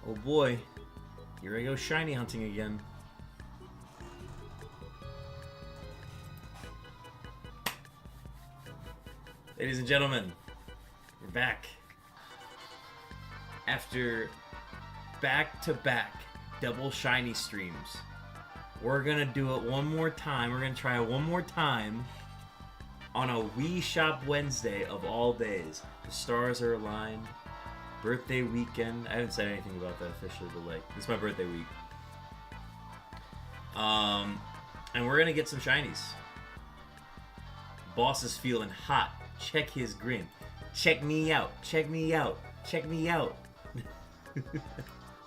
Oh boy, here I go shiny hunting again. Ladies and gentlemen, we're back. After back-to-back double shiny streams, we're gonna do it one more time. We're gonna try it one more time on a Wii Shop Wednesday of all days. The stars are aligned. Birthday weekend. I haven't said anything about that officially, but like, it's my birthday week. And we're gonna get some shinies. Boss is feeling hot. Check his grin. Check me out. Check me out. Check me out.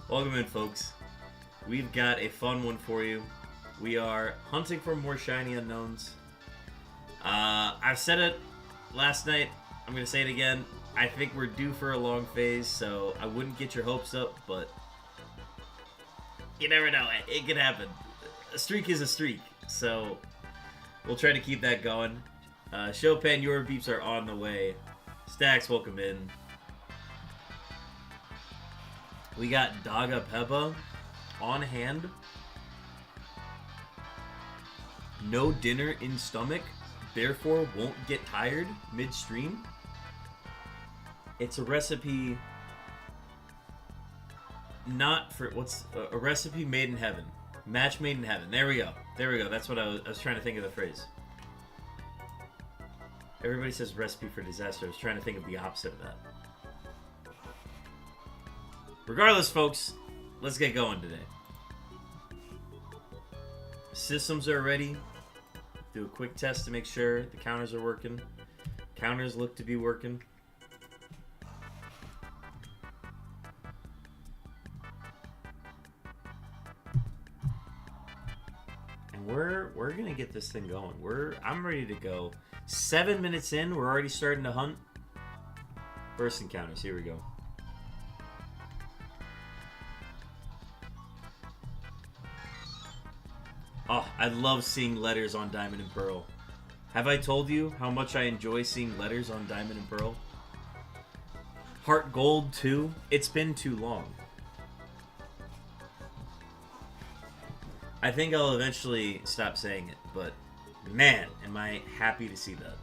Welcome in, folks. We've got a fun one for you. We are hunting for more shiny unknowns. I've said it last night, I'm going to say it again, I think we're due for a long phase, so I wouldn't get your hopes up, but you never know. It could happen. A streak is a streak, so we'll try to keep that going. Chopin, your beeps are on the way. Stacks, welcome in. We got Daga Peba on hand. No dinner in stomach, therefore won't get tired midstream. It's a recipe not for what's a recipe made in heaven. Match made in heaven. There we go. There we go. That's what I was trying to think of the phrase. Everybody says recipe for disaster. I was trying to think of the opposite of that. Regardless, folks, let's get going today. Systems are ready. Do a quick test to make sure the counters are working. Counters look to be working. And we're gonna get this thing going. I'm ready to go. 7 minutes in, we're already starting to hunt. First encounters, here we go. Oh, I love seeing letters on Diamond and Pearl. Have I told you how much I enjoy seeing letters on Diamond and Pearl? Heart Gold too. It's been too long. I think I'll eventually stop saying it, but man, am I happy to see that.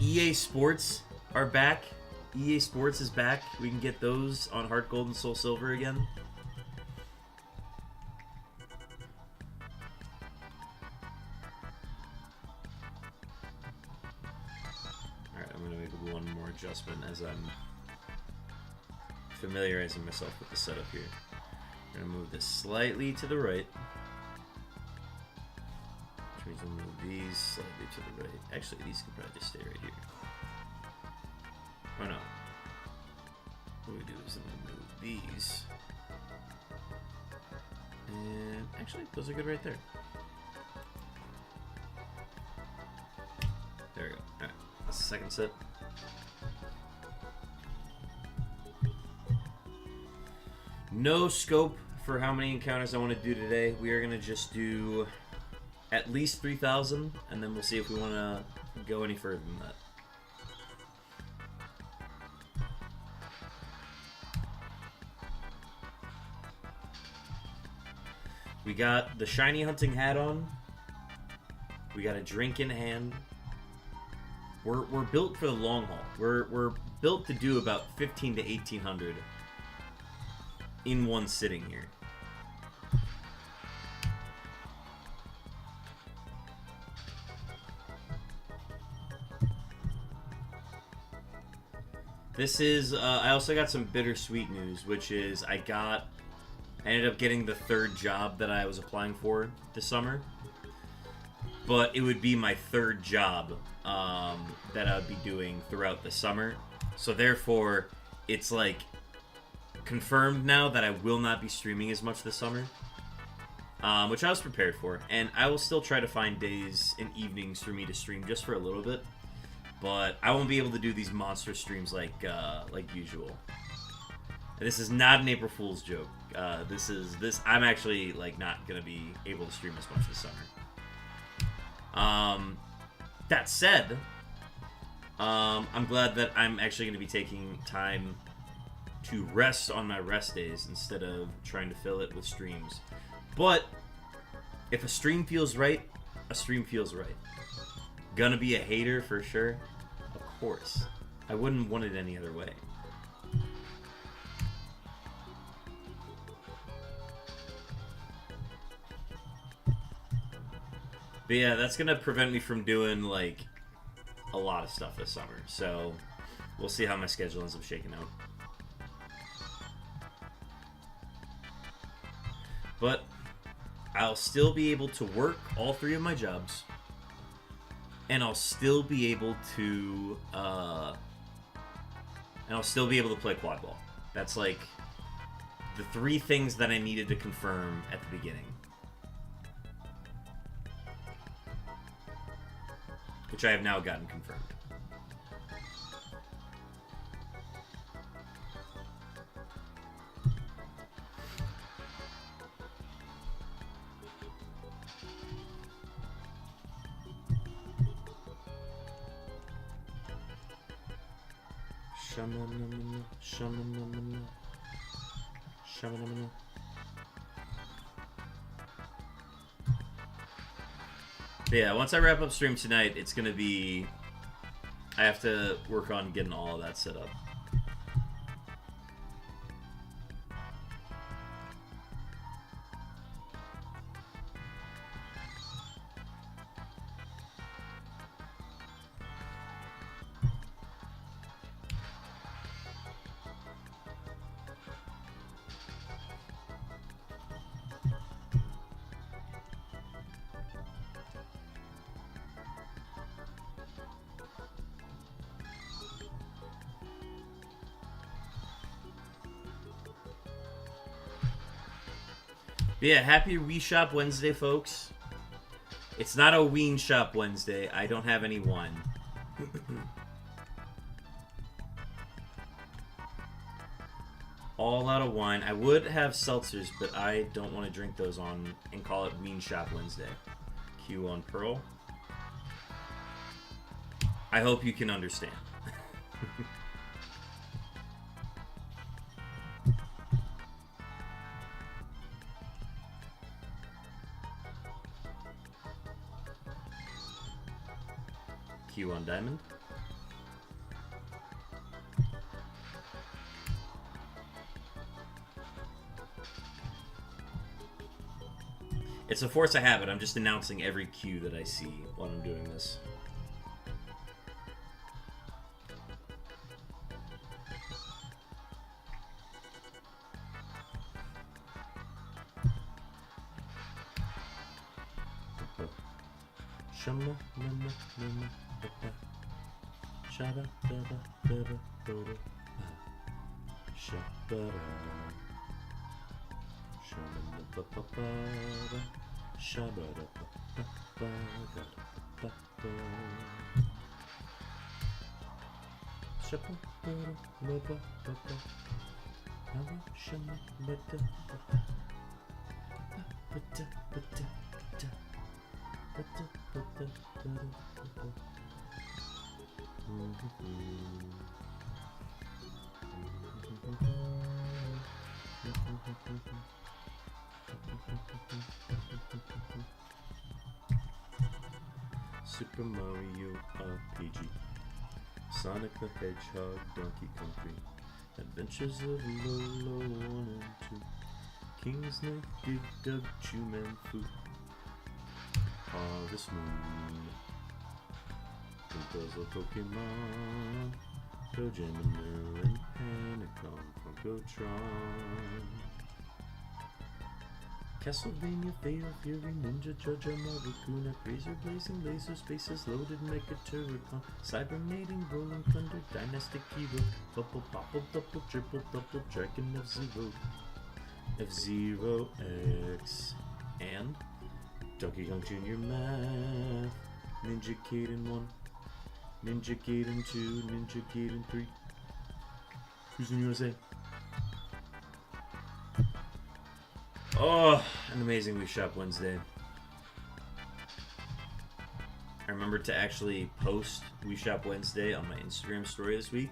EA Sports are back. EA Sports is back. We can get those on Heart Gold and Soul Silver again. Adjustment as I'm familiarizing myself with the setup here. I'm going to move this slightly to the right. Which means I'll move these slightly to the right. Actually, these could probably just stay right here. Oh no. What we do is I'm going to move these. And actually, those are good right there. There we go. Alright, that's the second set. No scope for how many encounters I want to do today. We are going to just do at least 3,000, and then we'll see if we want to go any further than that. We got the shiny hunting hat on. We got a drink in hand. We're built for the long haul. We're built to do about 15 to 1,800 in one sitting here. This is, I also got some bittersweet news, which is I ended up getting the third job that I was applying for this summer. But it would be my third job that I would be doing throughout the summer. So therefore, it's like confirmed now that I will not be streaming as much this summer, which I was prepared for, and I will still try to find days and evenings for me to stream just for a little bit, but I won't be able to do these monster streams like usual. This is not an April Fool's joke. I'm actually like not gonna be able to stream as much this summer. That said, I'm glad that I'm actually going to be taking time to rest on my rest days instead of trying to fill it with streams. But if a stream feels right, a stream feels right. Gonna be a hater for sure? Of course. I wouldn't want it any other way. But yeah, that's gonna prevent me from doing like a lot of stuff this summer. So we'll see how my schedule ends up shaking out. But I'll still be able to work all three of my jobs, and I'll still be able to play quad ball. That's like the three things that I needed to confirm at the beginning, which I have now gotten confirmed. Yeah, once I wrap up stream tonight, it's gonna be... I have to work on getting all of that set up. But yeah, happy Wii Shop Wednesday, folks. It's not a Ween Shop Wednesday. I don't have any wine. All out of wine. I would have seltzers, but I don't want to drink those on and call it Ween Shop Wednesday. Q on Pearl. I hope you can understand. Q on Diamond. It's a force of habit. I'm just announcing every Q that I see while I'm doing this. Super Mario RPG, Sonic the Hedgehog, Donkey Kong 3, Adventures of Lolo 1 and 2, King's Knight, Dig Dug, Chew-Man Fu, Harvest Moon, Puzzle Pokemon, Dojamander and Panicom, Funkotron, Castlevania, Fatal Fury, Ninja Jojo, Marikuna, Razor Blazing, Laser Spaces, Loaded Mecha Turricon, Cybernating, Rolling Thunder, Dynastic Hero, Bubble, Bobble, Double, Triple, Double, Dragon F-Zero, F-Zero X, and Donkey Kong Jr. Math, Ninja Gaiden 1, Ninja Gaiden 2, Ninja Gaiden 3. Who's in USA? Oh, an amazing Wii Shop Wednesday. I remembered to actually post Wii Shop Wednesday on my Instagram story this week.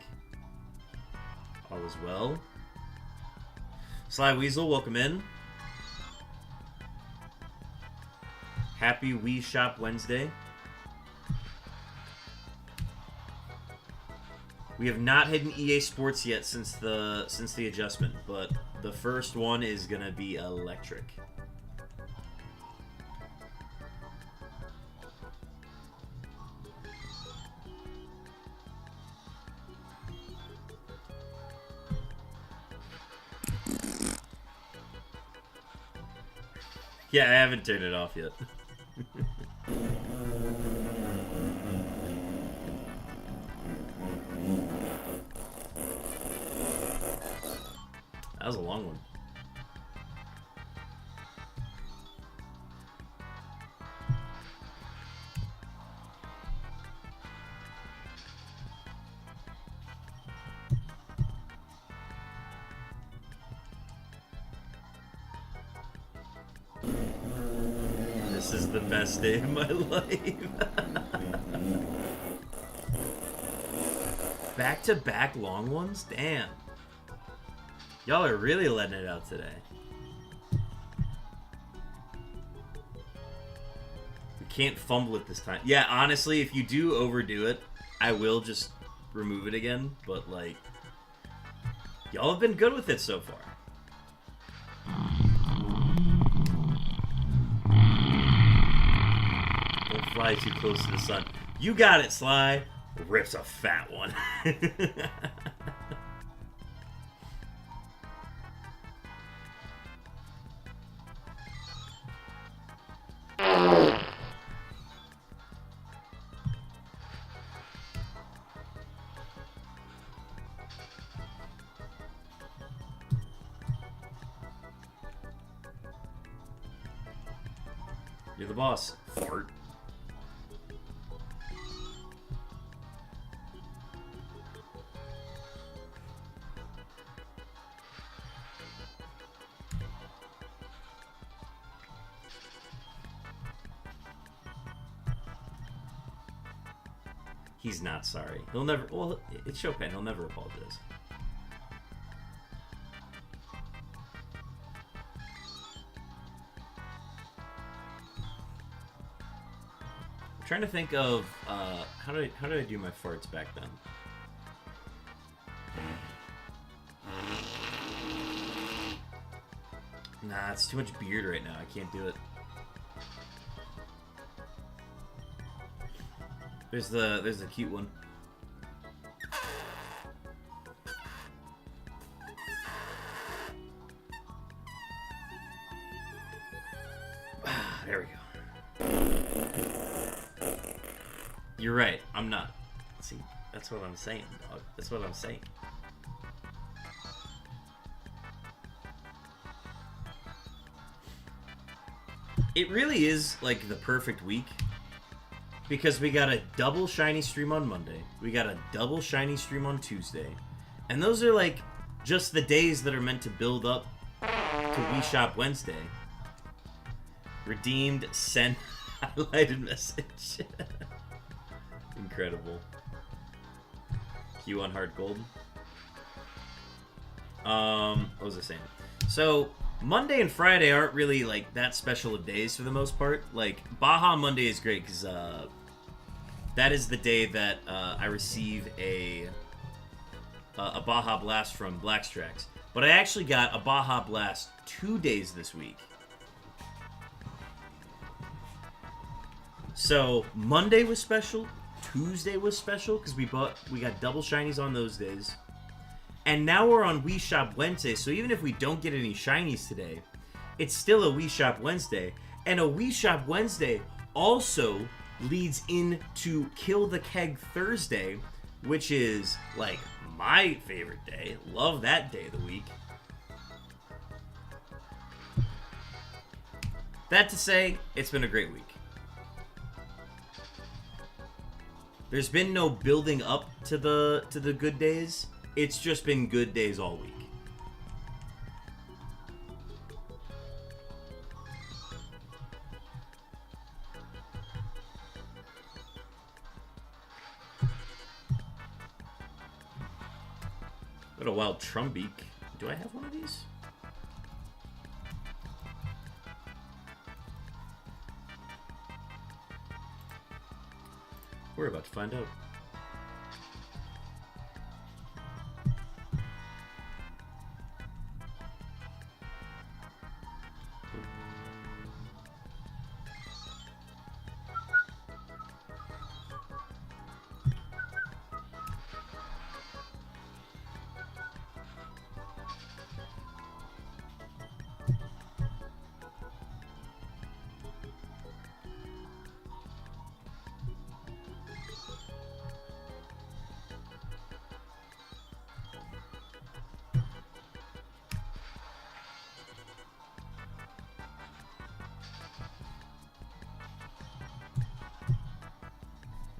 All is well. Sly Weasel, welcome in. Happy Wii Shop Wednesday. We have not hit an EA Sports yet since the adjustment, but the first one is gonna be electric. Yeah, I haven't turned it off yet. That was a long one. This is the best day of my life. Back-to-back long ones? Damn. Y'all are really letting it out today. We can't fumble it this time. Yeah, honestly, if you do overdo it, I will just remove it again. But, like, y'all have been good with it so far. Don't fly too close to the sun. You got it, Sly. Rips a fat one. You're the boss. Fart. He's not sorry. He'll never... Well, it's Chopin. He'll never apologize. I'm trying to think of... how did I do my farts back then? Nah, it's too much beard right now. I can't do it. There's the cute one. There we go. You're right. I'm not. See, that's what I'm saying, dog. That's what I'm saying. It really is like the perfect week. Because we got a double shiny stream on Monday. We got a double shiny stream on Tuesday. And those are like just the days that are meant to build up to Wii Shop Wednesday. Redeemed, sent, highlighted message. Incredible. Q on hard gold. What was I saying? So, Monday and Friday aren't really like that special of days for the most part. Like, Baja Monday is great because that is the day that I receive a Baja Blast from Blackstrax. But I actually got a Baja Blast 2 days this week. So Monday was special, Tuesday was special because we got double shinies on those days. And now we're on Wii Shop Wednesday, so even if we don't get any shinies today, it's still a Wii Shop Wednesday. And a Wii Shop Wednesday also leads into Kill the Keg Thursday, which is, like, my favorite day. Love that day of the week. That to say, it's been a great week. There's been no building up to the good days. It's just been good days all week. What a wild Trumbeak. Do I have one of these? We're about to find out.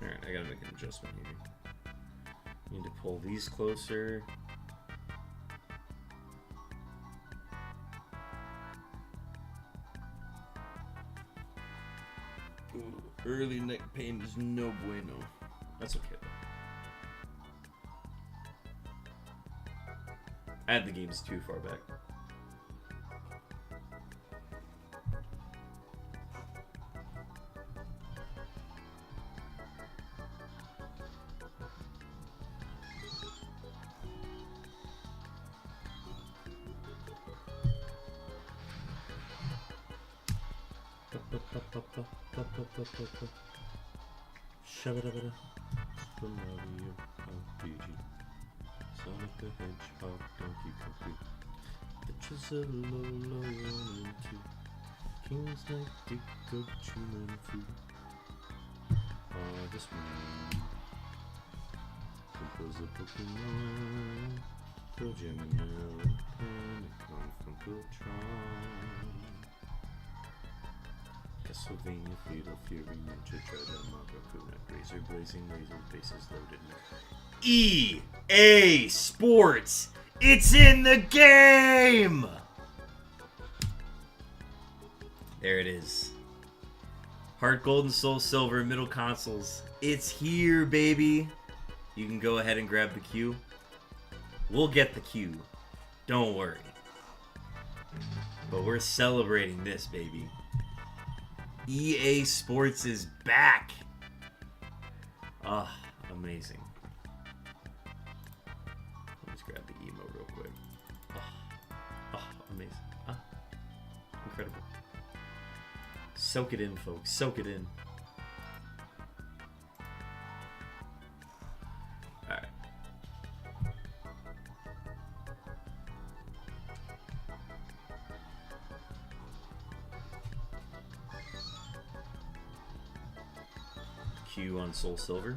Alright, I gotta make an adjustment here. Need to pull these closer. Ooh, early neck pain is no bueno. That's okay though. I had the games too far back. Shabba-dabba-da. Super Mario RPG. Sonic the Hedgehog, Donkey Kong. Bitches of Lola 1 and 2. Kings like Dick, Chewin' and Fu. Harvest Moon. Because of Pokemon. Pearl Gemini, Panicon from Piltron. Castlevania, Fatal Fury, Ninja Turtle, Marco Kunat, Razor Blazing, Laser Bases Loaded. EA Sports! It's in the game! There it is. Heart Gold and Soul Silver, middle consoles. It's here, baby! You can go ahead and grab the queue. We'll get the queue. Don't worry. But we're celebrating this, baby. EA Sports is back. Ah, amazing. Let's grab the emote real quick. Oh, amazing. Incredible. Soak it in, folks. Soak it in. Alright. Q on Soul Silver.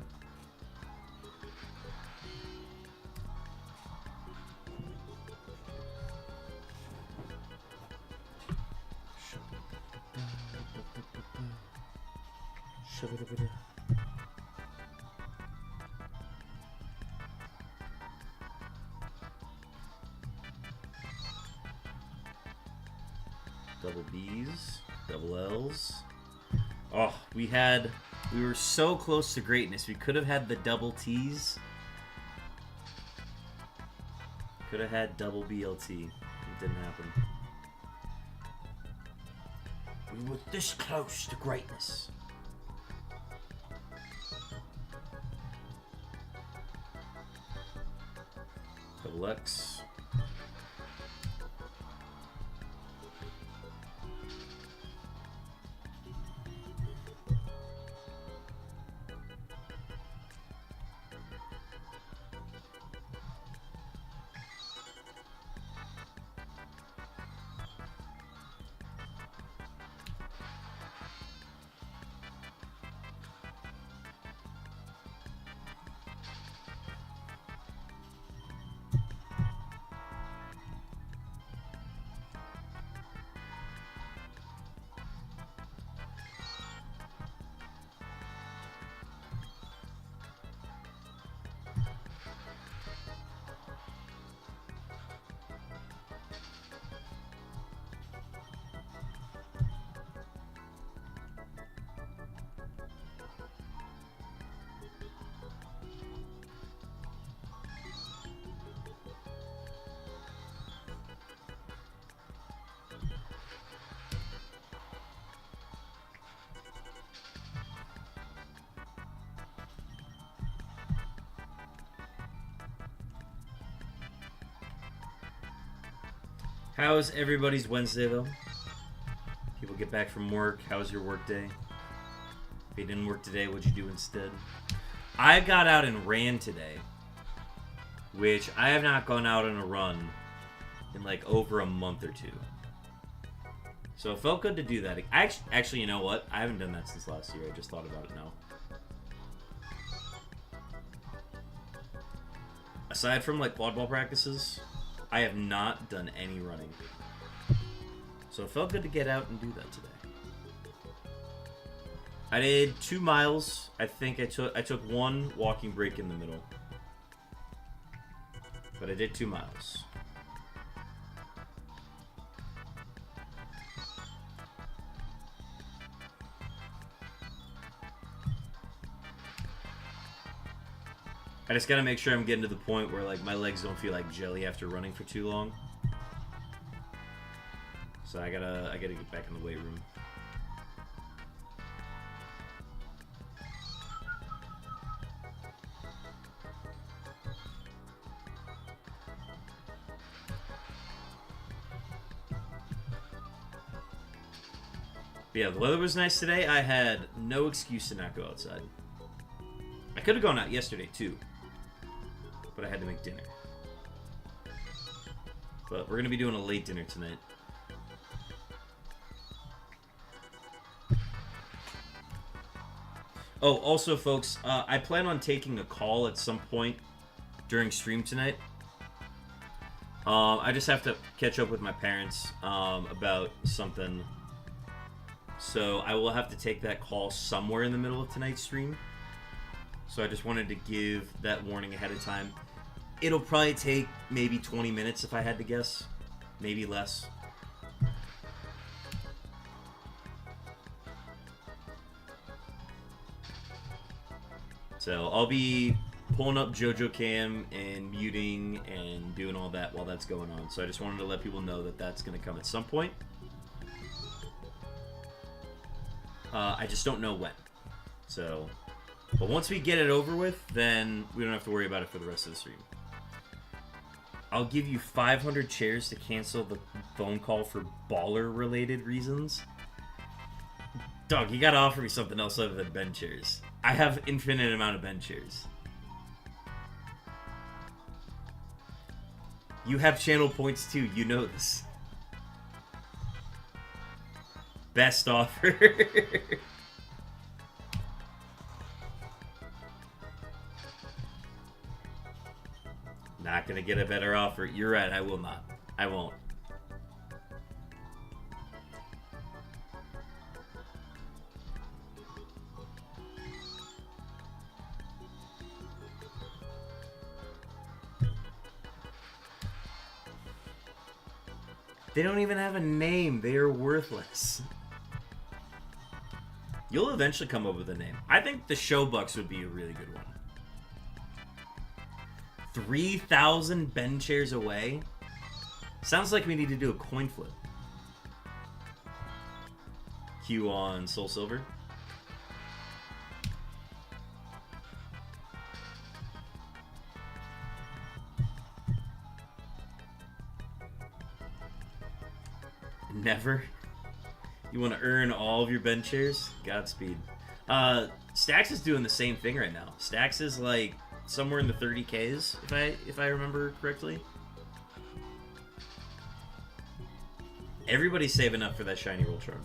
Double B's, double L's. Oh, we were so close to greatness. We could have had the double T's. Could have had double BLT. It didn't happen. We were this close to greatness. Double X. How's everybody's Wednesday, though? People get back from work. How's your work day? If you didn't work today, what'd you do instead? I got out and ran today, which I have not gone out on a run in like over a month or two. So it felt good to do that. Actually, you know what? I haven't done that since last year. I just thought about it now. Aside from like quad ball practices, I have not done any running. So it felt good to get out and do that today. I did 2 miles. I think I took one walking break in the middle. But I did 2 miles. I just gotta make sure I'm getting to the point where like my legs don't feel like jelly after running for too long. So I gotta get back in the weight room. But yeah, the weather was nice today. I had no excuse to not go outside. I could have gone out yesterday too, but I had to make dinner. But we're gonna be doing a late dinner tonight. Oh, also, folks, I plan on taking a call at some point during stream tonight. I just have to catch up with my parents about something. So I will have to take that call somewhere in the middle of tonight's stream. So I just wanted to give that warning ahead of time. It'll probably take maybe 20 minutes if I had to guess. Maybe less. So I'll be pulling up JoJo Cam and muting and doing all that while that's going on. So I just wanted to let people know that that's going to come at some point. I just don't know when. So, but once we get it over with, then we don't have to worry about it for the rest of the stream. I'll give you 500 chairs to cancel the phone call for baller-related reasons. Dog, you gotta offer me something else other than bench chairs. I have infinite amount of bench chairs. You have channel points too, you know this. Best offer. Not gonna get a better offer. You're right, I will not. I won't. They don't even have a name. They are worthless. You'll eventually come up with a name. I think the Showbucks would be a really good one. 3,000 bench chairs away? Sounds like we need to do a coin flip. Q on Soul Silver. Never. You want to earn all of your bench shares? Godspeed. Stax is doing the same thing right now. Stax is like somewhere in the 30Ks, if I remember correctly. Everybody's saving up for that shiny Roltron.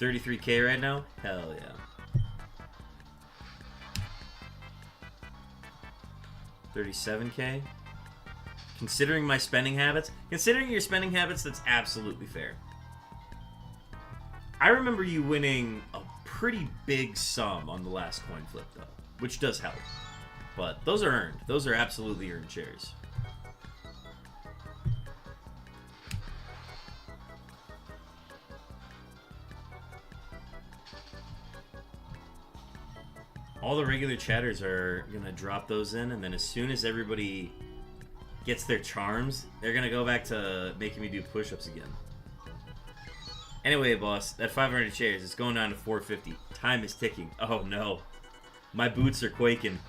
$33K right now? Hell yeah. 37K. Considering my spending habits, considering your spending habits, that's absolutely fair. I remember you winning a pretty big sum on the last coin flip, though, which does help. But those are earned. Those are absolutely earned shares. All the regular chatters are gonna drop those in, and then as soon as everybody gets their charms, they're gonna go back to making me do push-ups again. Anyway, boss, that 500 shares is going down to 450. Time is ticking. Oh no, my boots are quaking.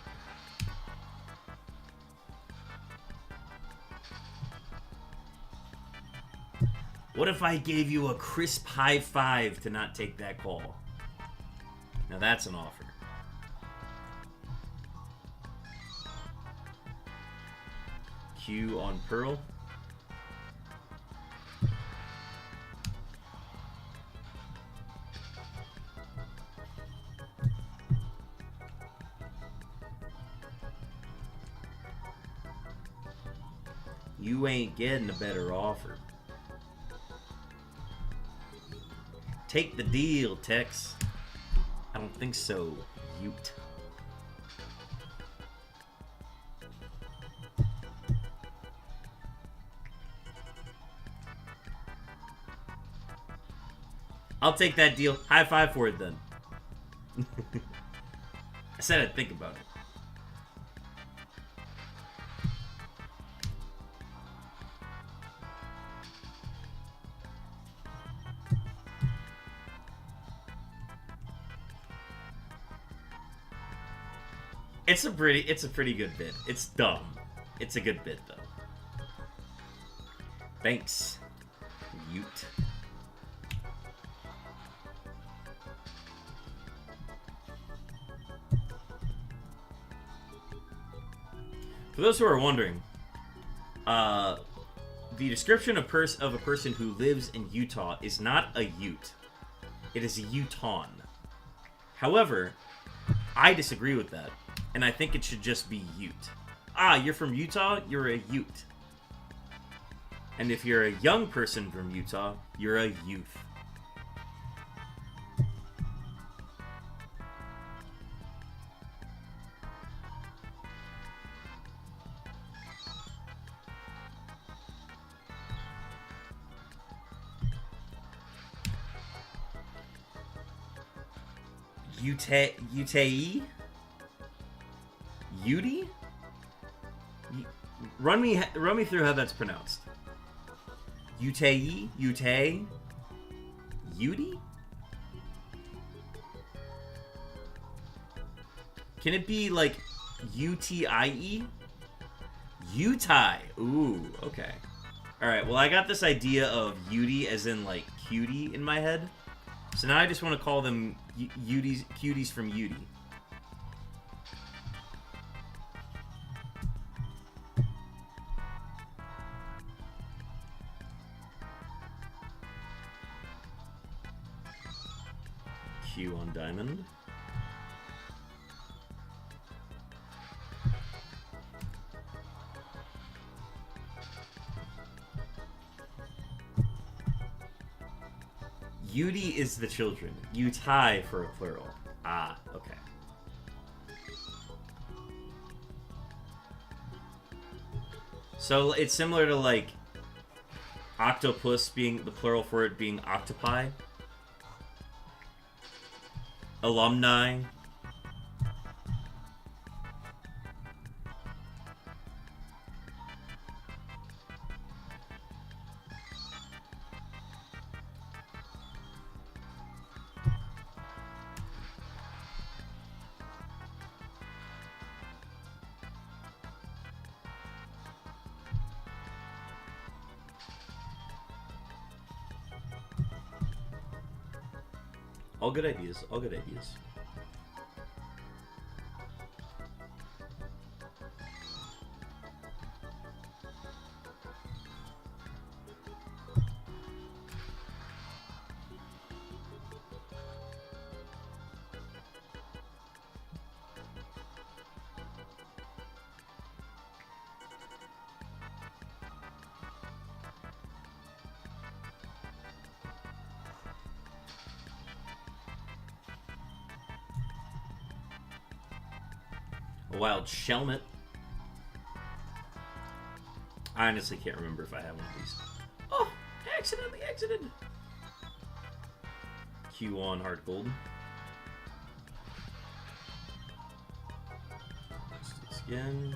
What if I gave you a crisp high five to not take that call? Now that's an offer. Q on Pearl. You ain't getting a better offer. Take the deal, Tex. I don't think so, Ute. I'll take that deal. High five for it then. I said I'd think about it. It's a pretty good bit. It's dumb. It's a good bit though. Thanks, Ute. For those who are wondering, the description of a person who lives in Utah is not a Ute. It is a Utahn. However, I disagree with that, and I think it should just be Ute. Ah, you're from Utah? You're a Ute. And if you're a young person from Utah, you're a youth. Utah? Ute? Run me through how that's pronounced. Utah? Ute? Ute? Can it be like UTIE? Utah. Ooh, okay. Alright, well I got this idea of Ute as in like cutie in my head. So now I just want to call them cuties from Ute. Q on diamond. Ute is the children. Utai for a plural. Ah, okay. So it's similar to like octopus being the plural for it being octopi. Alumni. All good ideas. All good ideas. A wild Shelmet. I honestly can't remember if I have one of these. Oh, I accidentally exited. Q on hard gold. Let's do this again.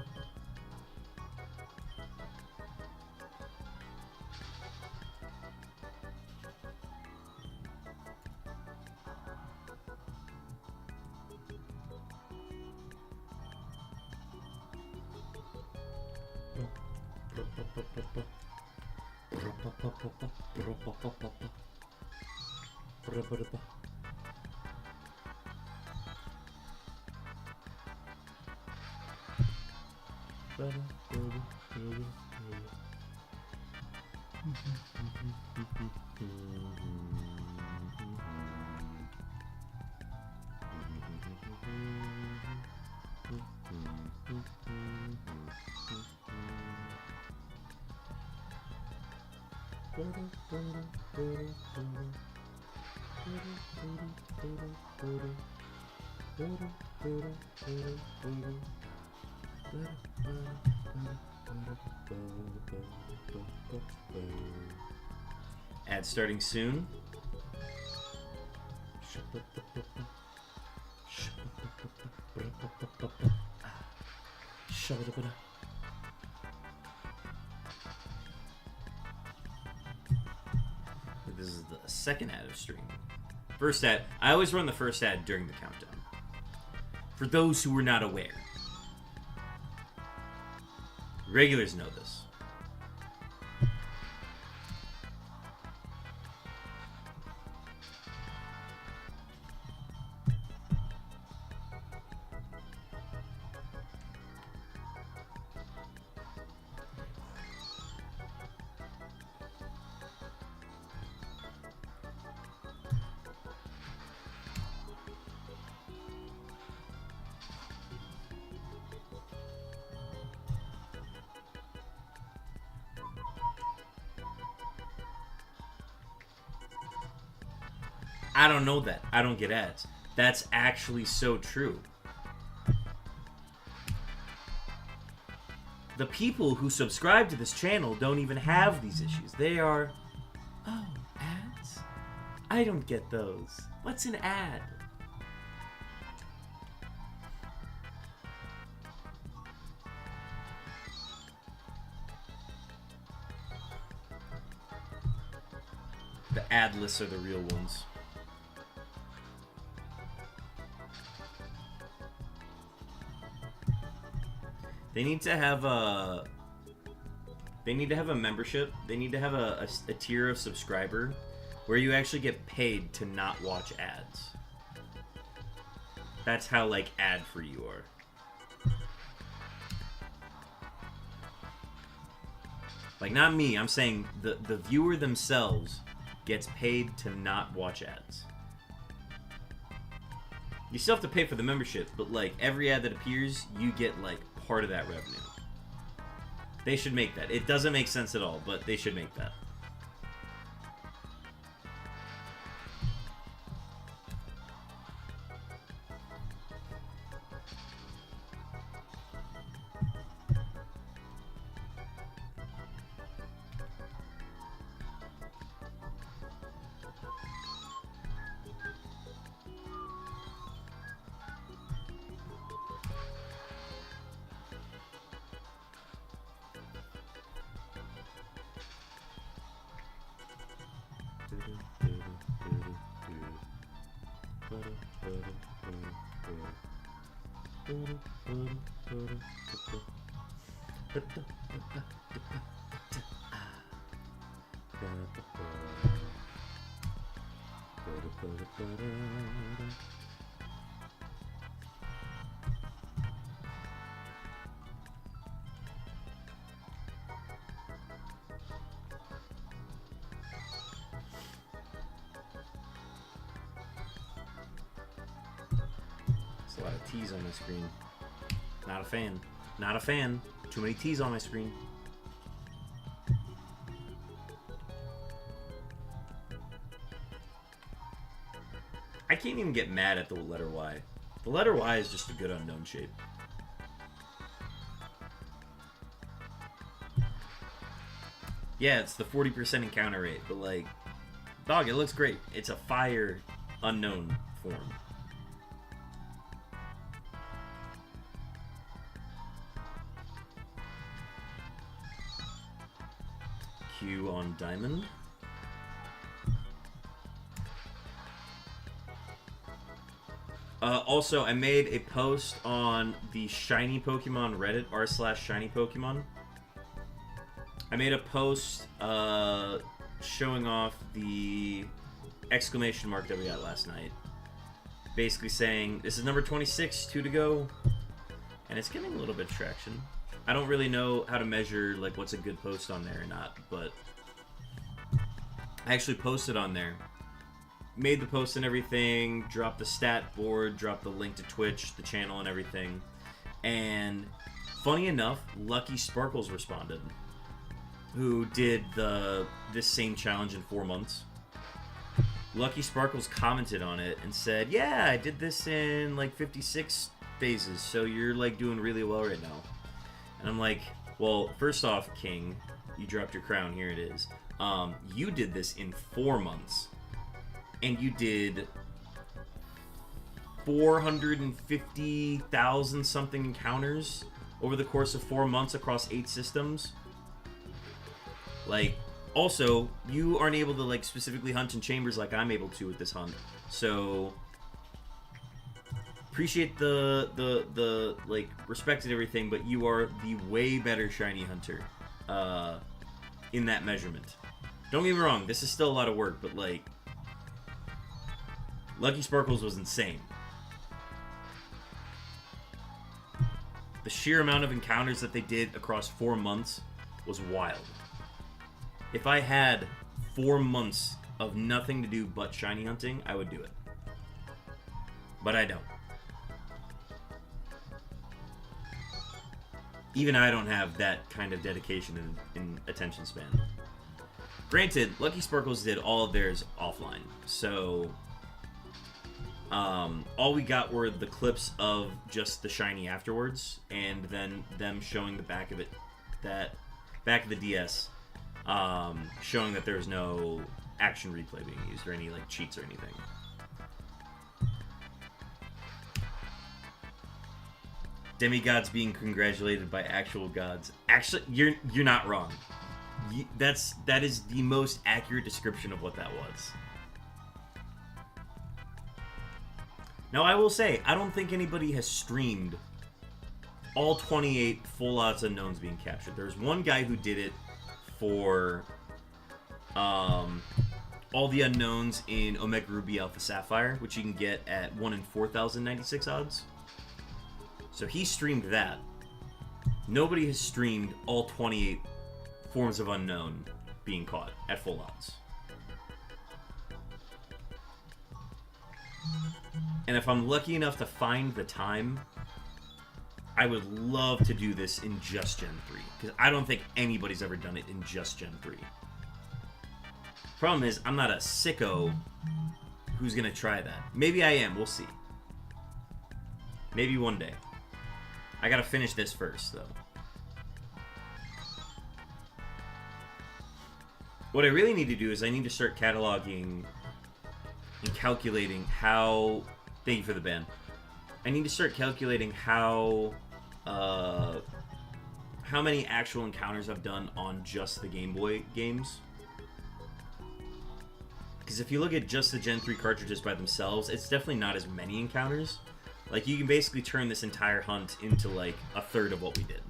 Ad starting soon. This is the second ad of stream. First ad. I always run the first ad during the countdown. For those who were not aware. Regulars know this. I don't know that. I don't get ads. That's actually so true. The people who subscribe to this channel don't even have these issues. They are, oh, ads? I don't get those. What's an ad? The ad lists are the real ones. They need to have a membership. They need to have a tier of subscriber where you actually get paid to not watch ads. That's how, like, ad-free you are. Like, not me. I'm saying the viewer themselves gets paid to not watch ads. You still have to pay for the membership, but, like, every ad that appears, you get, like, part of that revenue. They should make that. It doesn't make sense at all, but they should make that. There's a lot of T's on my screen. Not a fan. Not a fan. Too many T's on my screen. I can't even get mad at the letter Y. The letter Y is just a good unknown shape. Yeah, it's the 40% encounter rate, but like, dog, it looks great. It's a fire unknown form. Q on diamond. Also, I made a post on the Shiny Pokemon Reddit, r/Shiny Pokemon. I made a post showing off the exclamation mark that we got last night. Basically saying, this is number 26, 2 to go. And it's getting a little bit of traction. I don't really know how to measure like what's a good post on there or not, but I actually posted on there. Made the post and everything, dropped the stat board, dropped the link to Twitch, the channel and everything. And funny enough, Lucky Sparkles responded, who did this same challenge in 4 months. Lucky Sparkles commented on it and said, yeah, I did this in like 56 phases, so you're like doing really well right now. And I'm like, well, first off, King, you dropped your crown, here it is. You did this in 4 months. And you did 450,000 something encounters over the course of 4 months across 8 systems. Like, also, you aren't able to, like, specifically hunt in chambers like I'm able to with this hunt. So, appreciate the like, respect and everything, but you are the way better shiny hunter in that measurement. Don't get me wrong, this is still a lot of work, but, like, Lucky Sparkles was insane. The sheer amount of encounters that they did across 4 months was wild. If I had 4 months of nothing to do but shiny hunting, I would do it. But I don't. Even I don't have that kind of dedication in attention span. Granted, Lucky Sparkles did all of theirs offline, so all we got were the clips of just the shiny afterwards, and then them showing the back of it, that back of the DS, showing that there's no action replay being used or any like cheats or anything. Demigods being congratulated by actual gods. Actually, you're not wrong. That is the most accurate description of what that was. Now, I will say, I don't think anybody has streamed all 28 full odds unknowns being captured. There's one guy who did it for all the unknowns in Omega Ruby Alpha Sapphire, which you can get at 1 in 4,096 odds. So he streamed that. Nobody has streamed all 28 forms of unknown being caught at full odds. And if I'm lucky enough to find the time, I would love to do this in just Gen 3. Because I don't think anybody's ever done it in just Gen 3. Problem is, I'm not a sicko who's going to try that. Maybe I am, we'll see. Maybe one day. I gotta finish this first, though. What I really need to do is I need to start cataloging and calculating how... Thank you for the ban. I need to start calculating how many actual encounters I've done on just the Game Boy games. Because if you look at just the Gen 3 cartridges by themselves, it's definitely not as many encounters. Like, you can basically turn this entire hunt into, like, a third of what we did.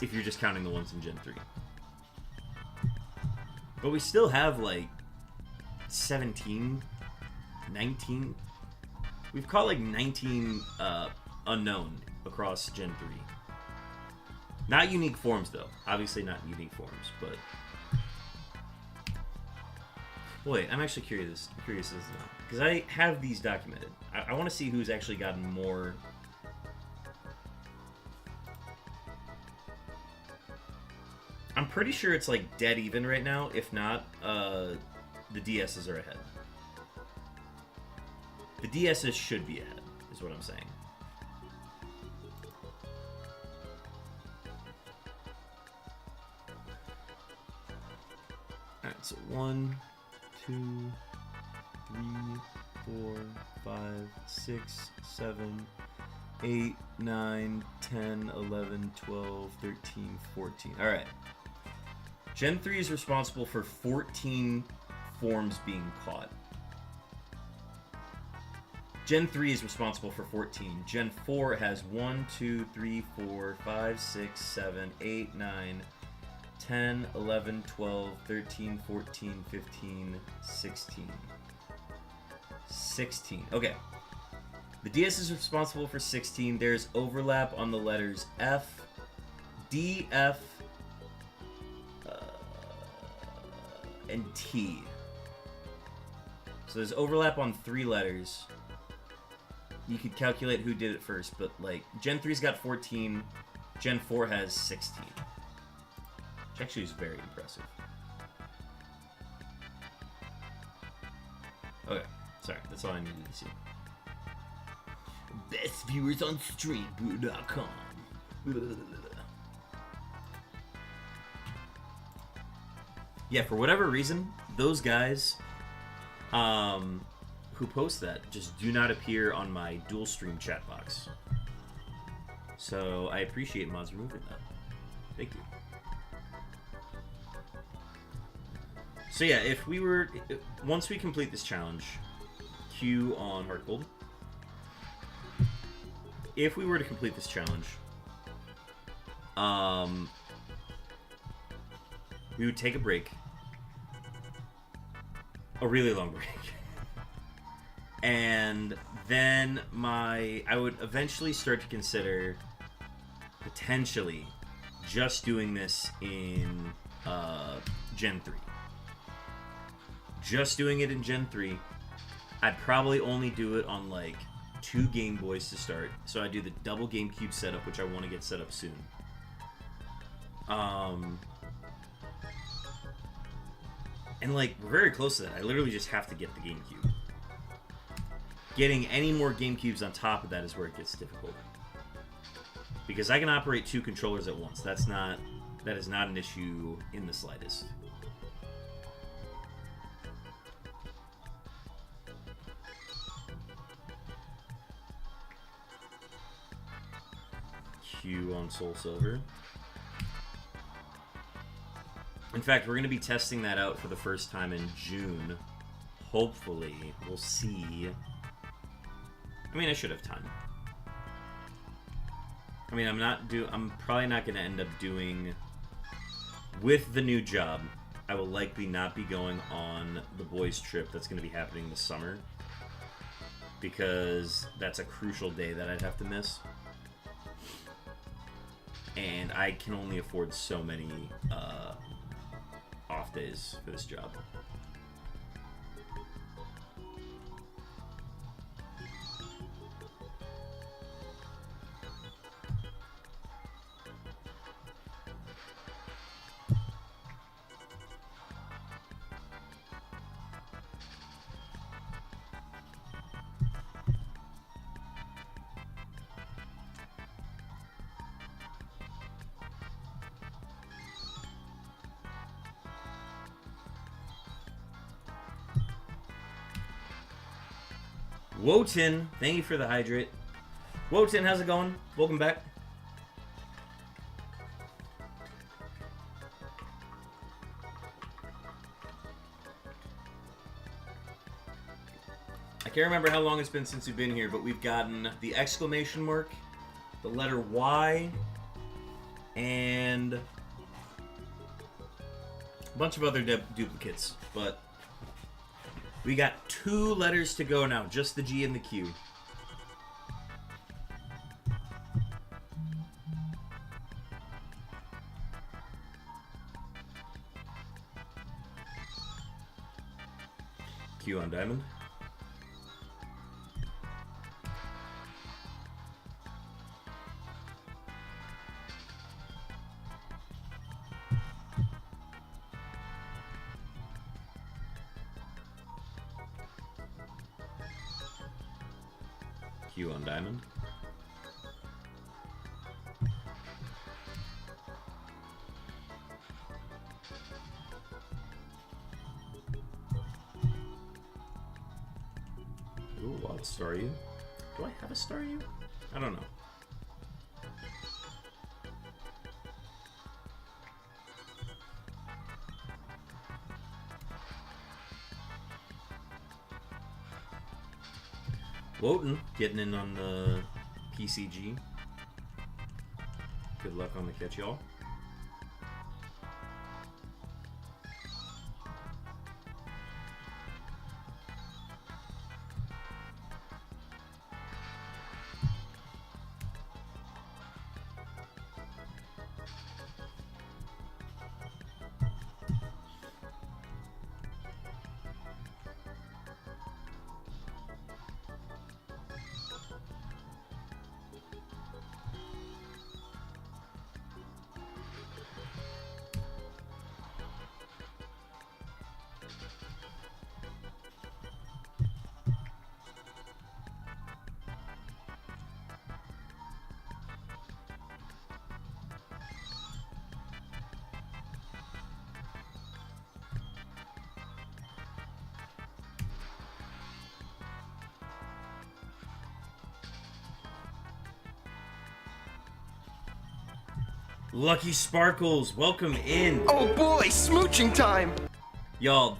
If you're just counting the ones in Gen 3. But we still have, like, 17, 19... We've caught, like, 19 unknown across Gen 3. Not unique forms, though. Obviously not unique forms, but... Wait, I'm actually curious as to now. Because I have these documented. I want to see who's actually gotten more... I'm pretty sure it's like dead even right now. If not, the DSs are ahead. The DSs should be ahead, is what I'm saying. Alright, so 1, 2, 3, 4, 5, 6, 7, 8, 9, 10, 11, 12, 13, 14. Alright. Gen 3 is responsible for 14 forms being caught. Gen 3 is responsible for 14. Gen 4 has 1, 2, 3, 4, 5, 6, 7, 8, 9, 10, 11, 12, 13, 14, 15, 16. 16. Okay. The DS is responsible for 16. There's overlap on the letters F, D, F, and T. So there's overlap on 3 letters. You could calculate who did it first, but like Gen 3's got 14, Gen 4 has 16. Which actually is very impressive. Okay, sorry, that's all I needed to see. Best viewers on streambrew.com. Yeah, for whatever reason, those guys who post that just do not appear on my dual stream chat box. So I appreciate mods removing that. Thank you. So yeah, if we were... Once we complete this challenge, Q on Heart Gold. If we were to complete this challenge, we would take a break. A really long break. And then I would eventually start to consider potentially just doing this in Gen 3. Just doing it in Gen 3. I'd probably only do it on like 2 Game Boys to start. So I do the double GameCube setup, which I want to get set up soon. And like, we're very close to that. I literally just have to get the GameCube. Getting any more GameCubes on top of that is where it gets difficult. Because I can operate 2 controllers at once. That is not an issue in the slightest. Q on Soul Silver. In fact, we're going to be testing that out for the first time in June. Hopefully. We'll see. I mean, I should have time. I mean, I'm probably not going to end up doing... With the new job, I will likely not be going on the boys' trip that's going to be happening this summer. Because that's a crucial day that I'd have to miss. And I can only afford so many off days for this job. Wotan, thank you for the hydrate. Wotan, how's it going? Welcome back. I can't remember how long it's been since we've been here, but we've gotten the exclamation mark, the letter Y, and a bunch of other duplicates, but we got 2 letters to go now, just the G and the Q. Q on Diamond. Q on Diamond. Ooh, what star you? Do I have a star you? I don't know. Wotan getting in on the PCG. Good luck on the catch, y'all. Lucky Sparkles, welcome in. Oh boy, smooching time! Y'all,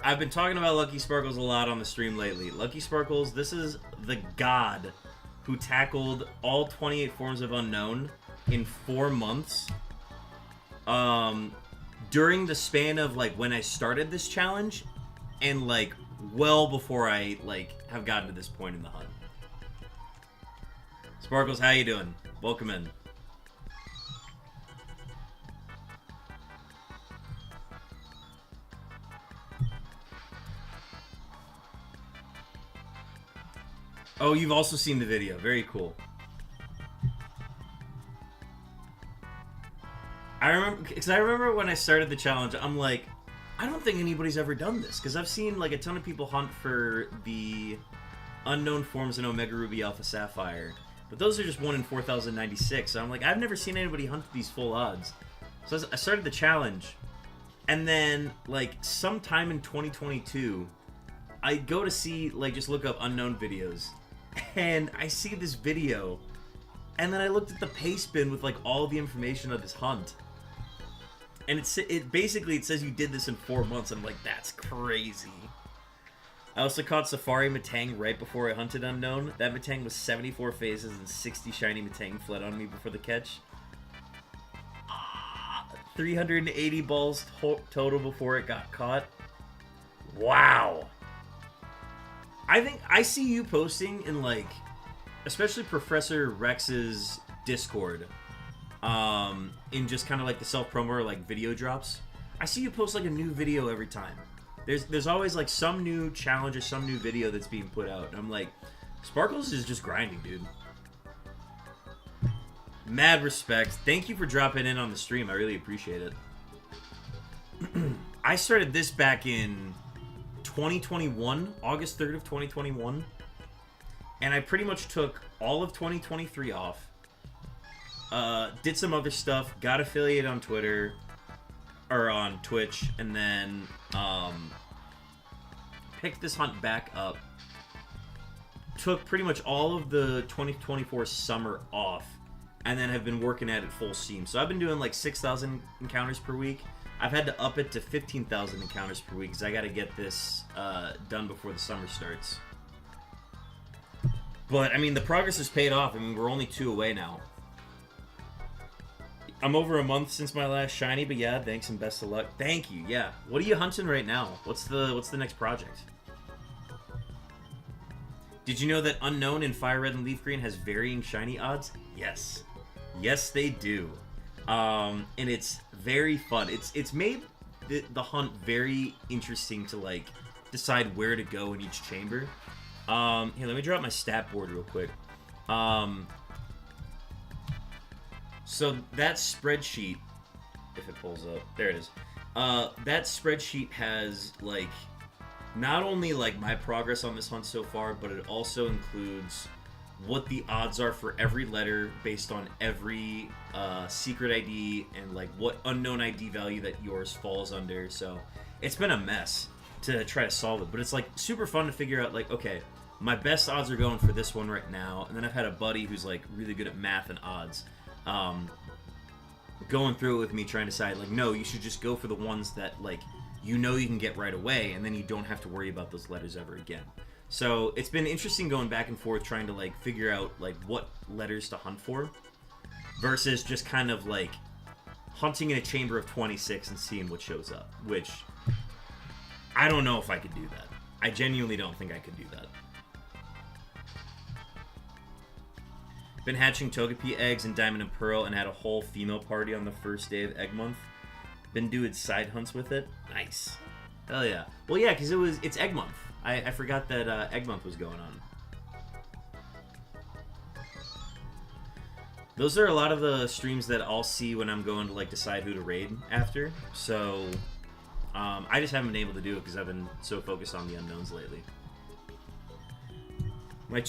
I've been talking about Lucky Sparkles a lot on the stream lately. Lucky Sparkles, this is the god who tackled all 28 forms of Unown in 4 months. During the span of, like, when I started this challenge, and, like, well before I, like, have gotten to this point in the hunt. Sparkles, how you doing? Welcome in. Oh, you've also seen the video. Very cool. I remember when I started the challenge, I'm like, I don't think anybody's ever done this, because I've seen like a ton of people hunt for the unknown forms in Omega Ruby Alpha Sapphire, but those are just 1 in 4,096. So I'm like, I've never seen anybody hunt these full odds. So I started the challenge, and then like sometime in 2022, I go to see, like, just look up unknown videos, and I see this video, and then I looked at the paste bin with like all the information of this hunt. And it basically says you did this in 4 months. I'm like, that's crazy. I also caught Safari Matang right before I hunted Unown. That Matang was 74 phases and 60 shiny Matang fled on me before the catch. 380 balls total before it got caught. Wow. I think I see you posting in, like, especially Professor Rex's Discord, in just kind of like the self-promo or like video drops. I see you post like a new video every time. There's always like some new challenge or some new video that's being put out. And I'm like, Sparkles is just grinding, dude. Mad respect. Thank you for dropping in on the stream. I really appreciate it. I started this back in 2021, August 3rd of 2021. And I pretty much took all of 2023 off. Did some other stuff, got affiliated on Twitter, or on Twitch, and then picked this hunt back up. Took pretty much all of the 2024 summer off, and then have been working at it full steam. So I've been doing like 6,000 encounters per week. I've had to up it to 15,000 encounters per week because I got to get this done before the summer starts. But, I mean, the progress has paid off. I mean, we're only 2 away now. I'm over a month since my last shiny, but yeah, thanks and best of luck. Thank you, yeah. What are you hunting right now? What's the next project? Did you know that Unown in Fire Red and Leaf Green has varying shiny odds? Yes. Yes, they do. And it's very fun. It's made the hunt very interesting to, like, decide where to go in each chamber. Here, let me drop my stat board real quick. So that spreadsheet, if it pulls up, there it is. That spreadsheet has, like, not only, like, my progress on this hunt so far, but it also includes what the odds are for every letter based on every secret ID and, like, what unknown ID value that yours falls under. So it's been a mess to try to solve it, but it's, like, super fun to figure out, like, okay, my best odds are going for this one right now, and then I've had a buddy who's, like, really good at math and odds, going through it with me, trying to decide, like, no, you should just go for the ones that, like, you know you can get right away, and then you don't have to worry about those letters ever again. So it's been interesting going back and forth trying to, like, figure out, like, what letters to hunt for versus just kind of, like, hunting in a chamber of 26 and seeing what shows up, which I don't know if I could do that. I genuinely don't think I could do that. Been hatching Togepi eggs in Diamond and Pearl and had a whole female party on the first day of Egg Month. Been doing side hunts with it. Nice. Hell yeah. Well, yeah, because it's Egg Month. I forgot that Egg Month was going on. Those are a lot of the streams that I'll see when I'm going to, like, decide who to raid after. So I just haven't been able to do it because I've been so focused on the unknowns lately. My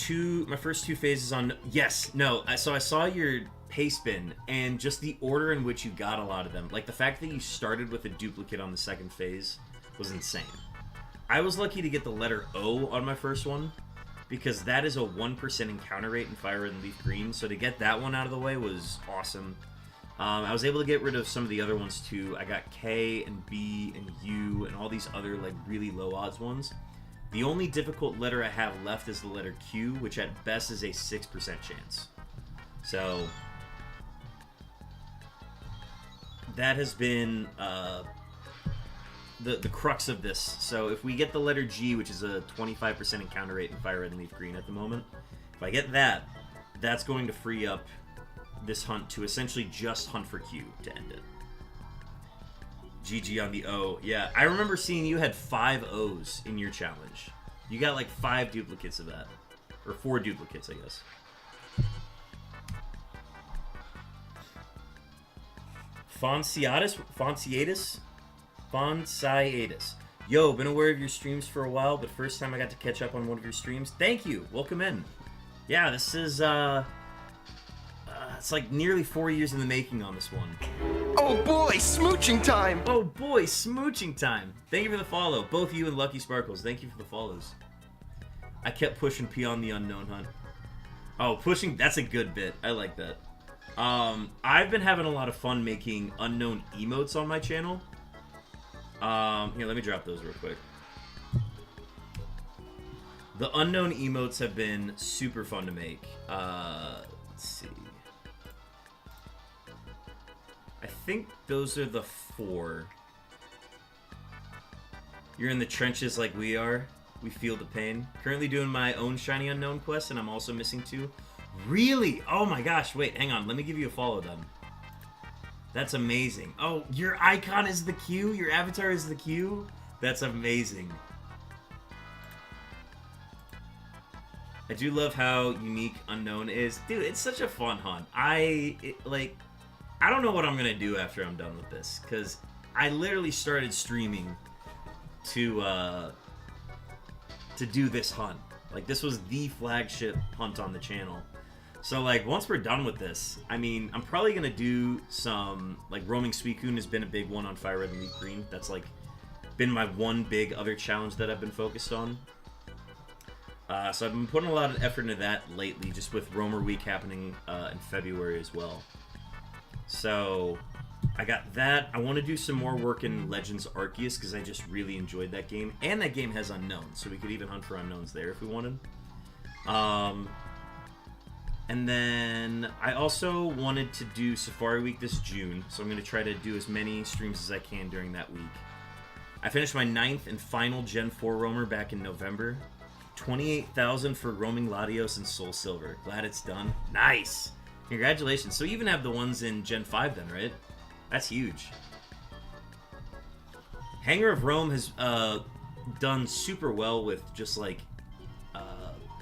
first 2 phases on... Yes, no, so I saw your paste bin, and just the order in which you got a lot of them. Like, the fact that you started with a duplicate on the second phase was insane. I was lucky to get the letter O on my first one, because that is a 1% encounter rate in Fire Red and Leaf Green, so to get that one out of the way was awesome. I was able to get rid of some of the other ones too. I got K and B and U and all these other like really low odds ones. The only difficult letter I have left is the letter Q, which at best is a 6% chance. So that has been the crux of this. So if we get the letter G, which is a 25% encounter rate in Fire Red and Leaf Green at the moment, if I get that, that's going to free up this hunt to essentially just hunt for Q to end it. GG on the O. Yeah, I remember seeing you had 5 O's in your challenge. You got like 5 duplicates of that. Or 4 duplicates, I guess. Fonciatus? Yo, been aware of your streams for a while, but first time I got to catch up on one of your streams. Thank you. Welcome in. Yeah, this is, it's like nearly 4 years in the making on this one. Oh boy, smooching time! Oh boy, smooching time. Thank you for the follow. Both you and Lucky Sparkles, thank you for the follows. I kept pushing P on the unknown hunt. Oh, pushing, that's a good bit. I like that. I've been having a lot of fun making unknown emotes on my channel. Here, let me drop those real quick. The unknown emotes have been super fun to make. Let's see. I think those are the 4. You're in the trenches like we are. We feel the pain. Currently doing my own Shiny Unknown quest, and I'm also missing 2. Really? Oh my gosh, wait, hang on. Let me give you a follow then. That's amazing. Oh, your icon is the Q? Your avatar is the Q? That's amazing. I do love how unique Unknown is. Dude, it's such a fun hunt. I don't know what I'm going to do after I'm done with this, because I literally started streaming to do this hunt. Like, this was the flagship hunt on the channel. So, like, once we're done with this, I mean, I'm probably going to do some, like, Roaming Suicune has been a big one on Fire Red and Leaf Green. That's, like, been my one big other challenge that I've been focused on. So I've been putting a lot of effort into that lately, just with Roamer Week happening in February as well. So I got that. I want to do some more work in Legends Arceus, because I just really enjoyed that game. And that game has unknowns, so we could even hunt for unknowns there if we wanted. And then I also wanted to do Safari Week this June, so I'm going to try to do as many streams as I can during that week. I finished my 9th and final Gen 4 roamer back in November. 28,000 for Roaming Latios and Soul Silver. Glad it's done. Nice! Congratulations. So you even have the ones in Gen 5 then, right? That's huge. Hangar of Rome has done super well with just like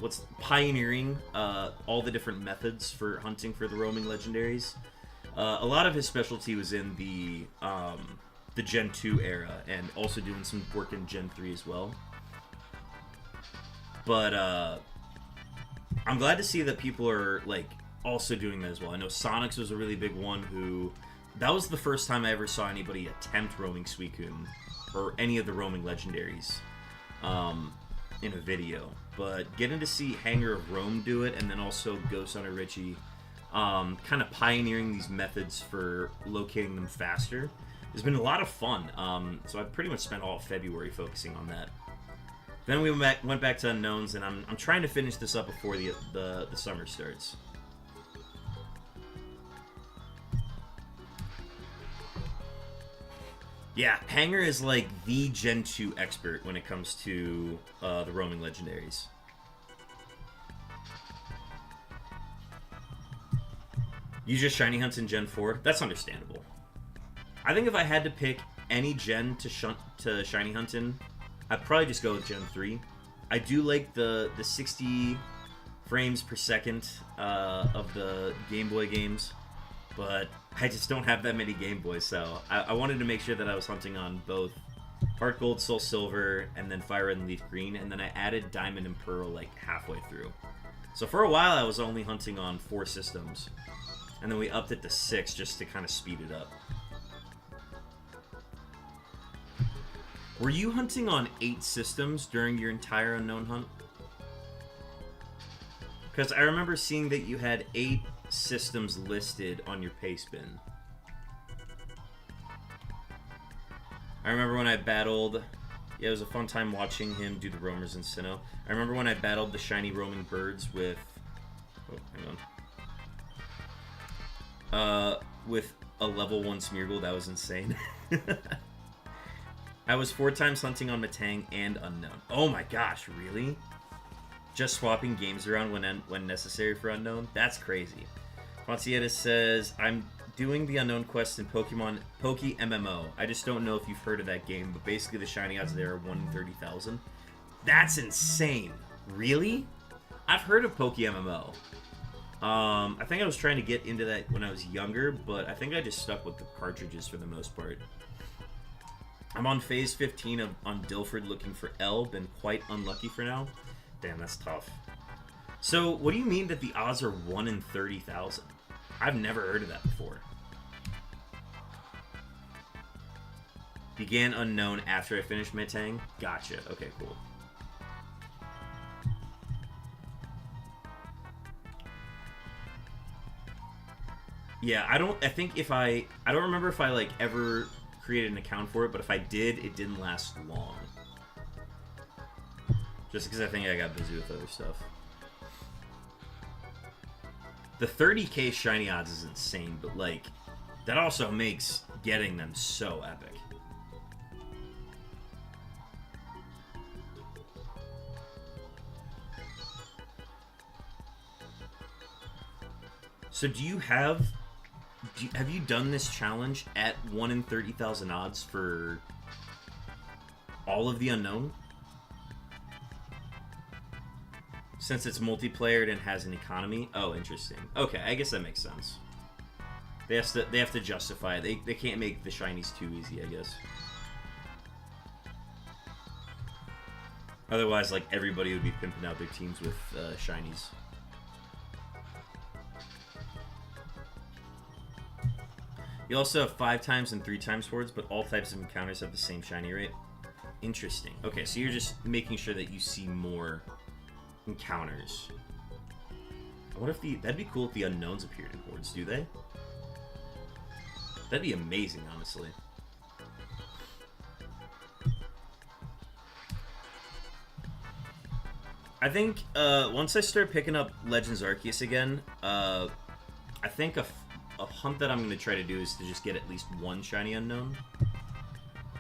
what's pioneering all the different methods for hunting for the roaming legendaries. A lot of his specialty was in the Gen 2 era, and also doing some work in Gen 3 as well. But I'm glad to see that people are like also doing that as well. I know Sonics was a really big one who... That was the first time I ever saw anybody attempt Roaming Suicune or any of the roaming legendaries in a video. But getting to see Hangar of Rome do it, and then also Ghost Hunter Richie kind of pioneering these methods for locating them faster has been a lot of fun. So I've pretty much spent all of February focusing on that. Then we went back to Unknowns, and I'm trying to finish this up before the summer starts. Yeah, Hanger is like the Gen 2 expert when it comes to the roaming legendaries. You just shiny hunts in Gen 4? That's understandable. I think if I had to pick any gen to shiny hunt in, I'd probably just go with Gen 3. I do like the 60 frames per second of the Game Boy games, but I just don't have that many Game Boys, so I wanted to make sure that I was hunting on both Heart Gold, Soul Silver, and then Fire Red and Leaf Green, and then I added Diamond and Pearl like halfway through. So for a while I was only hunting on 4 systems, and then we upped it to 6 just to kind of speed it up. Were you hunting on 8 systems during your entire Unknown hunt? Because I remember seeing that you had 8 systems listed on your pace bin. I remember when I battled... Yeah, it was a fun time watching him do the roamers in Sinnoh. I remember when I battled the shiny roaming birds with... Oh, hang on. With a level 1 Smeargle. That was insane. I was 4 times hunting on Metang and Unown. Oh my gosh, really? Just swapping games around when necessary for Unown? That's crazy. Monsieta says, I'm doing the Unown quest in Pokemon Poke MMO. I just don't know if you've heard of that game, but basically the shiny odds there are 1 in 30,000. That's insane. Really? I've heard of Poke MMO. I think I was trying to get into that when I was younger, but I think I just stuck with the cartridges for the most part. I'm on phase 15 on Dilford looking for L. Been quite unlucky for now. Damn, that's tough. So, what do you mean that the odds are 1 in 30,000? I've never heard of that before. Began Unown after I finished Metang? Gotcha. Okay, cool. Yeah, I don't remember if I, like, ever created an account for it, but if I did, it didn't last long. Just because I think I got busy with other stuff. The 30k shiny odds is insane, but, like, that also makes getting them so epic. So have you done this challenge at 1 in 30,000 odds for all of the Unown? Since it's multiplayer and has an economy? Oh, interesting. Okay, I guess that makes sense. They have to justify it. They can't make the shinies too easy, I guess. Otherwise, like, everybody would be pimping out their teams with shinies. You also have 5 times and 3 times swords, but all types of encounters have the same shiny rate. Interesting. Okay, so you're just making sure that you see more encounters. I wonder if that'd be cool if the Unowns appeared in hordes, do they? That'd be amazing, honestly. I think once I start picking up Legends Arceus again, I think a hunt that I'm going to try to do is to just get at least 1 shiny Unown.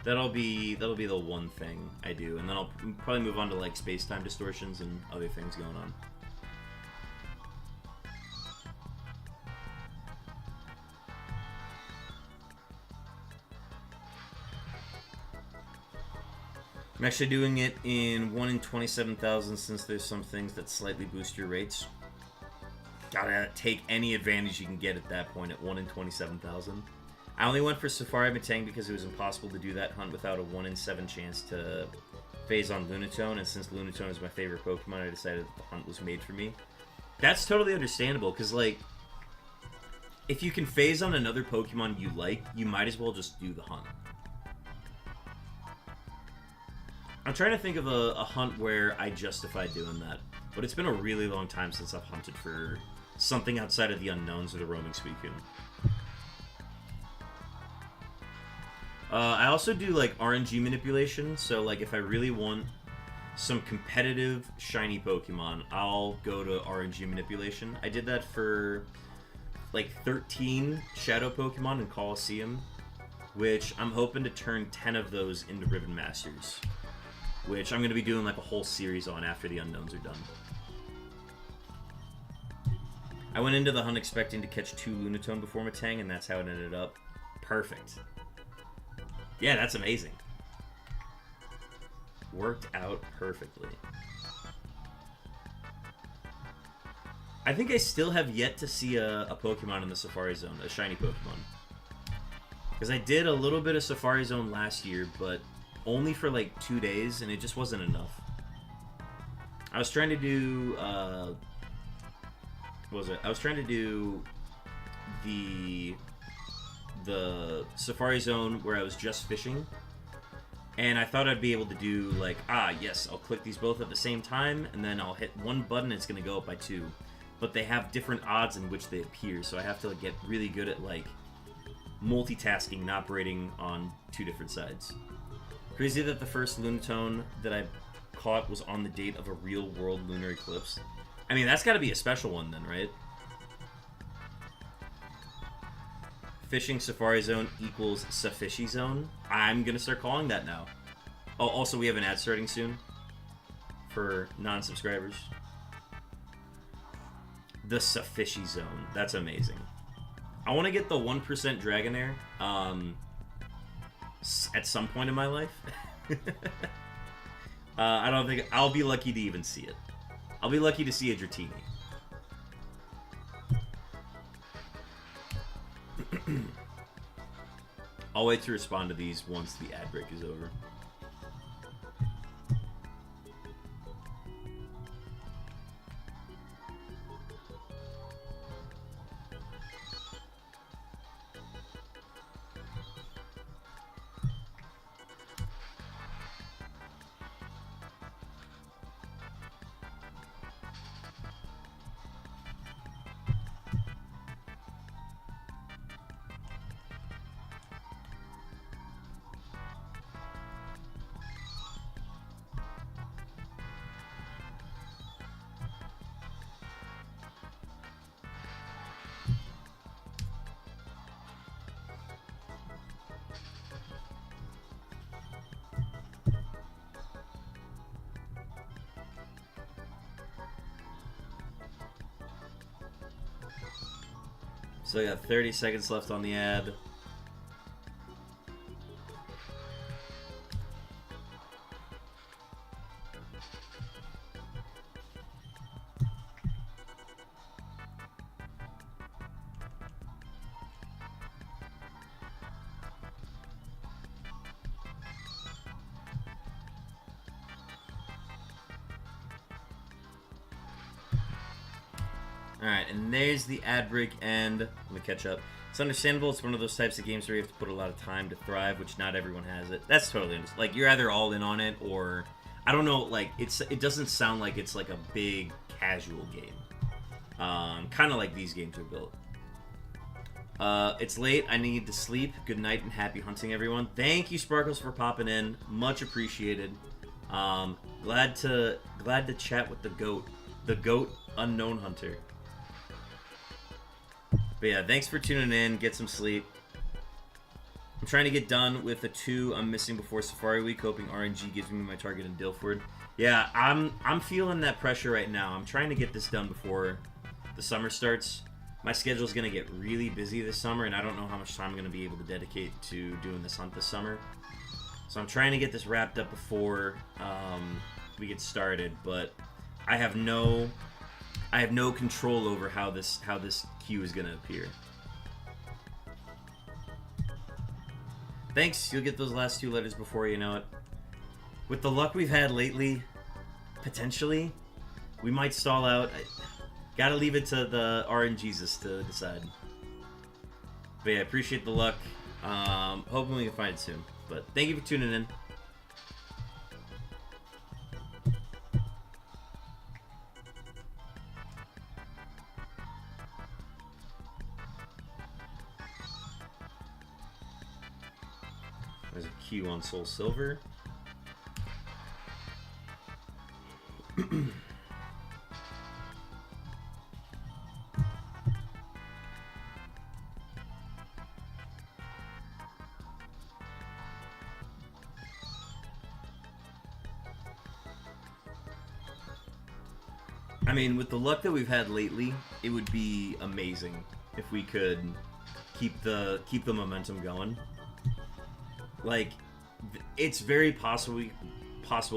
That'll be the one thing I do, and then I'll probably move on to, like, space-time distortions and other things going on. I'm actually doing it in 1 in 27,000 since there's some things that slightly boost your rates. Gotta take any advantage you can get at that point at 1 in 27,000. I only went for Safari Metang because it was impossible to do that hunt without a 1 in 7 chance to phase on Lunatone, and since Lunatone is my favorite Pokemon, I decided the hunt was made for me. That's totally understandable, because, like, if you can phase on another Pokemon you like, you might as well just do the hunt. I'm trying to think of a hunt where I justified doing that, but it's been a really long time since I've hunted for something outside of the Unowns or the roaming Suicune. I also do, like, RNG manipulation, so, like, if I really want some competitive shiny Pokemon, I'll go to RNG manipulation. I did that for, like, 13 Shadow Pokemon in Colosseum, which I'm hoping to turn 10 of those into Ribbon Masters, which I'm going to be doing, like, a whole series on after the Unowns are done. I went into the hunt expecting to catch 2 Lunatone before Metang, and that's how it ended up. Perfect. Yeah, that's amazing. Worked out perfectly. I think I still have yet to see a Pokemon in the Safari Zone, a shiny Pokemon. Because I did a little bit of Safari Zone last year, but only for like 2 days, and it just wasn't enough. I was trying to do, what was it? I was trying to do the Safari Zone where I was just fishing, and I thought I'd be able to do, like, yes, I'll click these both at the same time, and then I'll hit one button and it's going to go up by 2. But they have different odds in which they appear, so I have to, like, get really good at, like, multitasking and operating on two different sides. Crazy that the first Lunatone that I caught was on the date of a real-world lunar eclipse. I mean, that's got to be a special one then, right? Fishing Safari Zone equals Safishy Zone. I'm going to start calling that now. Oh, also, we have an ad starting soon for non-subscribers. The Safishy Zone. That's amazing. I want to get the 1% Dragonair at some point in my life. I don't think... I'll be lucky to even see it. I'll be lucky to see a Dratini. I'll wait to respond to these once the ad break is over. So I got 30 seconds left on the ad. Alright, and there's the ad break end. Let me catch up. It's understandable. It's one of those types of games where you have to put a lot of time to thrive, which not everyone has it. That's totally understandable. Like, you're either all in on it, or... I don't know, like, it doesn't sound like it's, like, a big casual game. Kind of like these games are built. It's late. I need to sleep. Good night and happy hunting, everyone. Thank you, Sparkles, for popping in. Much appreciated. Glad to chat with the goat. The goat unknown hunter. But yeah, thanks for tuning in. Get some sleep. I'm trying to get done with the 2 I'm missing before Safari Week, hoping RNG gives me my target in Dilford. Yeah, I'm feeling that pressure right now. I'm trying to get this done before the summer starts. My schedule's going to get really busy this summer, and I don't know how much time I'm going to be able to dedicate to doing this hunt this summer. So I'm trying to get this wrapped up before we get started, but I have no control over how this queue is going to appear. Thanks. You'll get those last 2 letters before you know it. With the luck we've had lately, potentially, we might stall out. Gotta leave it to the RNGesus to decide. But yeah, appreciate the luck. Hoping we can find it soon. But thank you for tuning in. There's a Q on Soul Silver. I mean, with the luck that we've had lately, it would be amazing if we could keep the momentum going. Like, it's very possible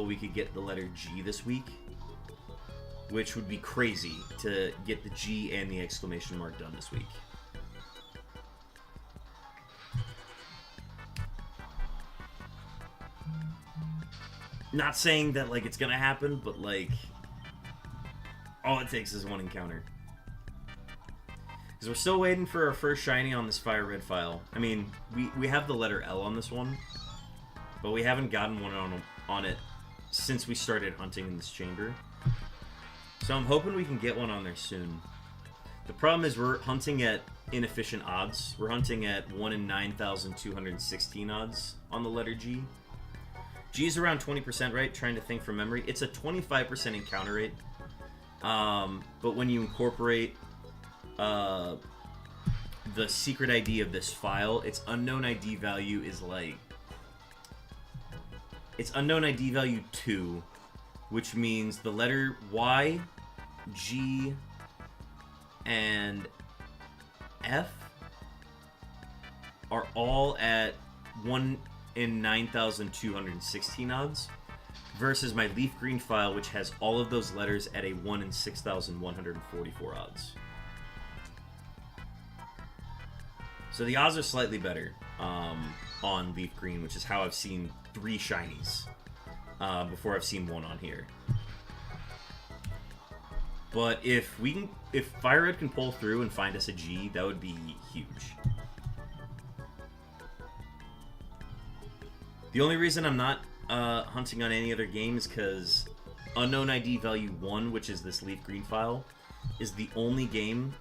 we could get the letter G this week, which would be crazy to get the G and the exclamation mark done this week. Not saying that, like, it's gonna happen, but, like, all it takes is one encounter. Because we're still waiting for our first shiny on this Fire Red file. I mean, we have the letter L on this one, but we haven't gotten one on it since we started hunting in this chamber. So I'm hoping we can get one on there soon. The problem is we're hunting at inefficient odds. We're hunting at 1 in 9,216 odds on the letter G. G is around 20%, right? Trying to think from memory. It's a 25% encounter rate. But when you incorporate the secret ID of this file, its unknown ID value is like... It's unknown ID value 2, which means the letter Y, G, and F are all at 1 in 9,216 odds, versus my leaf green file, which has all of those letters at a 1 in 6,144 odds. So the odds are slightly better on leaf green, which is how I've seen 3 shinies before I've seen 1 on here. But if Fire Red can pull through and find us a G, that would be huge. The only reason I'm not hunting on any other game is because unknown ID value 1, which is this leaf green file, is the only game,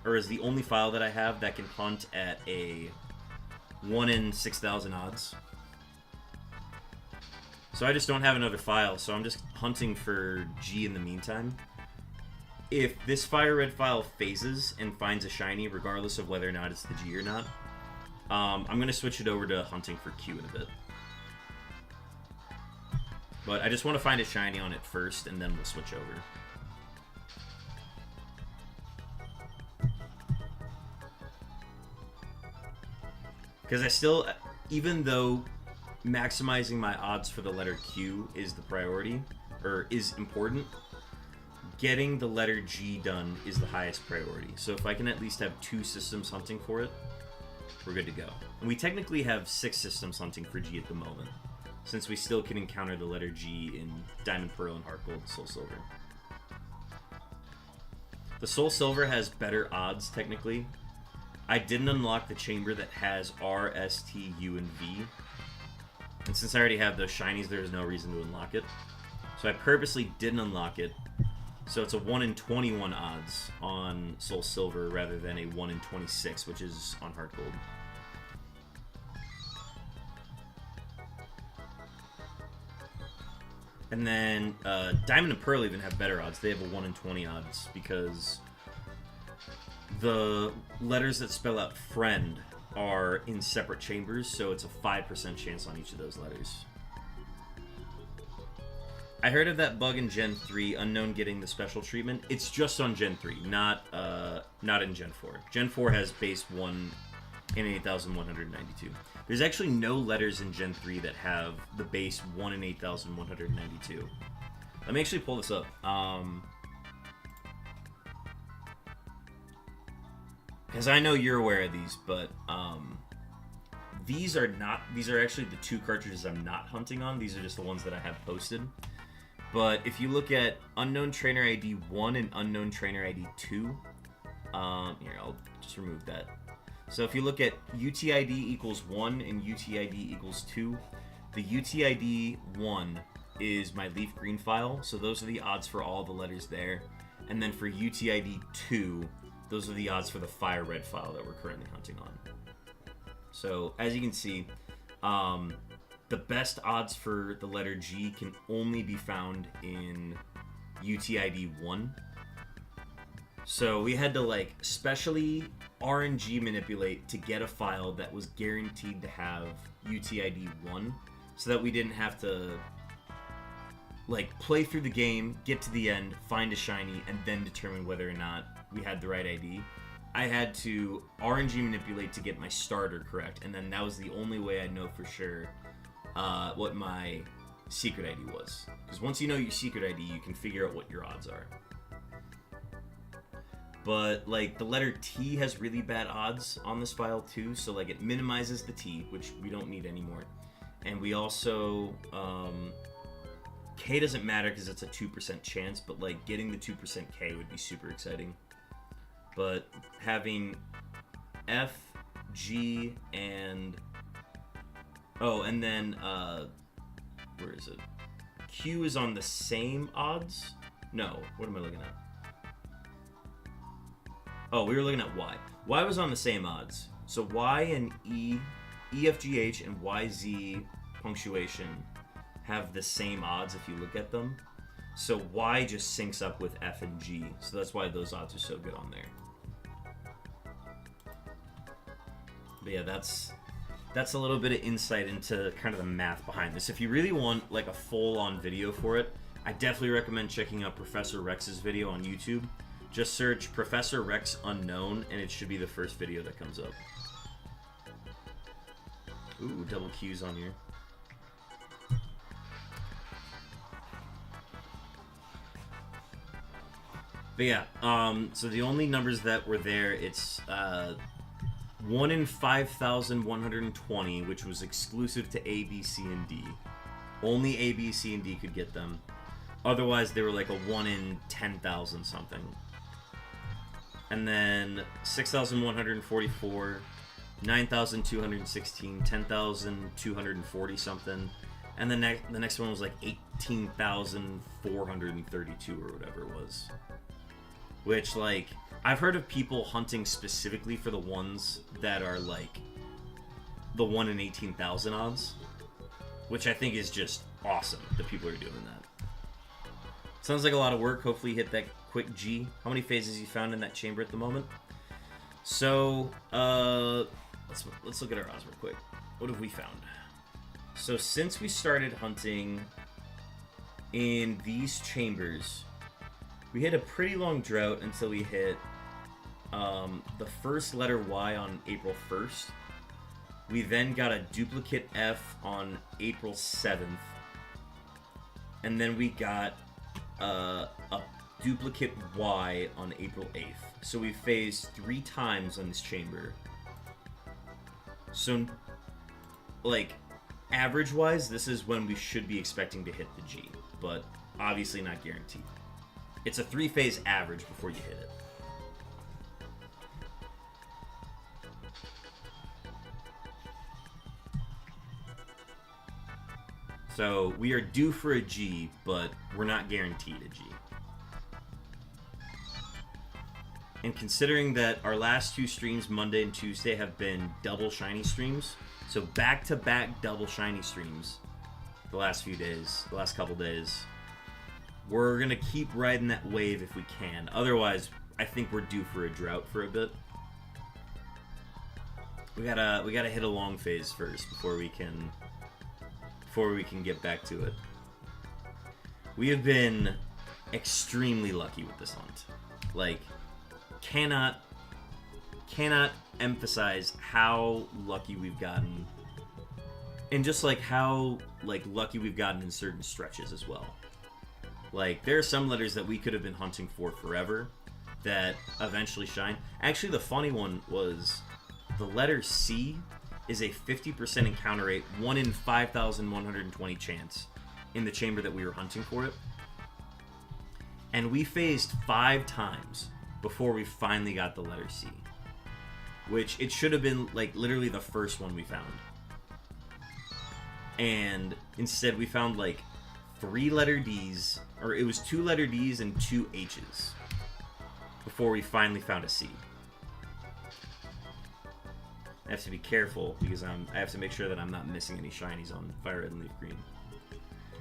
or is the only file that I have that can hunt at a 1 in 6,000 odds. So I just don't have another file, so I'm just hunting for G in the meantime. If this Fire Red file phases and finds a shiny, regardless of whether or not it's the G or not, I'm going to switch it over to hunting for Q in a bit. But I just want to find a shiny on it first, and then we'll switch over. Because I still, even though maximizing my odds for the letter Q is the priority, or is important, getting the letter G done is the highest priority. So if I can at least have 2 systems hunting for it, we're good to go. And we technically have 6 systems hunting for G at the moment, since we still can encounter the letter G in Diamond, Pearl, and Heart Gold, Soul Silver. The Soul Silver has better odds, technically. I didn't unlock the chamber that has R, S, T, U, and V. And since I already have those shinies, there's no reason to unlock it. So I purposely didn't unlock it. So it's a 1 in 21 odds on Soul Silver rather than a 1 in 26, which is on Heart Gold. And then Diamond and Pearl even have better odds. They have a 1 in 20 odds because the letters that spell out friend are in separate chambers, so it's a 5% chance on each of those letters. I heard of that bug in Gen 3, Unown getting the special treatment. It's just on Gen 3, not in Gen 4. Gen 4 has base 1 in 8,192. There's actually no letters in Gen 3 that have the base 1 in 8,192. Let me actually pull this up. Because I know you're aware of these, but these are actually the 2 cartridges I'm not hunting on. These are just the ones that I have posted. But if you look at Unknown Trainer ID 1 and Unknown Trainer ID 2, here, I'll just remove that. So if you look at UTID equals 1 and UTID equals 2, the UTID 1 is my leaf green file, so those are the odds for all the letters there. And then for UTID 2, those are the odds for the Fire Red file that we're currently hunting on. So as you can see, the best odds for the letter G can only be found in UTID 1. So we had to like specially RNG manipulate to get a file that was guaranteed to have UTID 1 so that we didn't have to like play through the game, get to the end, find a shiny, and then determine whether or not we had the right ID. I had to RNG manipulate to get my starter correct, and then that was the only way I'd know for sure what my secret ID was. Because once you know your secret ID, you can figure out what your odds are. But like the letter T has really bad odds on this file too, so like it minimizes the T, which we don't need anymore. And we also K doesn't matter because it's a 2% chance, but like getting the 2% K would be super exciting. But having F, G, and and then where is it? Q is on the same odds? No, what am I looking at? Oh, we were looking at Y. Y was on the same odds. So Y and E, EFGH and YZ punctuation have the same odds if you look at them. So Y just syncs up with F and G. So that's why those odds are so good on there. But yeah, that's a little bit of insight into kind of the math behind this. If you really want like a full-on video for it, I definitely recommend checking out Professor Rex's video on YouTube. Just search Professor Rex Unknown, and it should be the first video that comes up. Ooh, double Q's on here. But yeah, so the only numbers that were there, it's 1 in 5,120, which was exclusive to A, B, C, and D. Only A, B, C, and D could get them. Otherwise, they were like a 1 in 10,000 something. And then 6,144, 9,216, 10,240 something. And the next one was like 18,432 or whatever it was. Which, like, I've heard of people hunting specifically for the ones that are like the 1 in 18,000 odds, which I think is just awesome that people are doing that. Sounds like a lot of work. Hopefully you hit that quick G. How many phases you found in that chamber at the moment? So, let's look at our odds real quick. What have we found? So since we started hunting in these chambers, we hit a pretty long drought until we hit the first letter Y on April 1st. We then got a duplicate F on April 7th. And then we got a duplicate Y on April 8th. So we phased 3 times on this chamber. So, like, average-wise, this is when we should be expecting to hit the G. But obviously not guaranteed. It's a 3-phase average before you hit it. So we are due for a G, but we're not guaranteed a G. And considering that our last 2 streams, Monday and Tuesday, have been double shiny streams, so back-to-back double shiny streams the last few days, the last couple days, we're going to keep riding that wave if we can. Otherwise, I think we're due for a drought for a bit. We gotta hit a long phase first before we can get back to it. We have been extremely lucky with this hunt. Like, cannot emphasize how lucky we've gotten, and just like how lucky we've gotten in certain stretches as well. Like, there are some letters that we could have been hunting for forever that eventually shine. Actually, the funny one was the letter C is a 50% encounter rate, 1 in 5,120 chance in the chamber that we were hunting for it. And we phased 5 times before we finally got the letter C. Which, it should have been, like, literally the first one we found. And instead we found, like, 3 letter D's, or it was 2 letter D's and 2 H's before we finally found a C. I have to be careful because I have to make sure that I'm not missing any shinies on Fire Red and Leaf Green.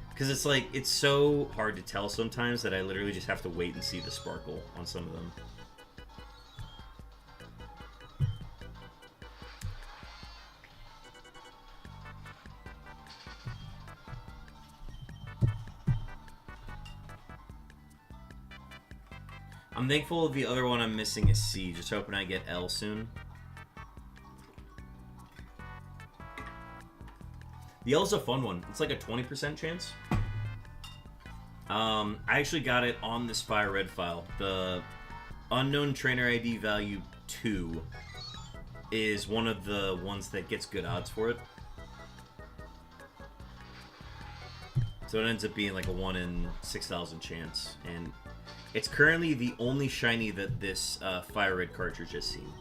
Because it's like, it's so hard to tell sometimes that I literally just have to wait and see the sparkle on some of them. I'm thankful the other one I'm missing is C. Just hoping I get L soon. The L's a fun one. It's like a 20% chance. I actually got it on this Fire Red file. The Unknown Trainer ID value 2 is one of the ones that gets good odds for it. So it ends up being like a 1 in 6,000 chance. And it's currently the only shiny that this Fire Red cartridge has seen.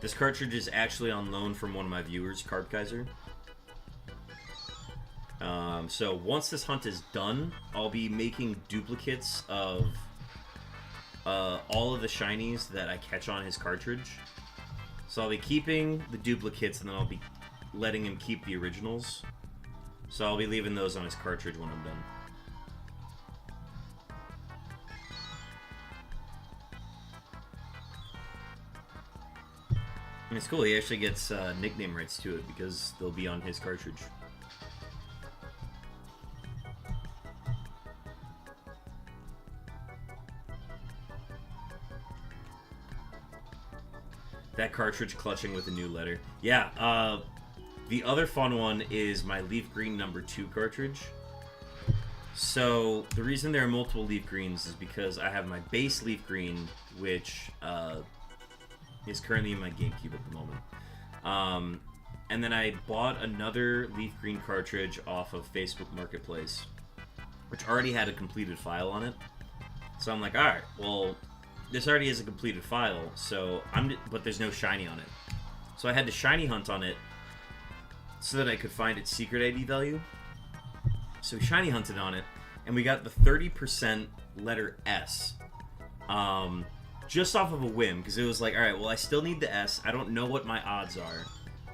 This cartridge is actually on loan from one of my viewers, Carb Kaiser. So once this hunt is done, I'll be making duplicates of all of the shinies that I catch on his cartridge. So I'll be keeping the duplicates, and then I'll be letting him keep the originals. So I'll be leaving those on his cartridge when I'm done. And it's cool, he actually gets nickname rights to it because they'll be on his cartridge. That cartridge clutching with a new letter. Yeah, the other fun one is my Leaf Green #2 cartridge. So, the reason there are multiple Leaf Greens is because I have my base Leaf Green, which is currently in my GameCube at the moment. And then I bought another Leaf Green cartridge off of Facebook Marketplace, which already had a completed file on it. So I'm like, alright, well, this already is a completed file, so but there's no shiny on it. So I had to shiny hunt on it so that I could find its secret ID value. So we shiny hunted on it, and we got the 30% letter S. Just off of a whim, because it was like, alright, well, I still need the S. I don't know what my odds are,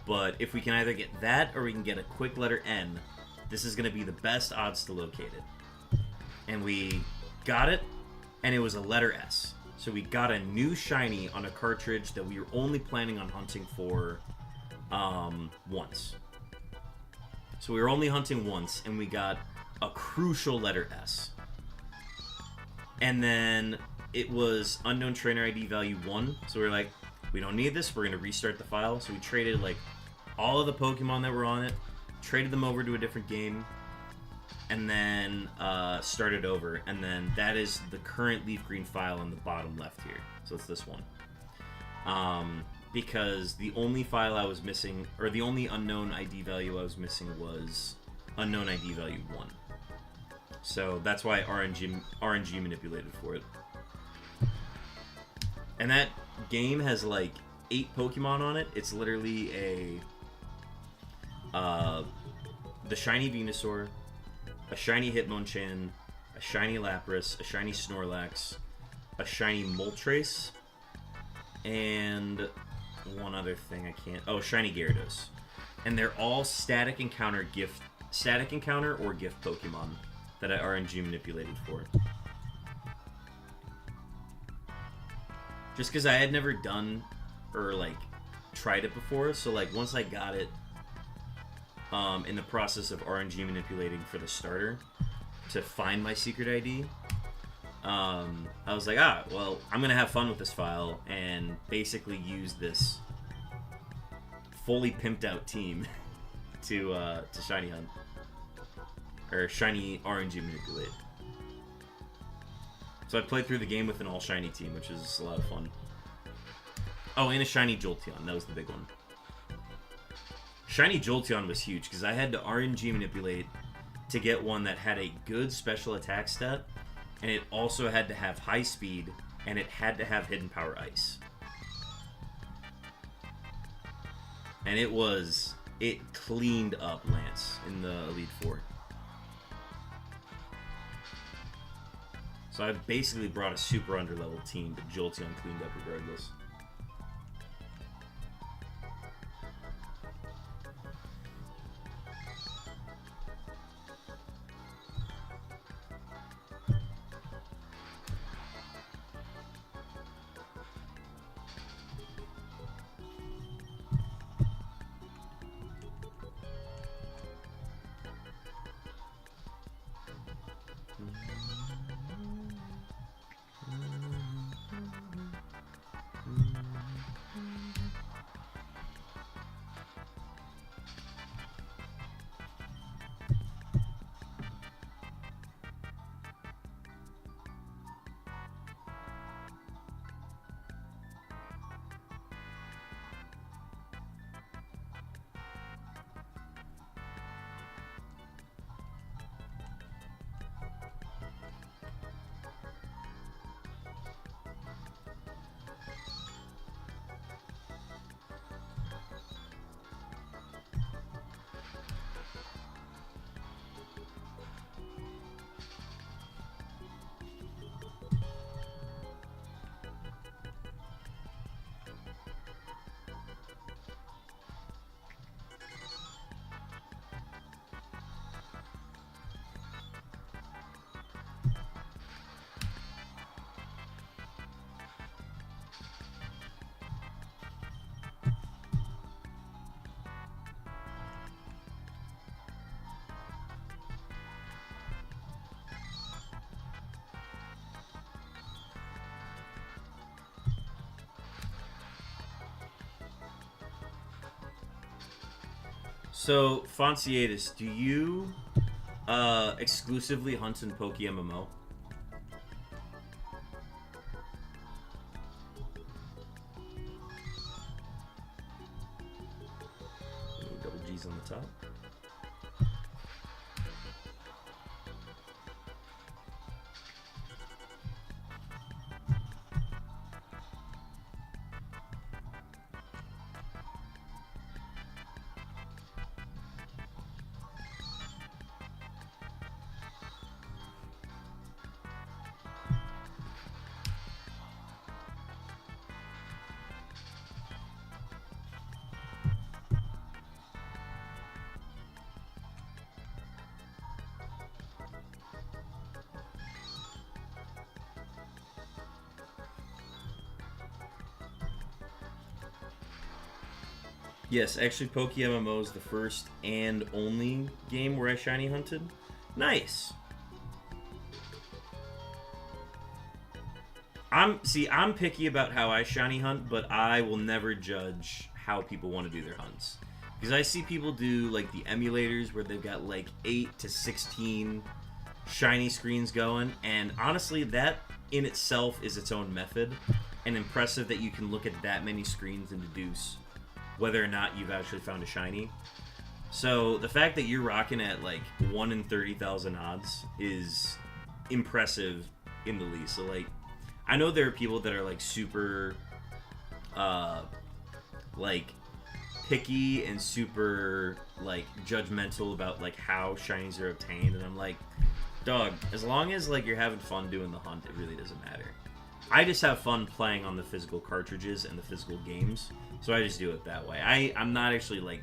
but if we can either get that or we can get a quick letter N, this is going to be the best odds to locate it. And we got it, and it was a letter S. So we got a new shiny on a cartridge that we were only planning on hunting for once. So we were only hunting once, and we got a crucial letter S. And then it was unknown trainer ID value 1. So we were like, we don't need this, we're going to restart the file. So we traded like all of the Pokemon that were on it, traded them over to a different game, and then started over. And then that is the current Leaf Green file on the bottom left here. So it's this one. Because the only file I was missing, or the only unknown ID value I was missing was unknown ID value 1. So that's why RNG manipulated for it. And that game has like 8 Pokemon on it. It's literally the shiny Venusaur, a shiny Hitmonchan, a shiny Lapras, a shiny Snorlax, a shiny Moltres, and one other thing I can't... Oh, shiny Gyarados. And they're all static encounter or gift Pokemon that I RNG manipulated for. Just because I had never done or like tried it before, so like once I got it in the process of RNG manipulating for the starter to find my secret ID, I was like, well, I'm gonna have fun with this file and basically use this fully pimped out team to shiny hunt or shiny RNG manipulate. So I played through the game with an all shiny team, which is a lot of fun. Oh, and a shiny Jolteon. That was the big one. Shiny Jolteon was huge because I had to RNG manipulate to get one that had a good special attack stat, and it also had to have high speed, and it had to have hidden power ice. And it cleaned up Lance in the Elite Four. So I basically brought a super underleveled team, but Jolteon cleaned up regardless. So, Fonciatus, do you exclusively hunt in Poke MMO? Ooh, double G's on the top. Yes, actually, Poke MMO is the first and only game where I shiny hunted. Nice. I'm picky about how I shiny hunt, but I will never judge how people want to do their hunts. Because I see people do like the emulators where they've got like 8 to 16 shiny screens going, and honestly, that in itself is its own method, and impressive that you can look at that many screens and deduce whether or not you've actually found a shiny. So the fact that you're rocking at like 1 in 30,000 odds is impressive in the least. So like, I know there are people that are like super like picky and super like judgmental about like how shinies are obtained, and I'm like, dog, as long as like you're having fun doing the hunt, it really doesn't matter. I just have fun playing on the physical cartridges and the physical games, so I just do it that way. I'm not actually like,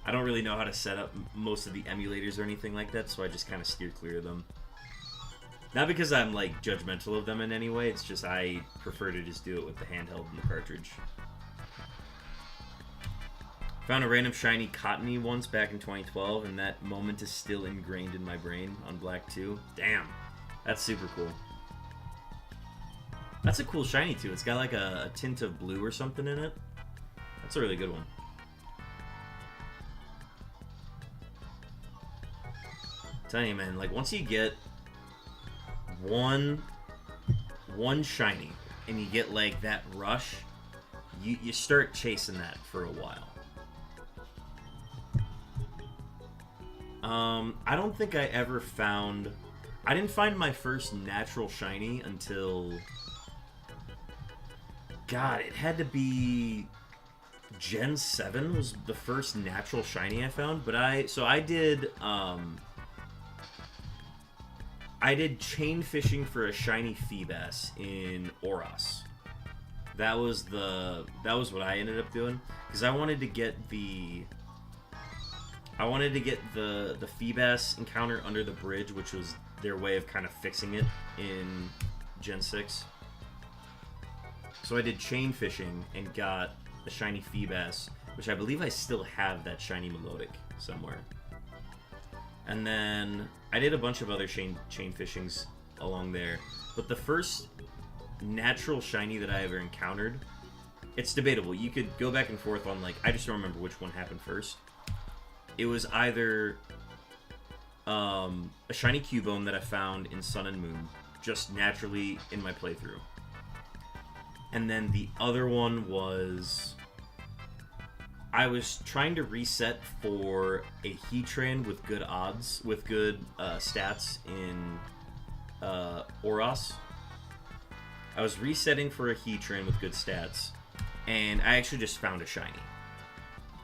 I don't really know how to set up most of the emulators or anything like that, so I just kind of steer clear of them. Not because I'm like judgmental of them in any way, it's just I prefer to just do it with the handheld and the cartridge. Found a random shiny Cottony once back in 2012, and that moment is still ingrained in my brain on Black 2. Damn, that's super cool. That's a cool shiny too. It's got like a tint of blue or something in it. That's a really good one. I'm telling you, man, like once you get one shiny and you get like that rush, you start chasing that for a while. I don't think I ever found... I didn't find my first natural shiny until... God, it had to be... Gen 7 was the first natural shiny I found, but I did chain fishing for a shiny Feebas in Oros. That was what I ended up doing, because I wanted to get the Feebas encounter under the bridge, which was their way of kind of fixing it in Gen 6. So I did chain fishing and got a shiny Feebas, which I believe I still have that shiny Melodic somewhere. And then I did a bunch of other chain fishings along there. But the first natural shiny that I ever encountered, it's debatable. You could go back and forth on, like, I just don't remember which one happened first. It was either a shiny Cubone that I found in Sun and Moon, just naturally in my playthrough. And then the other one was... I was trying to reset for a Heatran with good odds, with good stats in Oros. I was resetting for a Heatran with good stats, and I actually just found a shiny.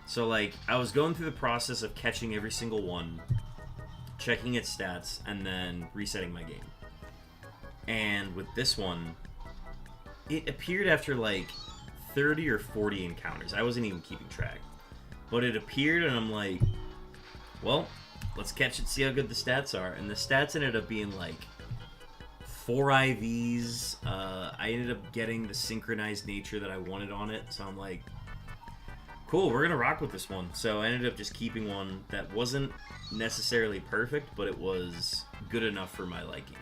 So, like, I was going through the process of catching every single one, checking its stats, and then resetting my game. And with this one, it appeared after, like, 30 or 40 encounters. I wasn't even keeping track. But it appeared, and I'm like, well, let's catch it, see how good the stats are. And the stats ended up being, like, 4 IVs. I ended up getting the synchronized nature that I wanted on it. So I'm like, cool, we're going to rock with this one. So I ended up just keeping one that wasn't necessarily perfect, but it was good enough for my liking.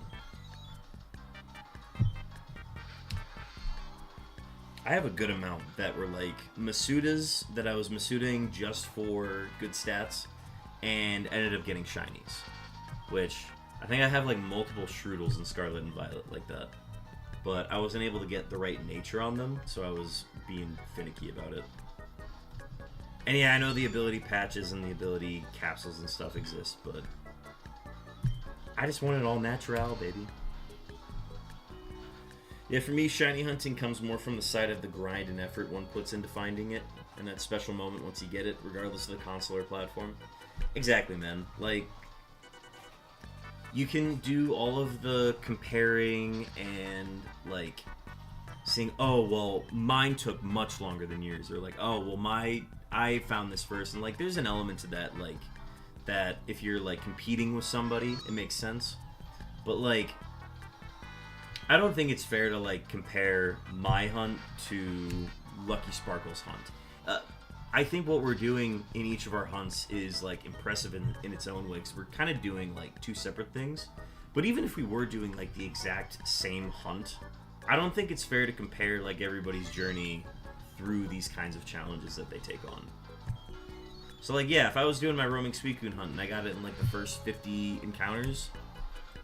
I have a good amount that were like Masudas that I was Masuding just for good stats. and ended up getting shinies, which I think I have like multiple Shroodles in Scarlet and Violet like that, but I wasn't able to get the right nature on them, so I was being finicky about it. And yeah, I know the ability patches and the ability capsules and stuff exist, but I just want it all natural, baby. Yeah, for me, shiny hunting comes more from the side of the grind and effort one puts into finding it, and that special moment once you get it, regardless of the console or platform. Exactly, man. Like, you can do all of the comparing and, like, saying, oh, well, mine took much longer than yours, or like, oh, well, I found this first, and, like, there's an element to that, like, that if you're, like, competing with somebody, it makes sense. But, like, I don't think it's fair to, like, compare my hunt to Lucky Sparkle's hunt. I think what we're doing in each of our hunts is, like, impressive in its own way, because we're kind of doing, like, two separate things. But even if we were doing, like, the exact same hunt, I don't think it's fair to compare, like, everybody's journey through these kinds of challenges that they take on. So, like, yeah, if I was doing my roaming Suicune hunt and I got it in, like, the first 50 encounters,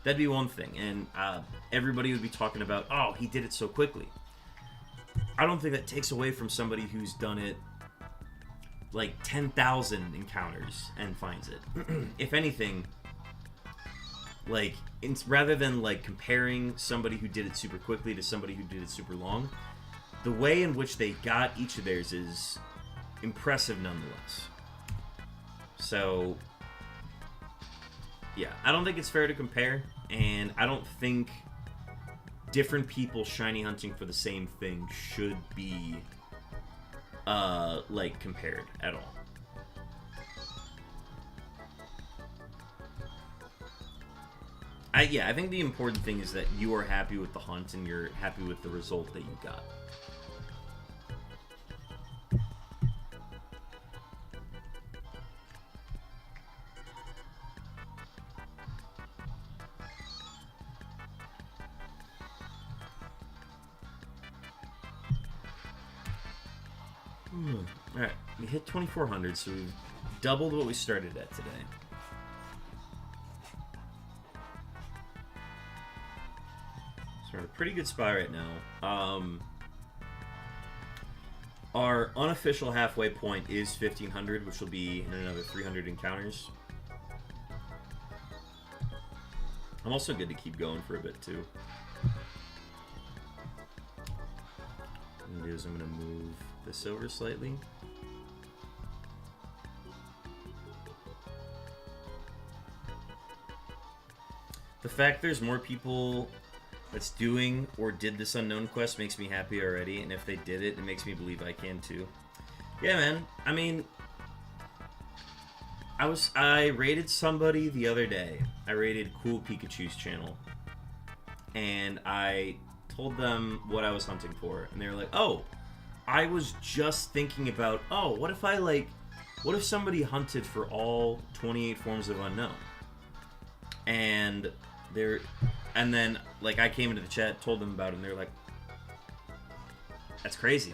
that'd be one thing, and everybody would be talking about, oh, he did it so quickly. I don't think that takes away from somebody who's done it, like, 10,000 encounters and finds it. If anything, like, rather than, like, comparing somebody who did it super quickly to somebody who did it super long, the way in which they got each of theirs is impressive nonetheless. So, yeah, I don't think it's fair to compare, and I don't think different people shiny hunting for the same thing should be, like, compared at all. I think the important thing is that you are happy with the hunt and you're happy with the result that you got. Alright, we hit 2,400, so we've doubled what we started at today. So we're in a pretty good spot right now. Our unofficial halfway point is 1,500, which will be in another 300 encounters. I'm also good to keep going for a bit, too. What I'm going to do is I'm going to move this over slightly. The fact there's more people that's doing or did this unknown quest makes me happy already, and if they did it, it makes me believe I can too. Yeah, man. I mean, I raided somebody the other day. I raided Cool Pikachu's channel, and I told them what I was hunting for, and they were like, oh, I was just thinking about, oh, what if somebody hunted for all 28 forms of Unown? And then, like, I came into the chat, told them about it, and they're like, that's crazy,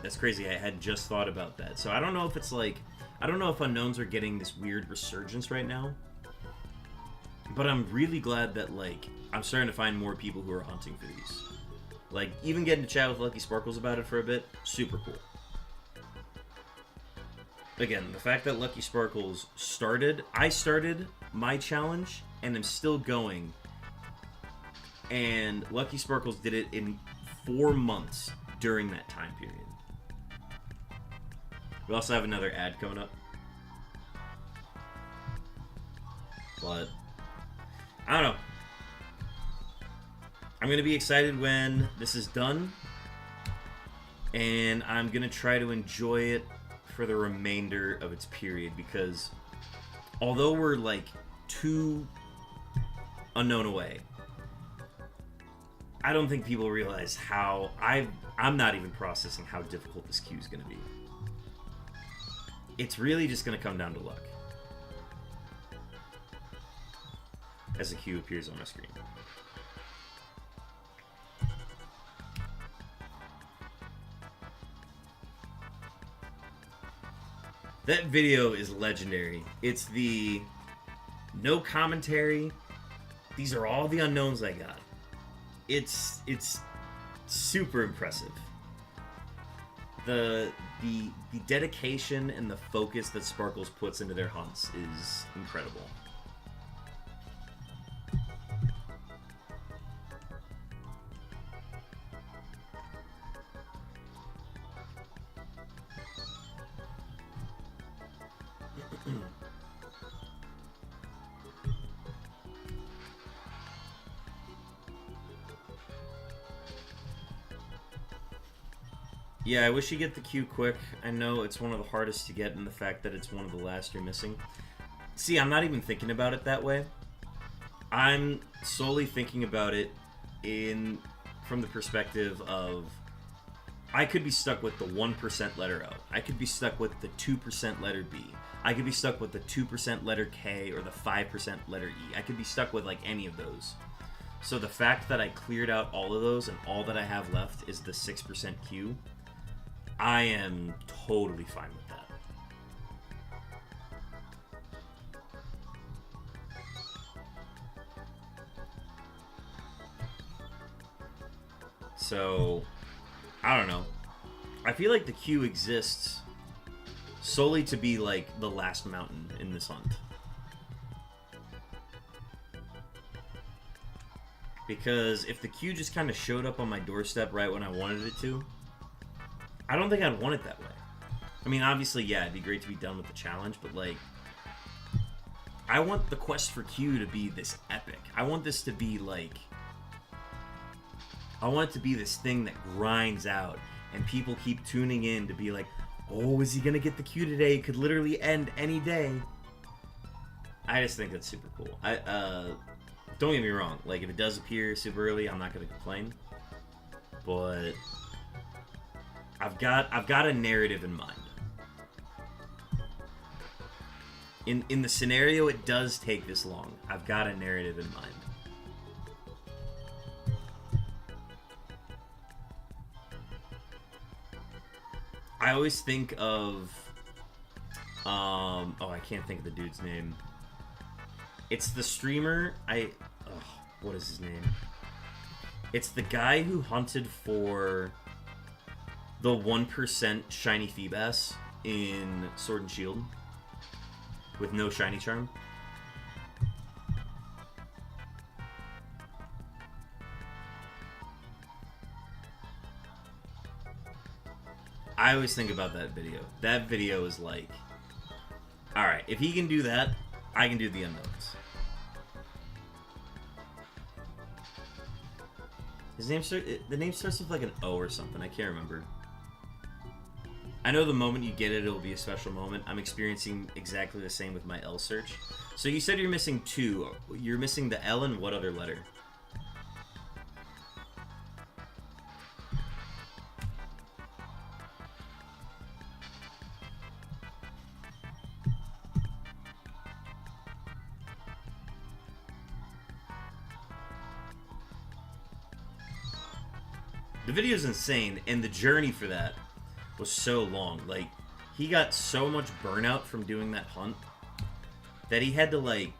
I had just thought about that. So I don't know if it's like, I don't know if Unknowns are getting this weird resurgence right now, but I'm really glad that, like, I'm starting to find more people who are hunting for these. Like, even getting to chat with Lucky Sparkles about it for a bit, super cool. Again, the fact that Lucky Sparkles I started my challenge, and I'm still going, and Lucky Sparkles did it in 4 months during that time period. We also have another ad coming up. But I don't know. I'm going to be excited when this is done, and I'm going to try to enjoy it for the remainder of its period, because although we're like 2 Unown away, I don't think people realize how I'm not even processing how difficult this queue is going to be. It's really just going to come down to luck as the queue appears on my screen. That video is legendary. It's the No commentary. These are all the unknowns I got. It's super impressive. The dedication and the focus that Sparkles puts into their hunts is incredible. Yeah, I wish you get the Q quick. I know it's one of the hardest to get, and the fact that it's one of the last you're missing. See, I'm not even thinking about it that way. I'm solely thinking about it from the perspective of I could be stuck with the 1% letter O. I could be stuck with the 2% letter B. I could be stuck with the 2% letter K or the 5% letter E. I could be stuck with like any of those. So the fact that I cleared out all of those and all that I have left is the 6% Q, I am totally fine with that. So, I don't know. I feel like the Q exists solely to be like the last mountain in this hunt. Because if the Q just kind of showed up on my doorstep right when I wanted it to, I don't think I'd want it that way. I mean, obviously, yeah, it'd be great to be done with the challenge, but like, I want the quest for Q to be this epic. I want this to be like, I want it to be this thing that grinds out, and people keep tuning in to be like, oh, is he gonna get the Q today? It could literally end any day. I just think that's super cool. Don't get me wrong, like if it does appear super early, I'm not gonna complain. But I've got a narrative in mind. In the scenario it does take this long, I've got a narrative in mind. I always think of oh, I can't think of the dude's name. It's the streamer, what is his name? It's the guy who hunted for the 1% shiny Feebas in Sword and Shield with no shiny charm. I always think about that video. That video is like, alright, if he can do that, I can do the unknowns. His name the name starts with like an O or something. I can't remember. I know the moment you get it, it'll be a special moment. I'm experiencing exactly the same with my L search. So you said you're missing 2. You're missing the L and what other letter? The video's insane, and the journey for that was so long. Like, he got so much burnout from doing that hunt that he had to, like,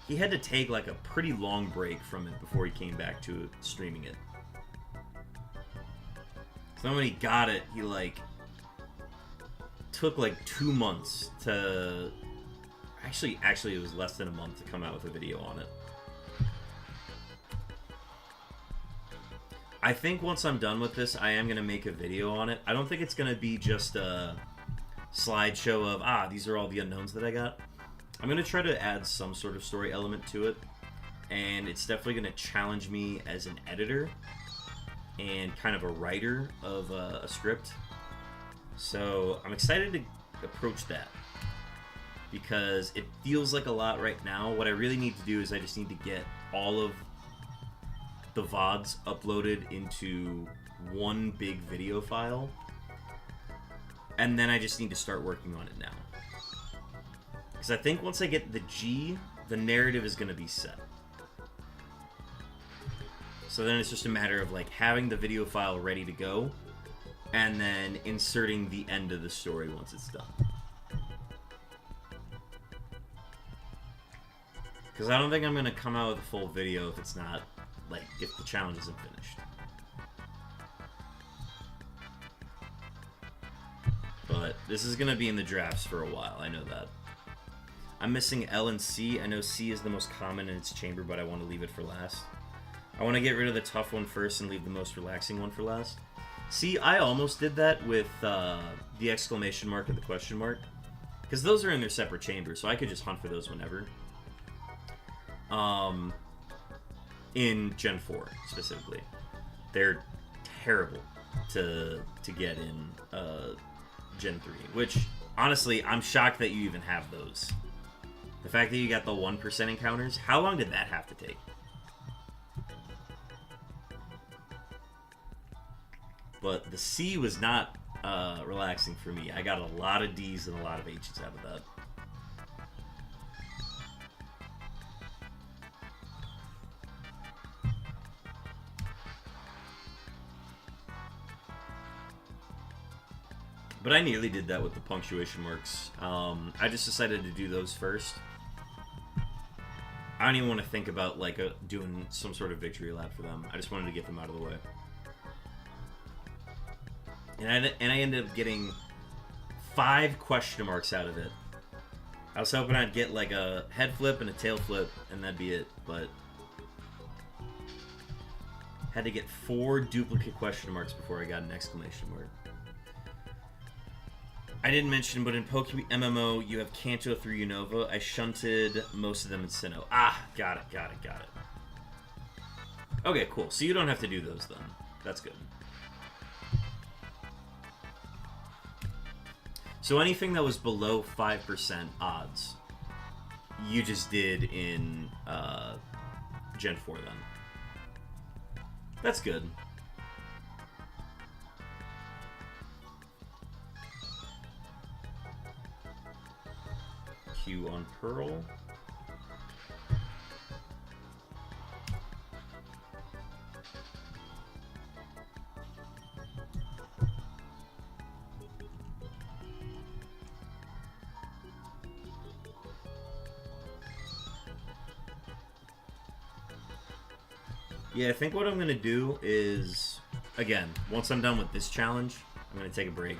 he had to take, like, a pretty long break from it before he came back to streaming it. So then when he got it, he, like, took, like, 2 months to... Actually, it was less than a month to come out with a video on it. I think once I'm done with this, I am going to make a video on it. I don't think it's going to be just a slideshow of, these are all the unknowns that I got. I'm going to try to add some sort of story element to it. And it's definitely going to challenge me as an editor and kind of a writer of a script. So I'm excited to approach that, because it feels like a lot right now. What I really need to do is I just need to get all of the VODs uploaded into one big video file, and then I just need to start working on it now. Because I think once I get the G, the narrative is going to be set. So then it's just a matter of like having the video file ready to go, and then inserting the end of the story once it's done. Because I don't think I'm going to come out with a full video if it's not, like, if the challenge isn't finished. But this is going to be in the drafts for a while, I know that. I'm missing L and C. I know C is the most common in its chamber, but I want to leave it for last. I want to get rid of the tough one first and leave the most relaxing one for last. See, I almost did that with the exclamation mark and the question mark. Because those are in their separate chambers, so I could just hunt for those whenever. In Gen 4, specifically. They're terrible to get in Gen 3. Which, honestly, I'm shocked that you even have those. The fact that you got the 1% encounters, how long did that have to take? But the C was not relaxing for me. I got a lot of D's and a lot of H's out of that. But I nearly did that with the punctuation marks. I just decided to do those first. I don't even want to think about like doing some sort of victory lap for them. I just wanted to get them out of the way. And I ended up getting 5 question marks out of it. I was hoping I'd get like a head flip and a tail flip, and that'd be it. But had to get 4 duplicate question marks before I got an exclamation mark. I didn't mention, but in Pokemon MMO, you have Kanto through Unova. I shunted most of them in Sinnoh. Ah, got it. Okay, cool. So you don't have to do those then. That's good. So anything that was below 5% odds, you just did in Gen 4 then. That's good. Q on Pearl. Yeah, I think what I'm going to do is, again, once I'm done with this challenge, I'm going to take a break.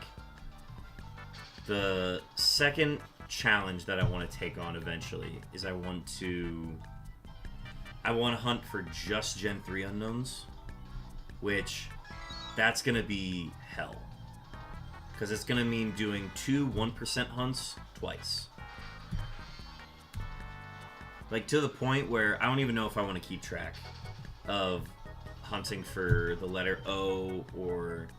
The second challenge that I want to take on eventually is I want to hunt for just Gen 3 unknowns, which that's going to be hell. Because it's going to mean doing 2 1% hunts twice. Like, to the point where I don't even know if I want to keep track of hunting for the letter O or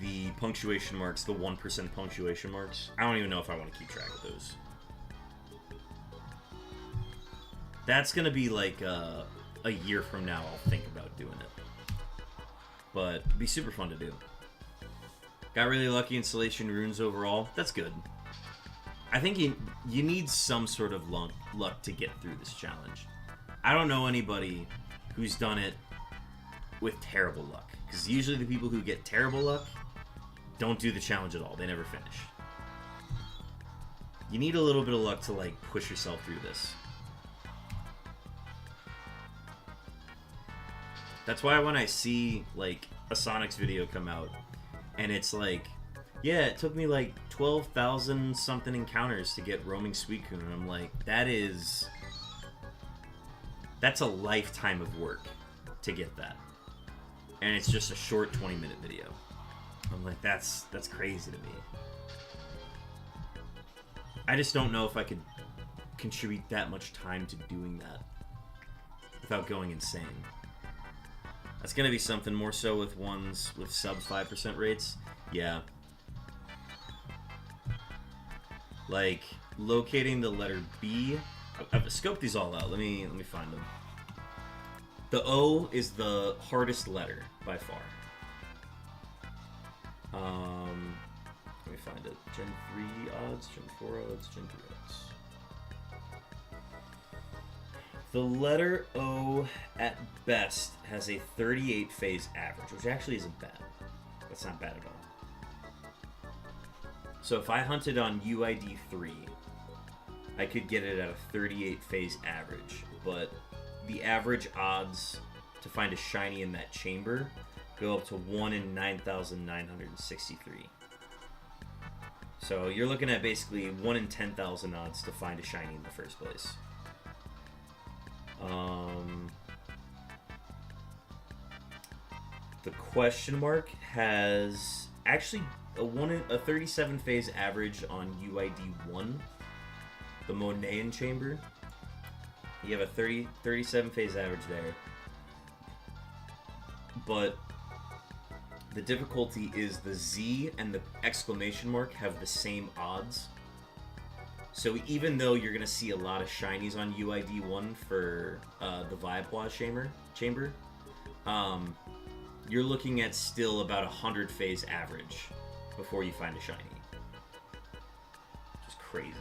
the punctuation marks, the 1% punctuation marks. I don't even know if I want to keep track of those. That's going to be like a year from now I'll think about doing it. But it'd be super fun to do. Got really lucky installation runes overall. That's good. I think you need some sort of luck to get through this challenge. I don't know anybody who's done it with terrible luck. Because usually the people who get terrible luck don't do the challenge at all. They never finish. You need a little bit of luck to like push yourself through this. That's why when I see like a Sonic's video come out and it's like, yeah, it took me like 12,000 something encounters to get roaming Suicune, and I'm like, that's a lifetime of work to get that. And it's just a short 20-minute video. I'm like, that's crazy to me. I just don't know if I could contribute that much time to doing that without going insane. That's gonna be something more so with ones with sub 5% rates. Yeah. Like locating the letter B. I've scoped these all out. Let me find them. The O is the hardest letter by far. Let me find it. Gen 3 odds, Gen 4 odds, Gen 3 odds. The letter O at best has a 38 phase average, which actually isn't bad. That's not bad at all. So if I hunted on UID 3, I could get it at a 38 phase average, but the average odds to find a shiny in that chamber go up to 1 in 9,963. So you're looking at basically 1 in 10,000 odds to find a shiny in the first place. The question mark has actually a 37 phase average on UID 1, the Monayan chamber. You have a 37 phase average there. But the difficulty is the Z and the exclamation mark have the same odds. So even though you're going to see a lot of shinies on UID 1 for the Viapwa chamber, you're looking at still about 100 phase average before you find a shiny. Which is crazy.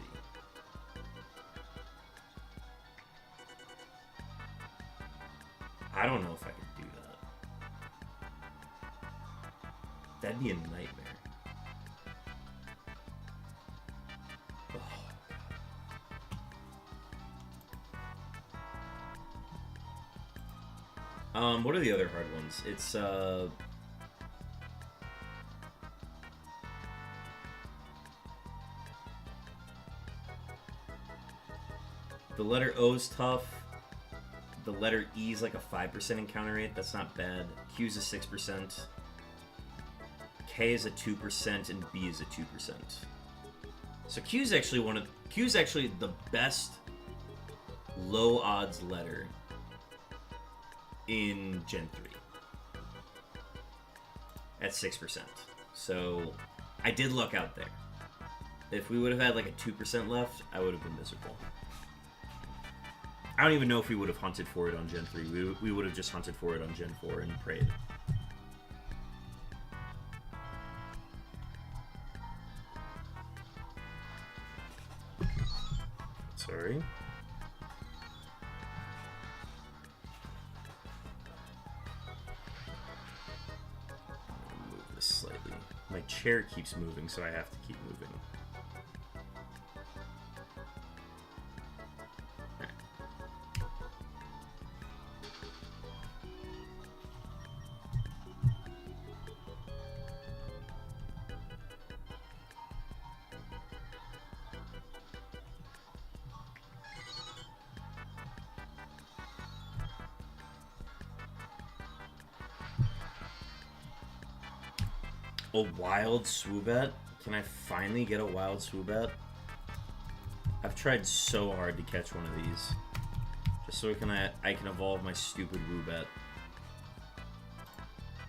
I don't know if I could do that. That'd be a nightmare. What are the other hard ones? It's, the letter O's tough. The letter E is like a 5% encounter rate. That's not bad. Q's a 6%. K is a 2%, and B is a 2%. So Q's actually the best low odds letter in Gen 3 at 6%. So I did luck out there. If we would have had like a 2% left, I would have been miserable. I don't even know if we would have hunted for it on Gen 3. We would have just hunted for it on Gen 4 and prayed. Sorry. Move this slightly. My chair keeps moving, so I have to keep moving. A wild Swoobat? Can I finally get a wild Swoobat? I've tried so hard to catch one of these. Just so I can evolve my stupid Woobat.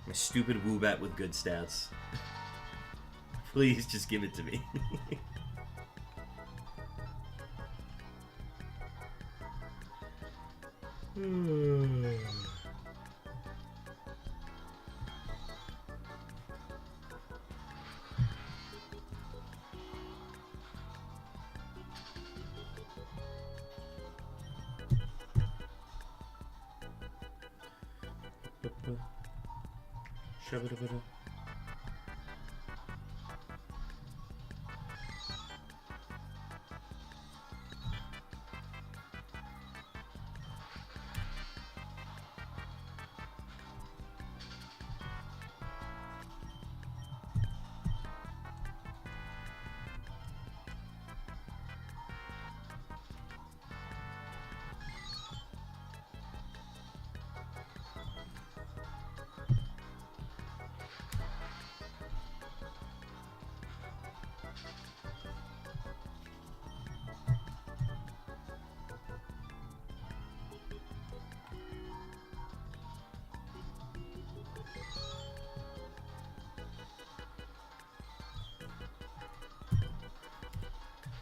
My stupid Woobat with good stats. Please just give it to me. Shabba-dabba-da.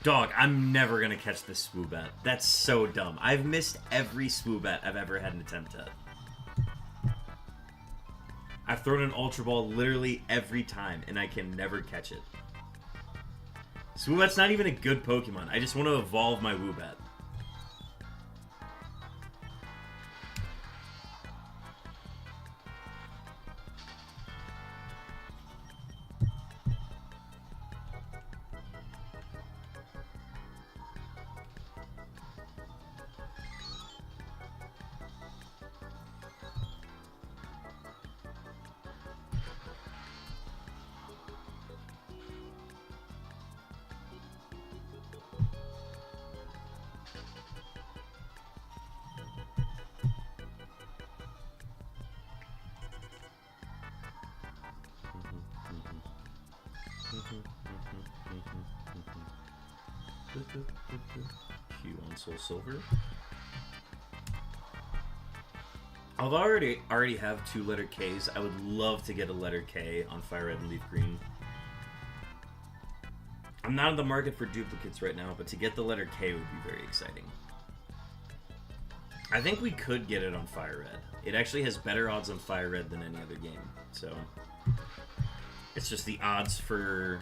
Dog, I'm never gonna catch this Swoobat. That's so dumb. I've missed every Swoobat I've ever had an attempt at. I've thrown an Ultra Ball literally every time, and I can never catch it. Swoobat's not even a good Pokemon. I just want to evolve my Woobat. Q on Soul Silver. Although I already have 2 letter Ks, I would love to get a letter K on Fire Red and Leaf Green. I'm not in the market for duplicates right now, but to get the letter K would be very exciting. I think we could get it on Fire Red. It actually has better odds on Fire Red than any other game, so... It's just the odds for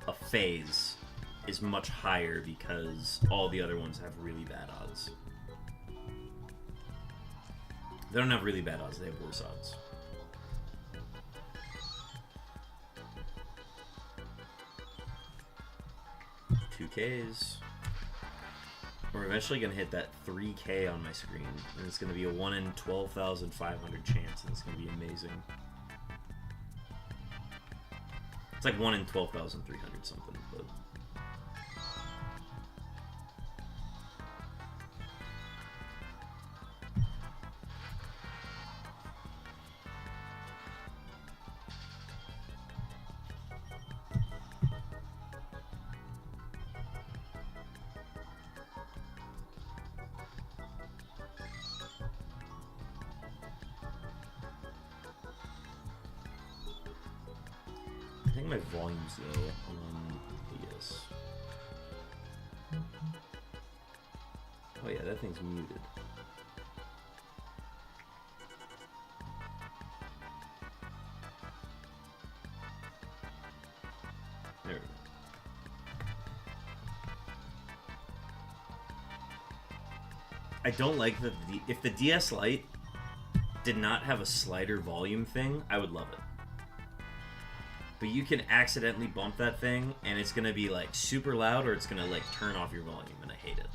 a phase is much higher because all the other ones have really bad odds. They don't have really bad odds, they have worse odds. Two Ks. We're eventually going to hit that 3K on my screen, and it's going to be a 1 in 12,500 chance, and it's going to be amazing. It's like 1 in 12,300 something, but... I think my volume's low on DS. Oh yeah, that thing's muted. There we go. I don't like that if the DS Lite did not have a slider volume thing, I would love it. But you can accidentally bump that thing, and it's gonna be like super loud, or it's gonna like turn off your volume, and I hate it.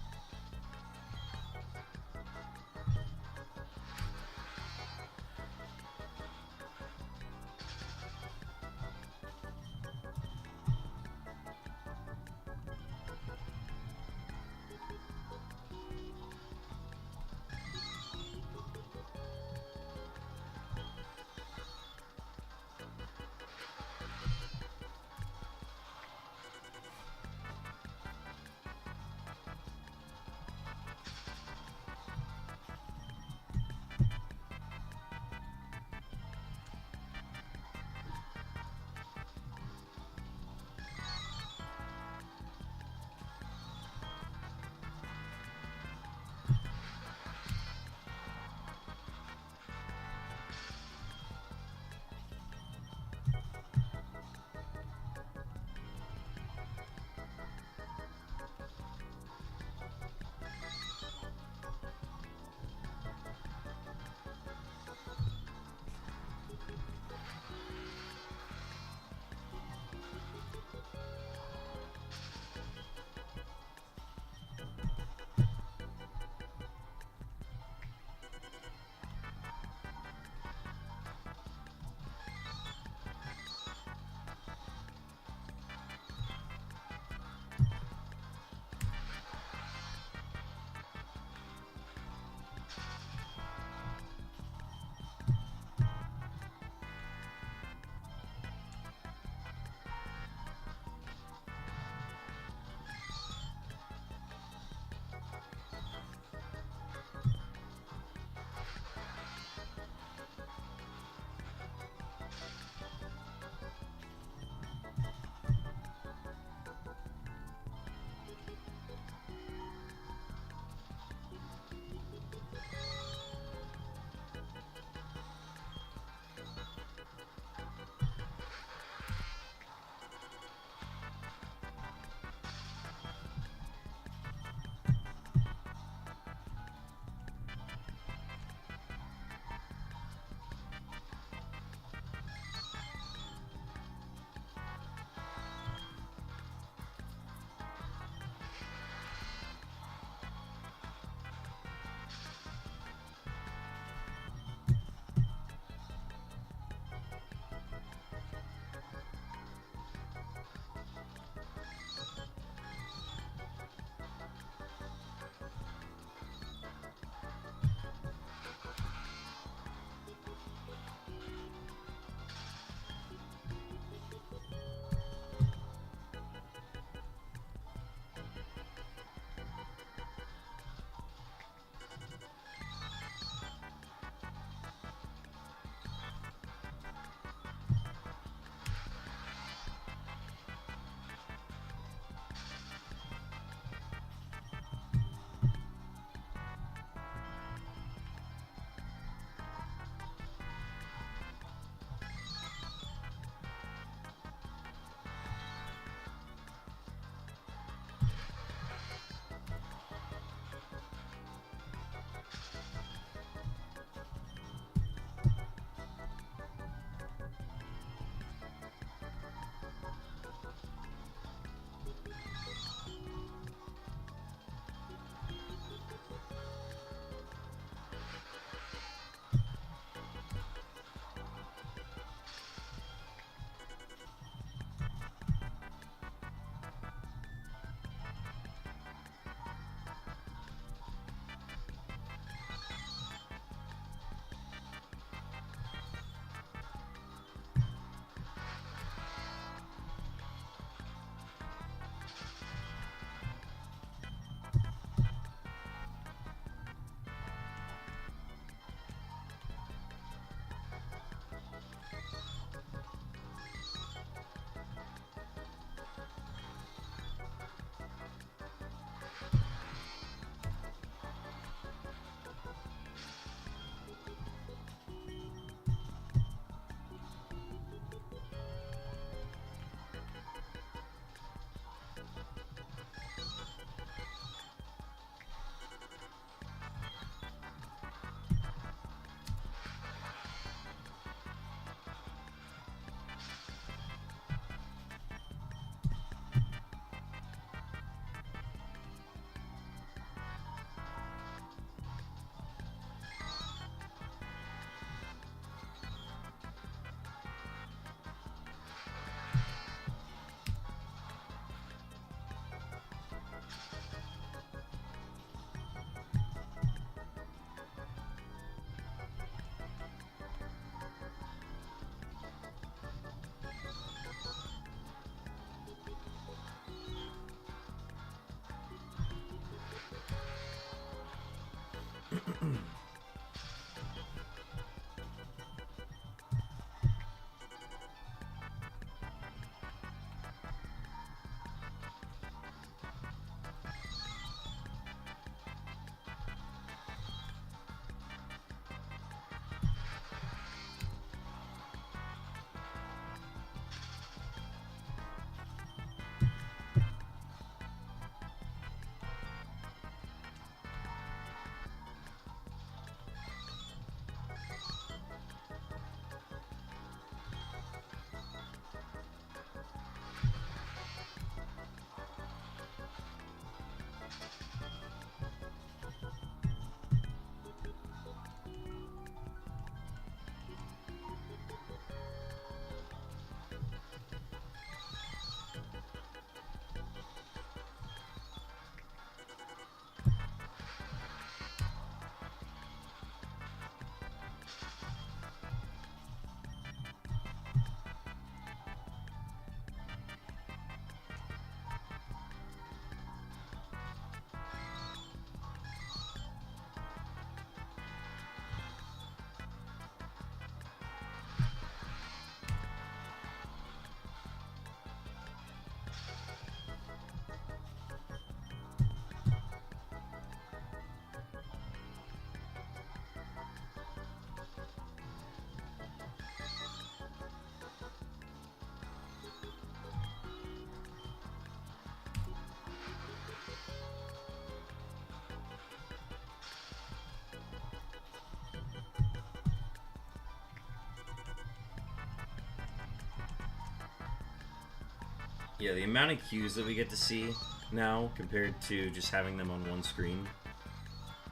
Yeah, the amount of cues that we get to see now compared to just having them on one screen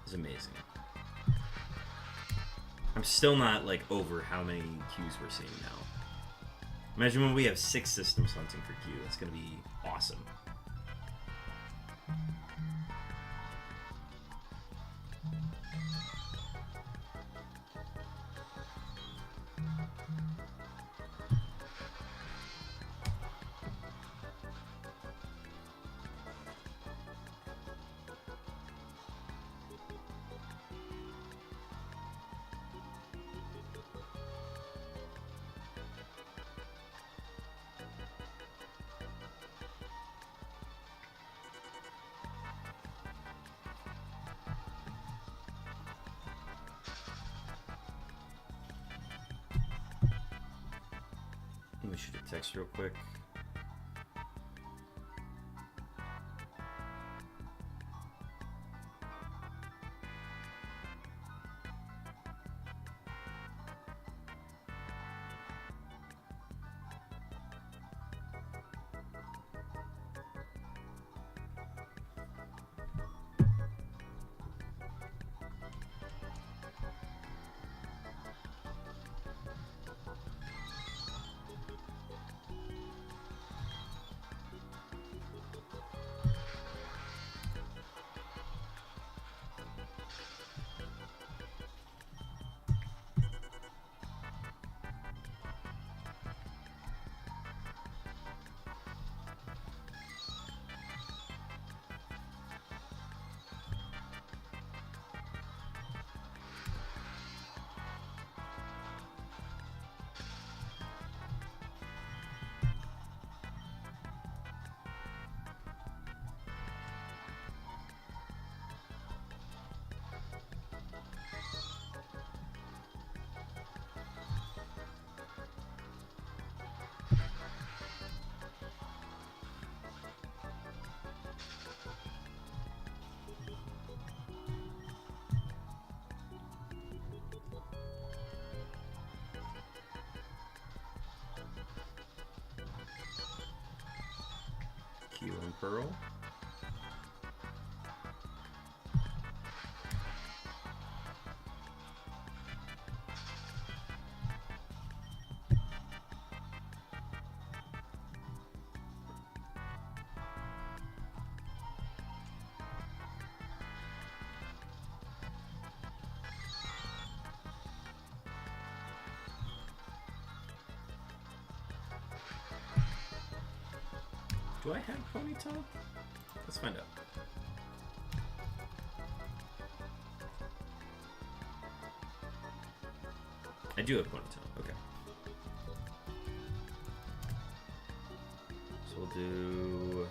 is amazing. I'm still not like over how many cues we're seeing now. Imagine when we have 6 systems hunting for Q. That's gonna be awesome. Let me shoot a text real quick. Q and Pearl. Do I have ponytail? Let's find out. I do have ponytail. Okay. So we'll do.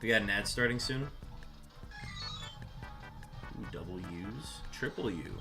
We got an ad starting soon. Ooh, double U's, triple U.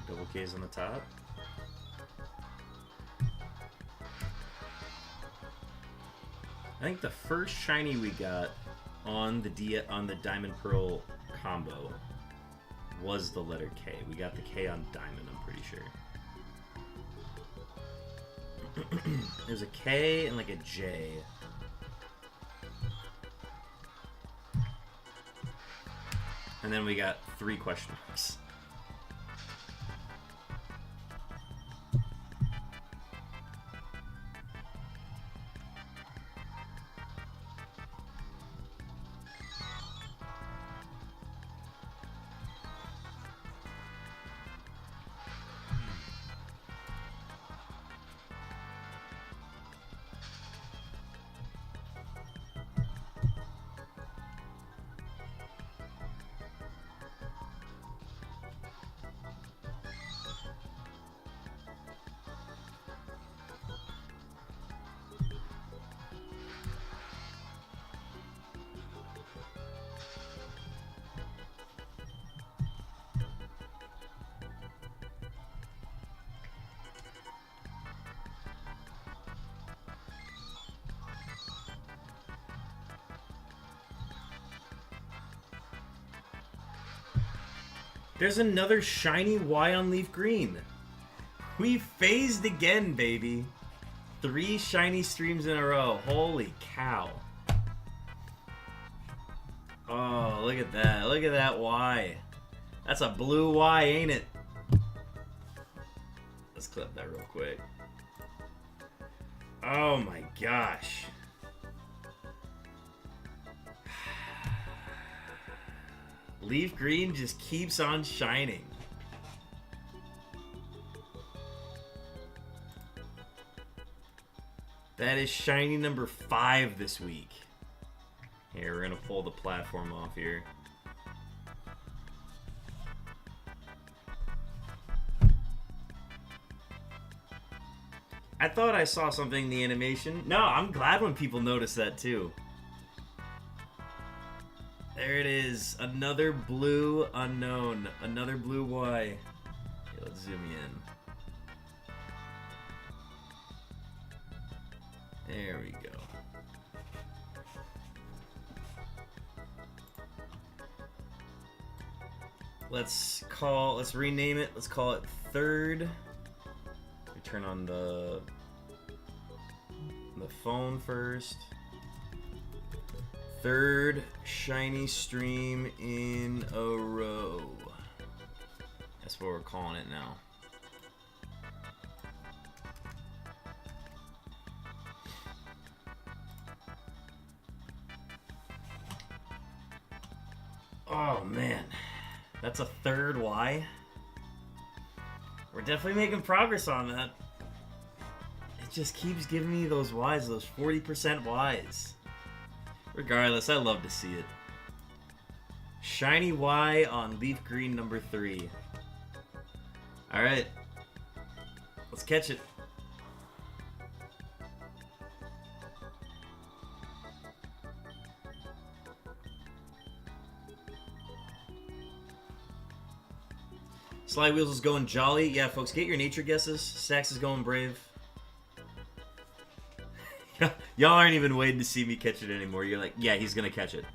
Double K's on the top. I think the first shiny we got on the Diamond Pearl combo was the letter K. We got the K on Diamond, I'm pretty sure. There's a K and like a J. And then we got 3 question marks. There's another shiny Y on Leaf Green. We phased again, baby. 3 shiny streams in a row. Holy cow. Oh, look at that. Look at that Y. That's a blue Y, ain't it? Let's clip that real quick. Oh my gosh. Leaf Green just keeps on shining. That is shiny number 5 this week. Here, we're gonna pull the platform off here. I thought I saw something in the animation. No, I'm glad when people notice that too. There it is. Another blue Unown. Another blue Y. Okay, let's zoom in. There we go. Let's rename it. Let's call it Third. We turn on the phone first. Third shiny stream in a row. That's what we're calling it now. Oh man, that's a third Y. We're definitely making progress on that. It just keeps giving me those Ys, those 40% Ys. Regardless, I love to see it. Shiny Y on Leaf Green number 3. Alright. Let's catch it. Slide Wheels is going Jolly. Yeah, folks, get your nature guesses. Sax is going Brave. Y'all aren't even waiting to see me catch it anymore. You're like, yeah, he's gonna catch it.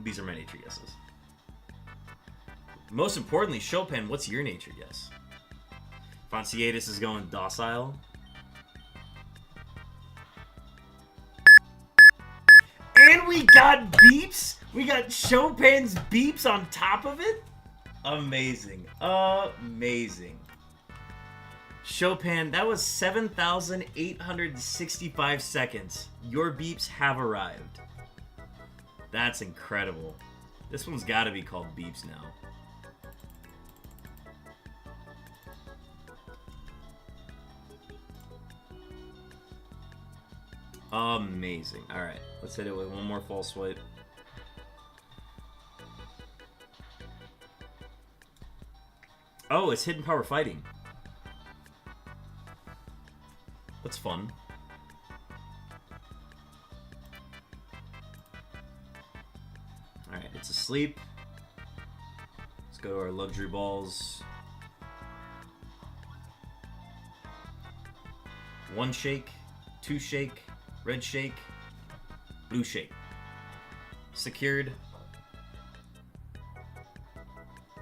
These are my nature guesses. Most importantly, Chopin, what's your nature guess? Fonciatus is going Docile. And we got beeps! We got Chopin's beeps on top of it? Amazing. Amazing. Chopin, that was 7,865 seconds. Your beeps have arrived. That's incredible. This one's got to be called beeps now. Amazing. Alright, let's hit it with one more false swipe. Oh, it's Hidden Power Fighting. That's fun. Alright, it's asleep. Let's go to our luxury balls. 1 shake, 2 shake, red shake, blue shake. Secured.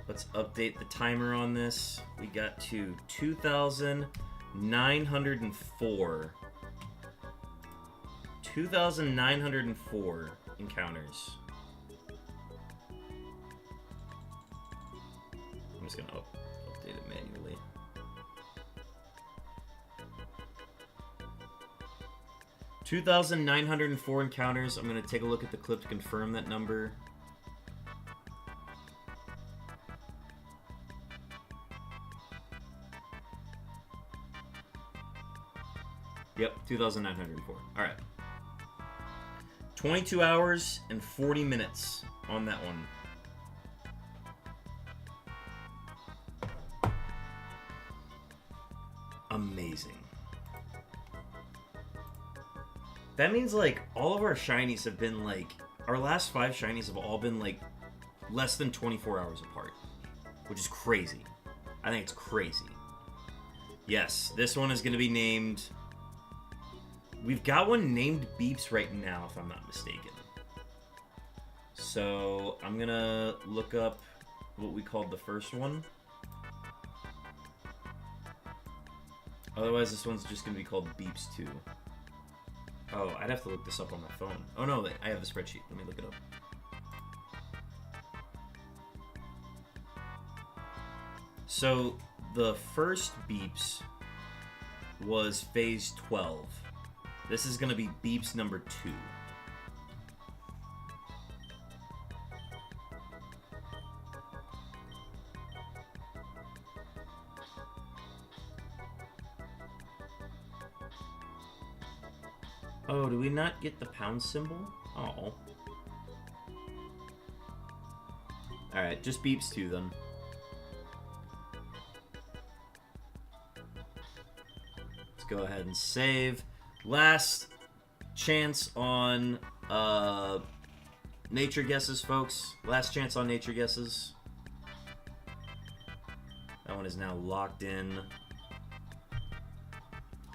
Let's update the timer on this. We got to 2,904. 2,904 encounters. I'm just gonna update it manually. $2,904 encounters. I'm gonna take a look at the clip to confirm that number. Yep, 2,904. All right. 22 hours and 40 minutes on that one. Amazing. That means, like, all of our shinies have been, like, our last 5 shinies have all been, like, less than 24 hours apart. Which is crazy. I think it's crazy. Yes, this one is going to be named... We've got one named Beeps right now, if I'm not mistaken. So, I'm going to look up what we called the first one. Otherwise, this one's just going to be called Beeps 2. Oh, I'd have to look this up on my phone. Oh, no, I have the spreadsheet. Let me look it up. So, the first Beeps was Phase 12. This is going to be Beeps number 2. Oh, do we not get the pound symbol? Oh. Alright, just Beeps 2 then. Let's go ahead and save. Last chance on nature guesses, folks. Last chance on nature guesses. That one is now locked in.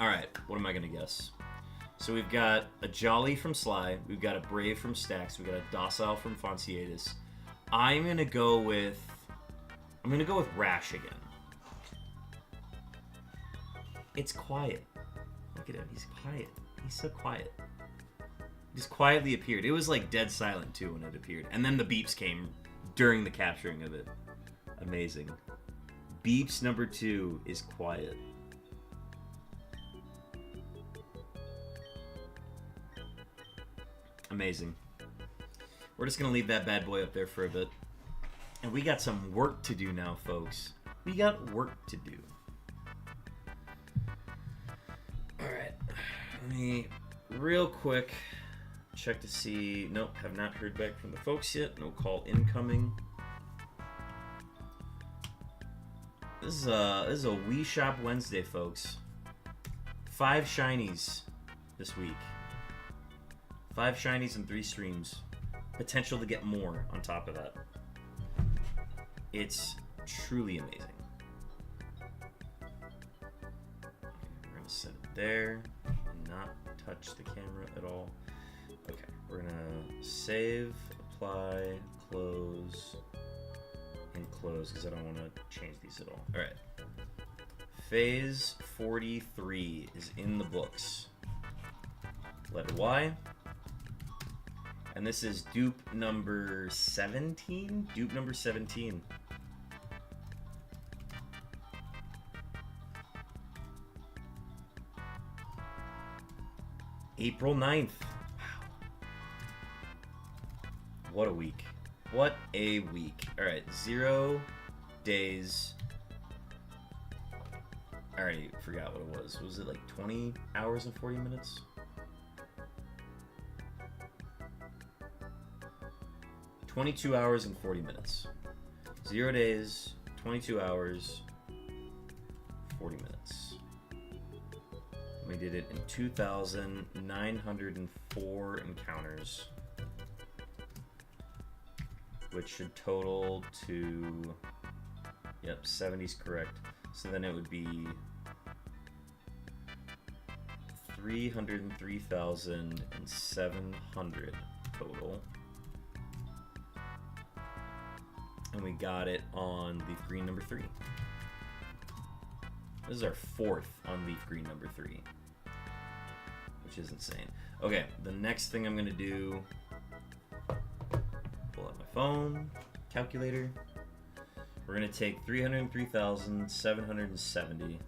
Alright, what am I going to guess? So we've got a Jolly from Sly. We've got a Brave from Stax. We've got a Docile from Fonciatus. I'm going to go with Rash again. It's quiet. Look at him. He's quiet. He's so quiet. He just quietly appeared. It was like dead silent too when it appeared. And then the beeps came during the capturing of it. Amazing. Beeps number 2 is quiet. Amazing. We're just going to leave that bad boy up there for a bit. And we got some work to do now, folks. We got work to do. Alright. Let me, real quick, check to see... Nope, have not heard back from the folks yet. No call incoming. This is a Wii Shop Wednesday, folks. 5 shinies this week. 5 shinies and 3 streams. Potential to get more on top of that. It's truly amazing. We're gonna set it there. Not touch the camera at all. Okay, we're gonna save, apply, close, and close because I don't want to change these at all. Alright. Phase 43 is in the books. Letter Y. And this is dupe number 17? Dupe number 17. April 9th. Wow. What a week. What a week. Alright, 0 days. I already forgot what it was. Was it like 20 hours and 40 minutes? 22 hours and 40 minutes. 0 days, 22 hours, 40 minutes. We did it in 2,904 encounters, which should total to, yep, 70's correct. So then it would be 303,700 total. And we got it on leaf green number 3. This is our 4th on leaf green number 3, which is insane. Okay, the next thing I'm gonna do, pull out my phone, calculator. We're gonna take 303,770.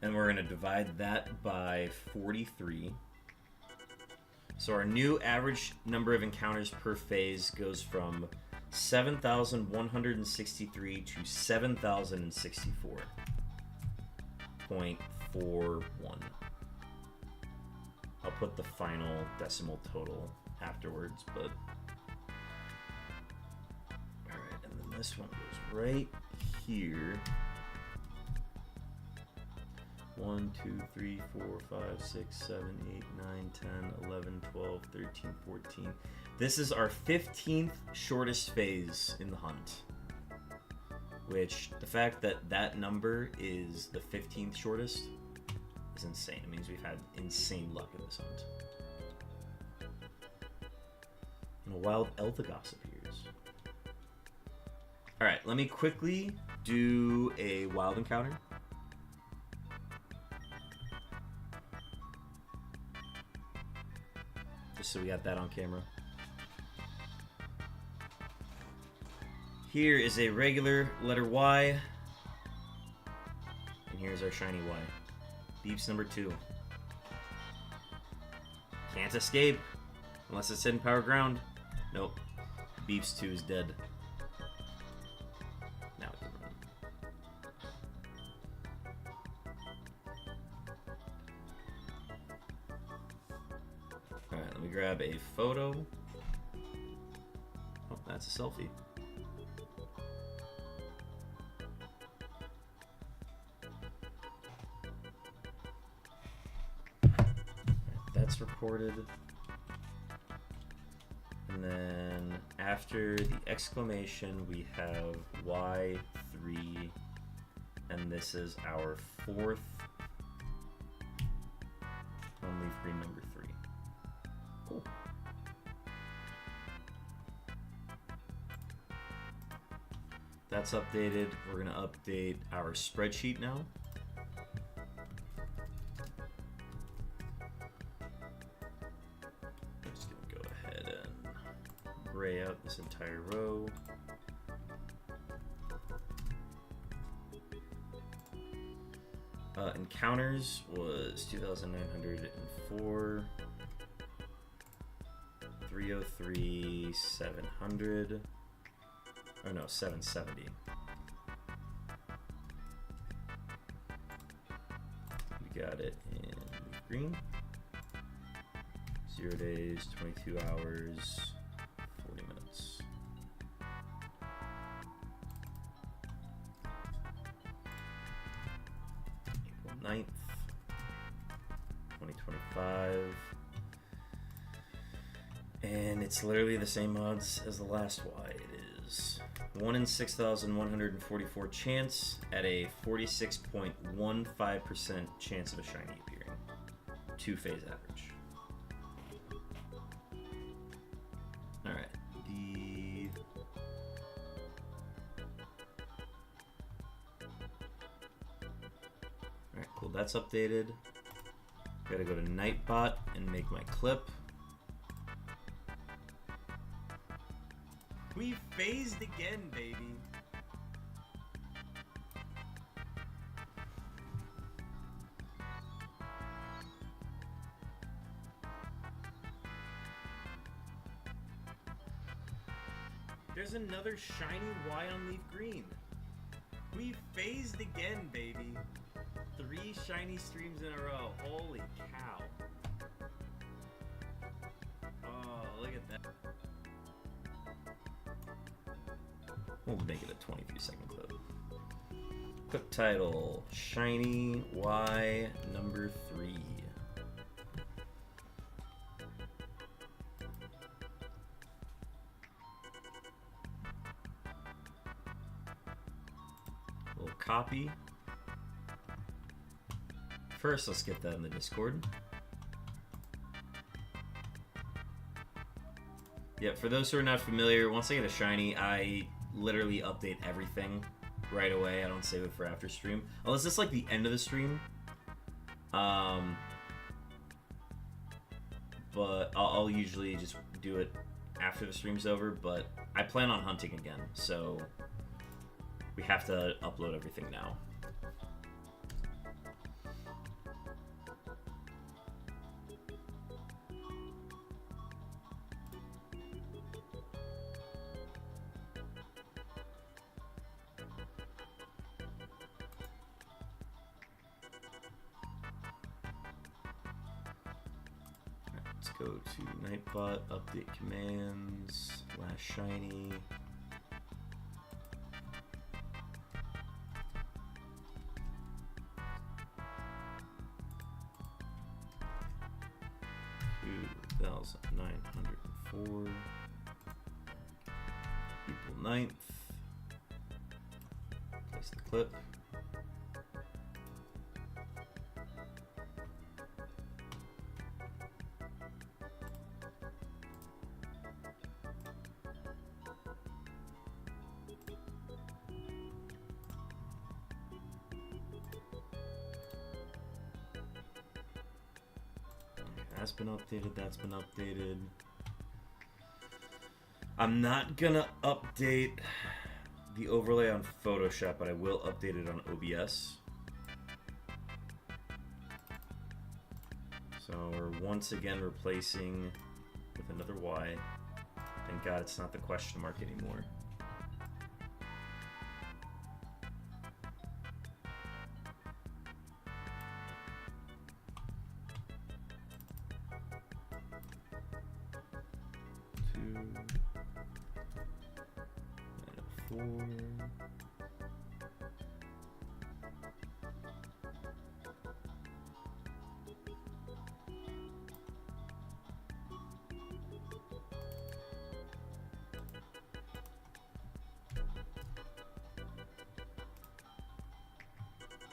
And we're going to divide that by 43. So our new average number of encounters per phase goes from 7,163 to 7,064.41. I'll put the final decimal total afterwards, but... Alright, and then this one goes right here. 1, 2, 3, 4, 5, 6, 7, 8, 9, 10, 11, 12, 13, 14. This is our 15th shortest phase in the hunt. Which, the fact that that number is the 15th shortest is insane. It means we've had insane luck in this hunt. And a wild Elthagos appears. Alright, let me quickly do a wild encounter. Just so we got that on camera. Here is a regular letter Y. And here's our shiny Y. Beeps number 2. Can't escape. Unless it's hidden power ground. Nope. Beeps 2 is dead. Now it can run. Alright, let me grab a photo. Oh, that's a selfie. That's recorded. And then after the exclamation, we have Y3, and this is our 4th on leaf green number 3. Cool. That's updated. We're gonna update our spreadsheet now. I'm just gonna go ahead and gray out this entire row. Encounters was 2,904, 303, 700, oh no, 770. We got it in green. 0 days, 22 hours, 40 minutes. April 9th, 2025. And it's literally the same odds as the last Y. It is 1 in 6,144 chance at a 46.15% chance of a shiny appearing. 2 phase average. Alright, Alright, cool, that's updated. Gotta go to Nightbot and make my clip. We phased again, baby. There's another shiny Y on leaf green. We phased again, baby. 3 shiny streams in a row. Holy cow. Oh, look at that. We'll make it a 23-second clip. Clip title, Shiny Y number 3. copy. First, let's get that in the Discord. Yeah, for those who are not familiar, once I get a shiny, I literally update everything right away. I don't save it for after stream. Unless it's like the end of the stream. But I'll usually just do it after the stream's over, but I plan on hunting again, so we have to upload everything now. Let's go to Nightbot, update commands, last shiny. $2,904 equal 9th. Place the clip. That's been updated, that's been updated. I'm not gonna update the overlay on Photoshop, but I will update it on OBS. So we're once again replacing with another Y. Thank God it's not the question mark anymore.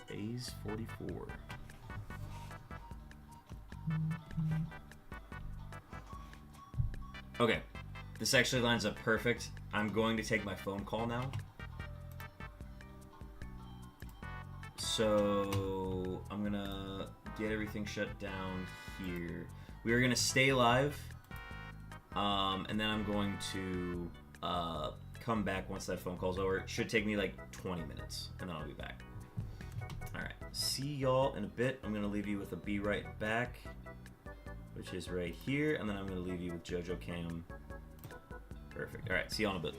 Phase 44. Okay, this actually lines up perfect. I'm going to take my phone call now. So I'm gonna get everything shut down here. We are gonna stay live, and then I'm going to come back once that phone call's over. It should take me like 20 minutes, and then I'll be back. Alright, see y'all in a bit. I'm gonna leave you with a Be Right Back, which is right here, and then I'm gonna leave you with JoJo Cam. Perfect. Alright, see y'all in a bit.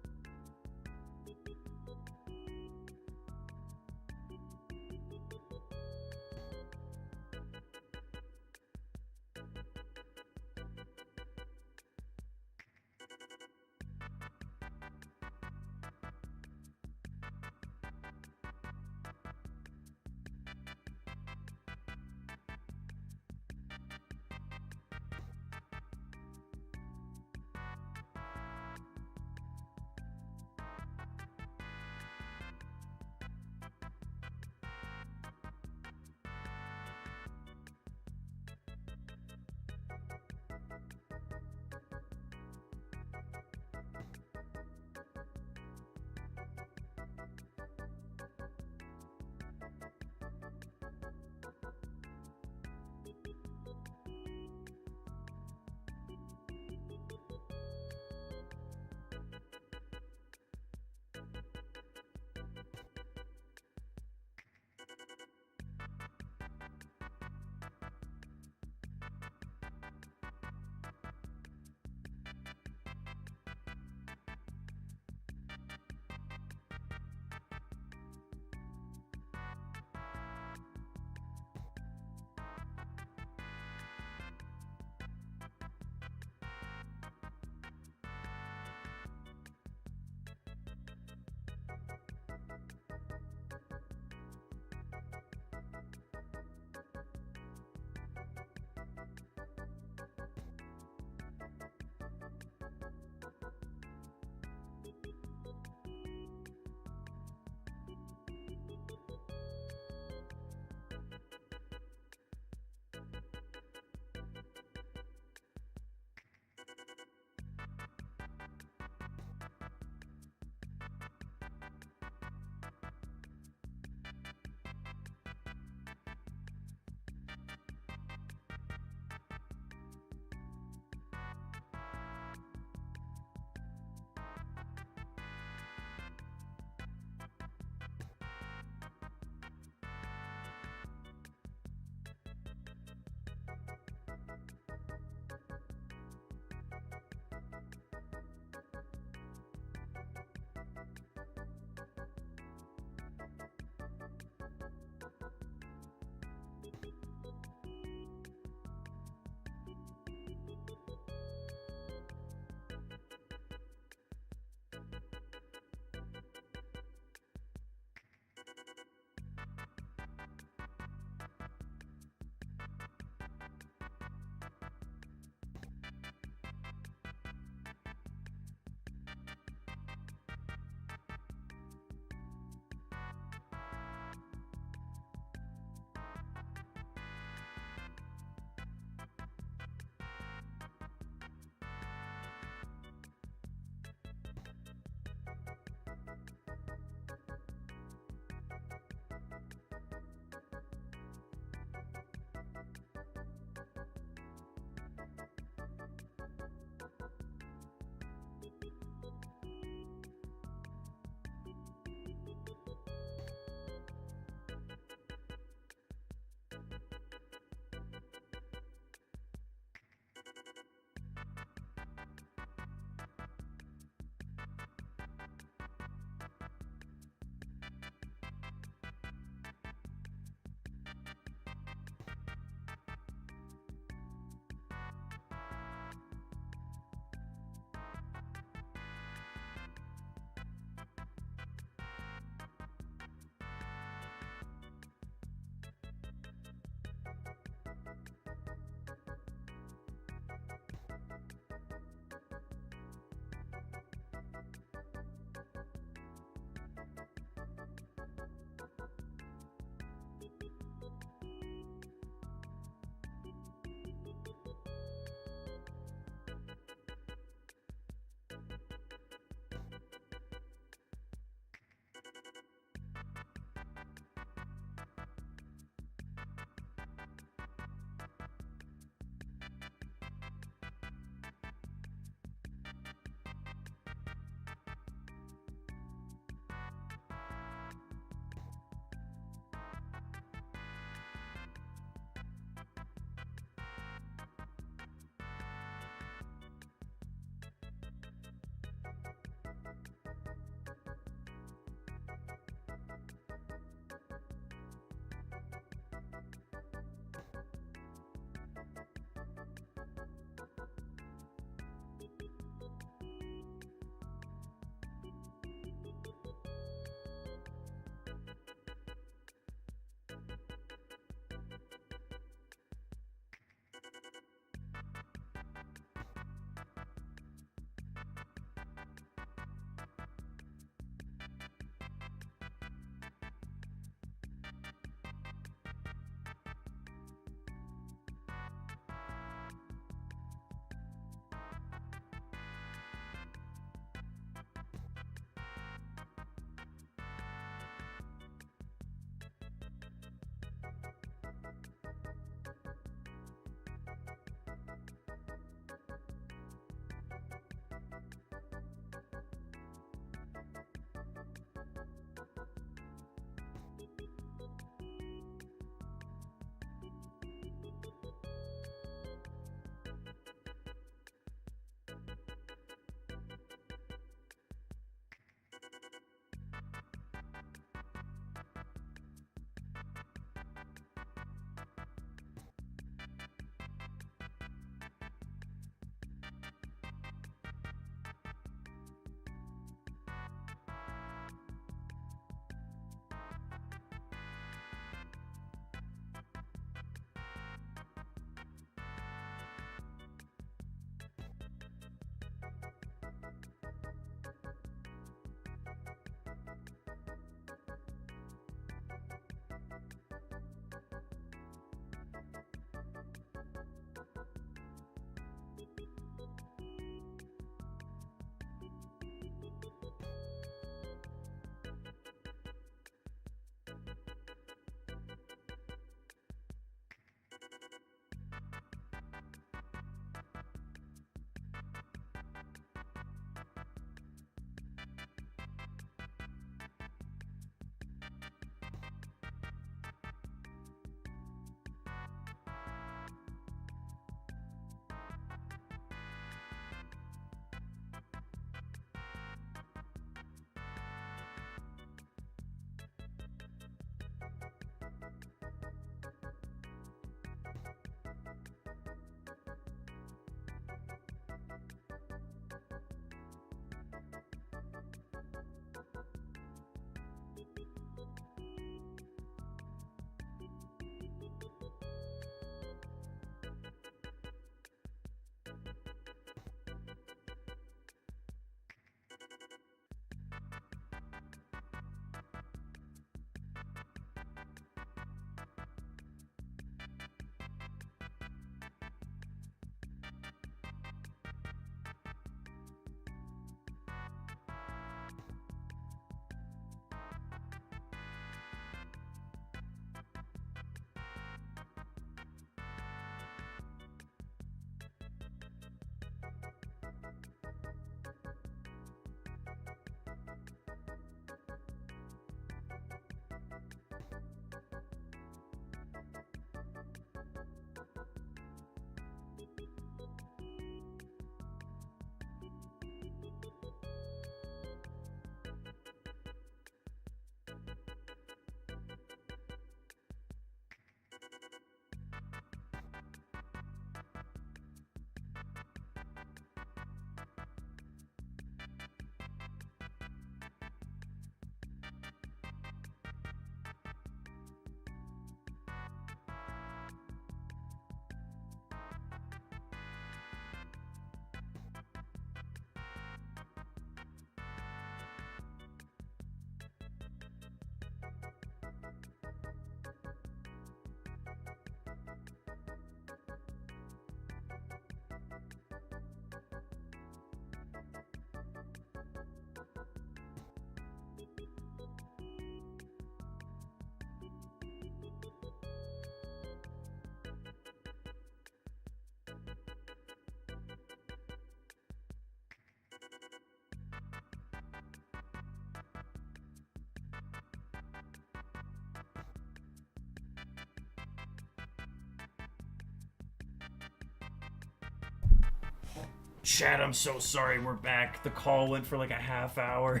Chad, I'm so sorry, we're back. The call went for like a half hour.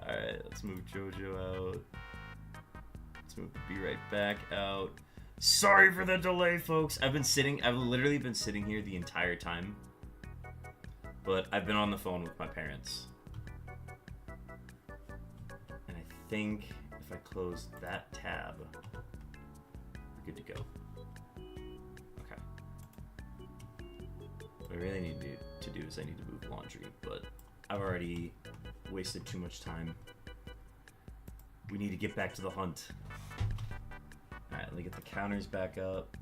Alright, let's move JoJo out. Let's move the Be Right Back out. Sorry for the delay, folks. I've literally been sitting here the entire time. But I've been on the phone with my parents. And I think if I close that tab, we're good to go. Okay. What I really need to do is I need to move laundry, but I've already wasted too much time. We need to get back to the hunt. Alright, let me get the counters back up.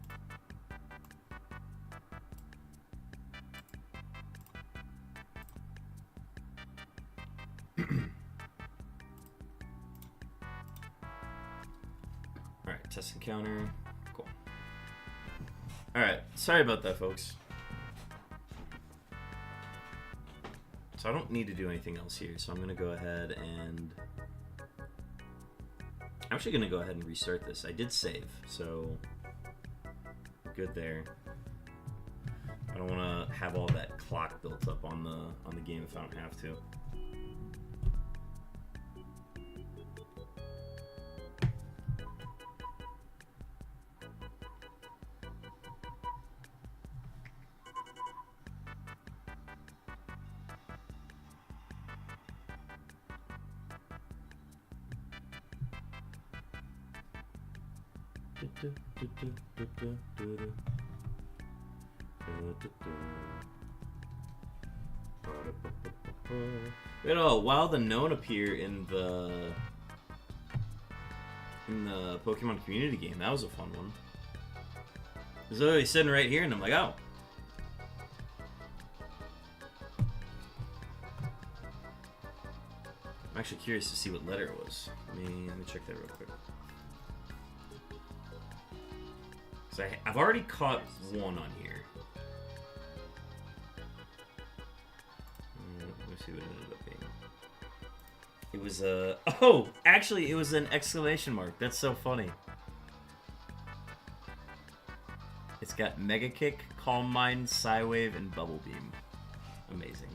Alright, test encounter. Cool. Alright, sorry about that, folks. So I don't need to do anything else here, so I'm going to go ahead and... I'm actually going to go ahead and restart this. I did save, so we're good there. I don't want to have all that clock built up on the game if I don't have to. You know, while the known appear in the Pokemon community game, that was a fun one. It was literally sitting right here, and I'm like, oh. I'm actually curious to see what letter it was. Let me check that real quick. So I've already caught one on here. Let me see what it ended up being. It was a... Oh! Actually, it was an exclamation mark. That's so funny. It's got Mega Kick, Calm Mind, Psywave, and Bubble Beam. Amazing.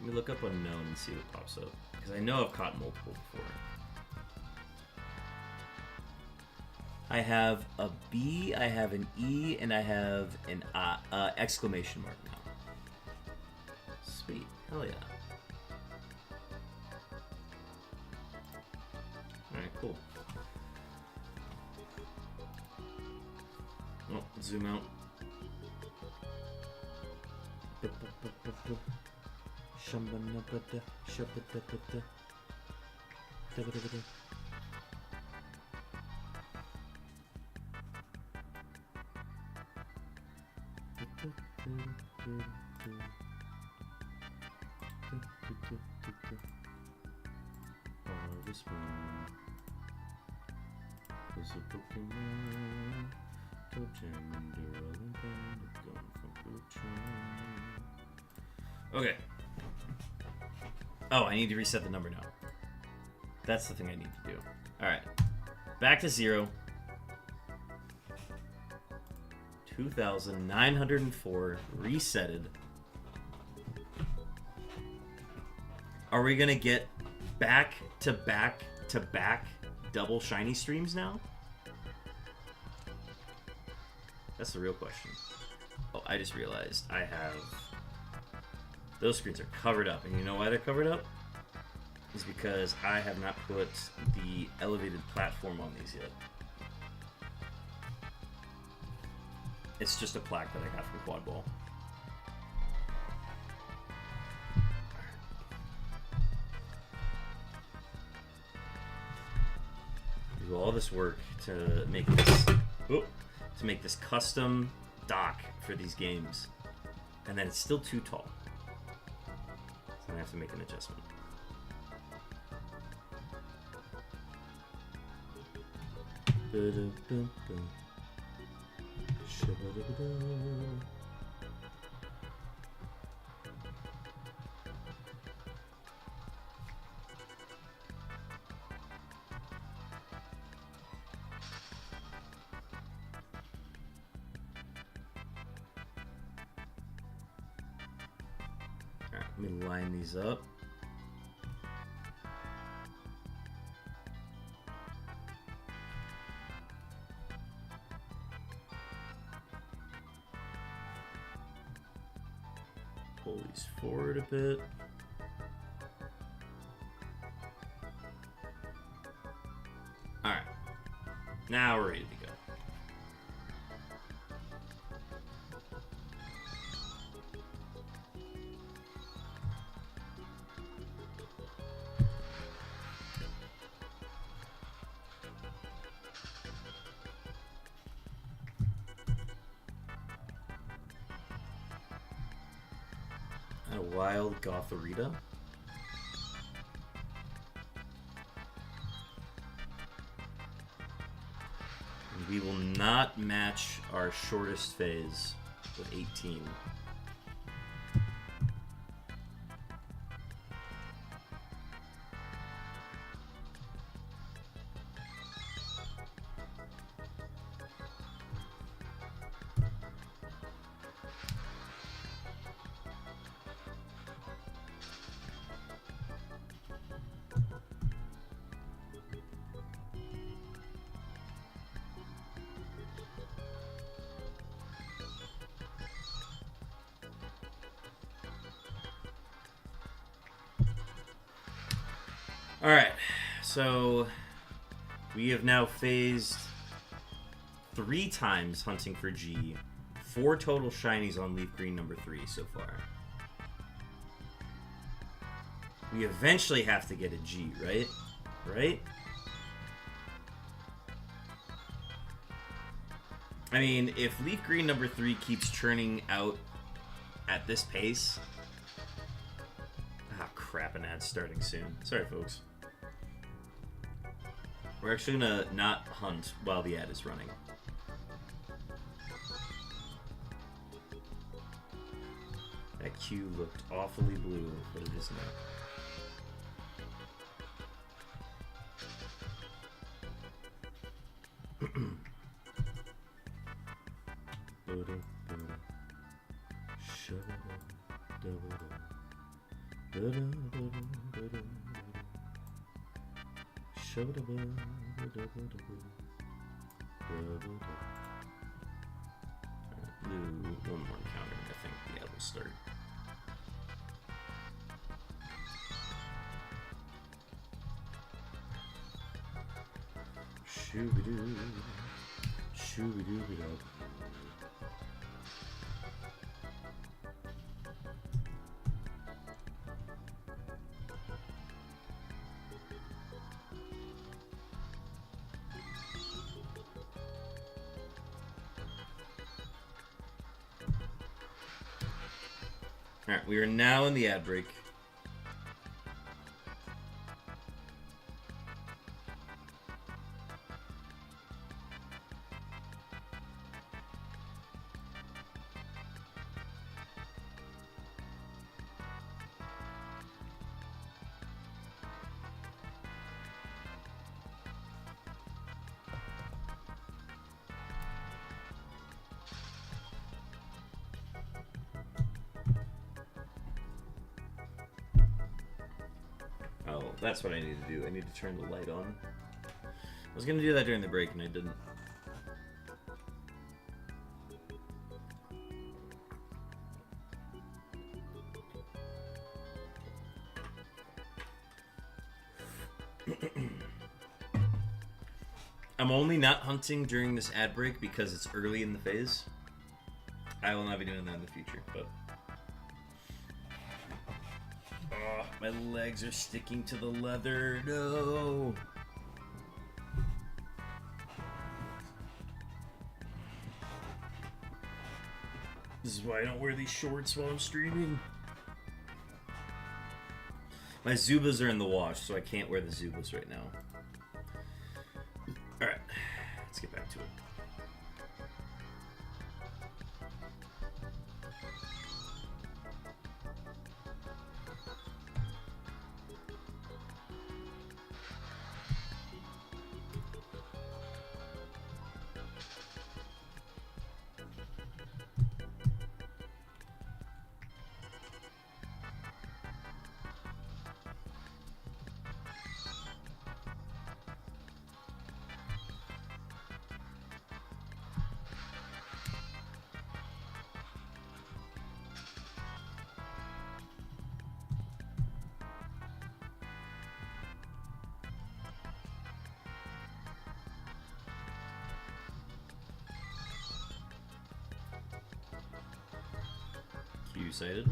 Let me look up Unown and see what pops up. Because I know I've caught multiple before. I have a B, I have an E, and I have an exclamation mark now. Sweet. Hell yeah. Alright, cool. Oh, zoom out. Okay. Oh, I need to reset the number now. That's the thing I need to do. Alright. Back to 0. 2,904. Resetted. Are we gonna get back to back to back double shiny streams now? That's the real question. Oh, I just realized I have... Those screens are covered up, and you know why they're covered up? It's because I have not put the elevated platform on these yet. It's just a plaque that I got from Quad Ball. Do all this work to make this custom dock for these games, and then it's still too tall. So I have to make an adjustment. Let me line these up. Pull these forward a bit. Alright. Now we're ready to go. A wild Gotharita. And we will not match our shortest phase with 18. Alright, so we have now phased 3 times hunting for G, 4 total shinies on leaf green number 3 so far. We eventually have to get a G, right? Right? I mean, if leaf green number 3 keeps churning out at this pace... Ah, crap, an ad's starting soon. Sorry, folks. We're actually gonna not hunt while the ad is running. That Q looked awfully blue, but it is one more encounter, and I think the ad will start. Shoo-be-doo, shoo-be-doo-be-doo. Alright, we are now in the ad break. Oh, that's what I need to do. I need to turn the light on. I was going to do that during the break, and I didn't. I'm only not hunting during this ad break because it's early in the phase. I will not be doing that in the future, but... Oh, my legs are sticking to the leather. No! This is why I don't wear these shorts while I'm streaming. My Zubas are in the wash, so I can't wear the Zubas right now. Alright, let's get back to it. Q-sighted.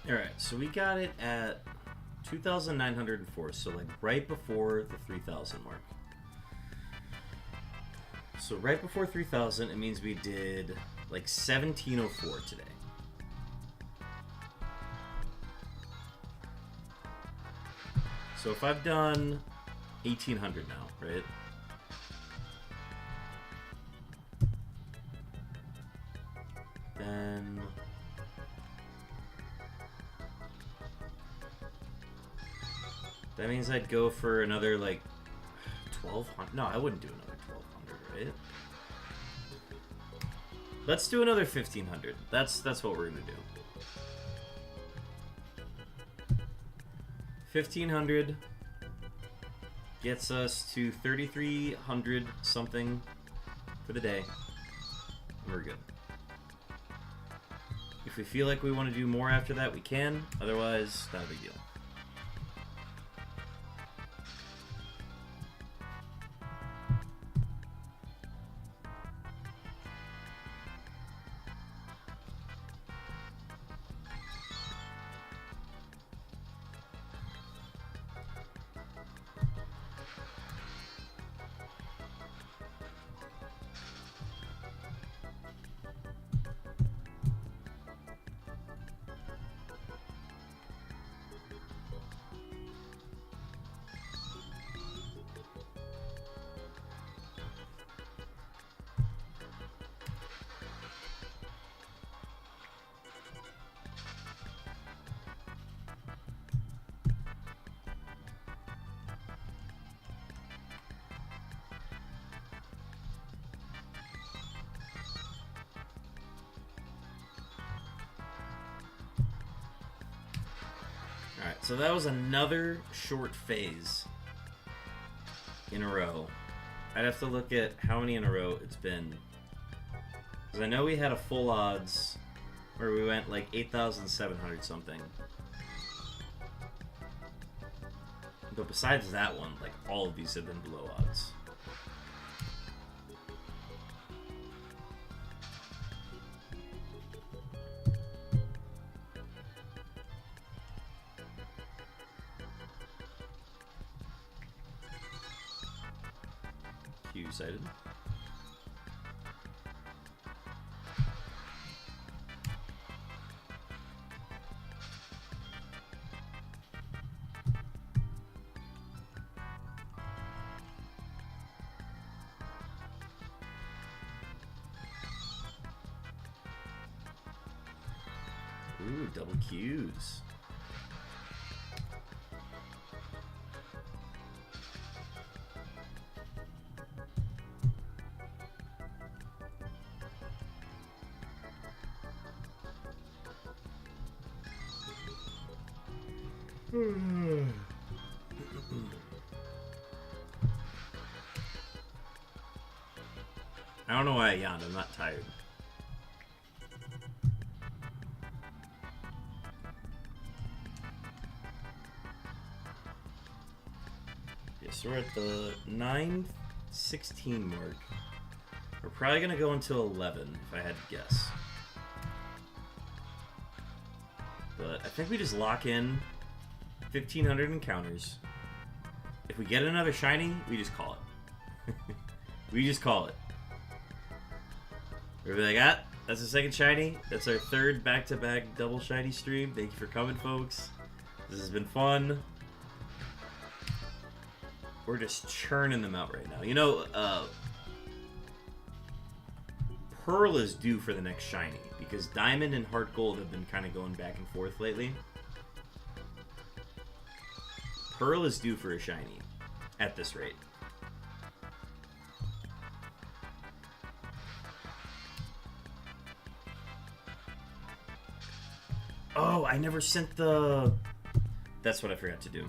Alright, so we got it at 2,904, so like right before the 3,000 mark. So right before 3,000, it means we did like 1,704 today. So if I've done 1,800 now, right? Then that means I'd go for another like 1,200. No, I wouldn't do another 1,200, right? Let's do another 1,500. That's what we're gonna do. 1,500 gets us to 3,300 something for the day. And we're good. If we feel like we want to do more after that, we can. Otherwise, not a big deal. Alright, so that was another short phase in a row. I'd have to look at how many in a row it's been. Because I know we had a full odds where we went like 8,700 something. But besides that one, like all of these have been below odds. Q-sighted. Ooh, double Qs. I don't know why I yawned. I'm not tired. So we're at the 9:16 mark. We're probably gonna go until 11 if I had to guess. But I think we just lock in 1,500 encounters. If we get another shiny, we just call it. We just call it. We're like, ah, that's the second shiny. That's our third back-to-back double shiny stream. Thank you for coming, folks. This has been fun. We're just churning them out right now. You know, Pearl is due for the next shiny because Diamond and Heart Gold have been kind of going back and forth lately. Pearl is due for a shiny at this rate. Oh, I never sent the... That's what I forgot to do.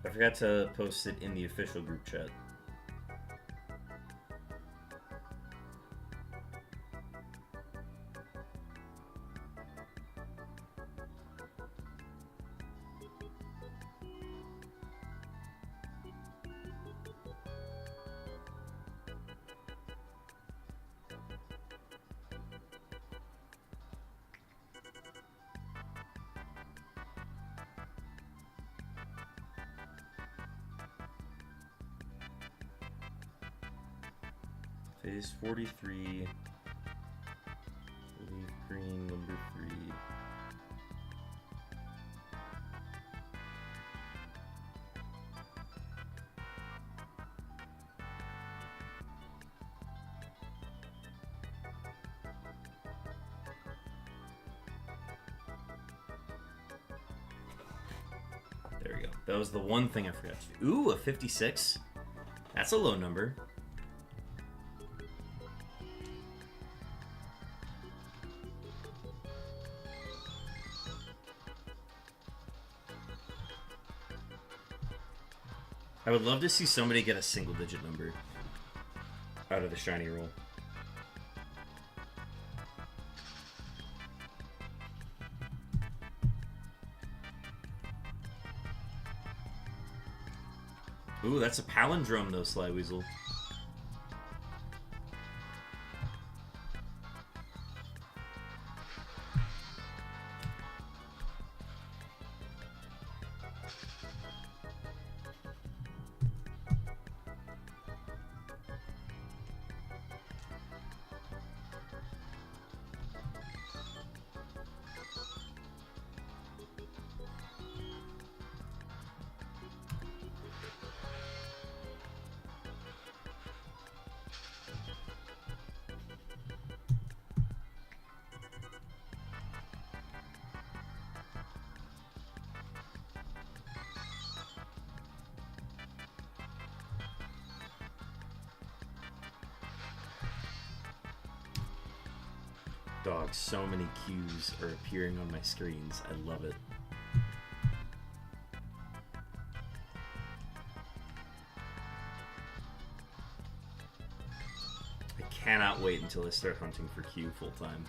I forgot to post it in the official group chat. Phase 43, leaf green number 3. There we go. That was the one thing I forgot to do. Ooh, a 56. That's a low number. I would love to see somebody get a single-digit number out of the shiny roll. Ooh, that's a palindrome, though, Sly Weasel. Dog, so many cues are appearing on my screens. I love it. I cannot wait until I start hunting for Q full time.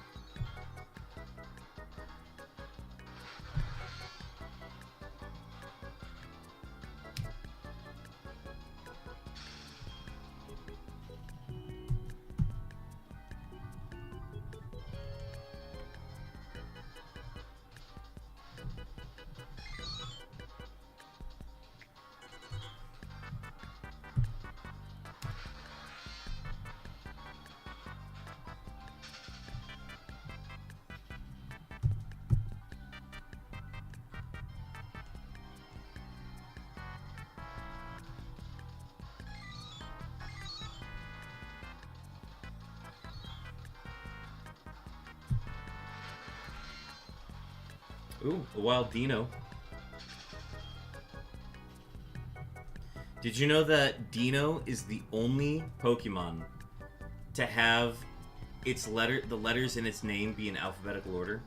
Ooh, a wild Dino. Did you know that Dino is the only Pokemon to have the letters in its name be in alphabetical order?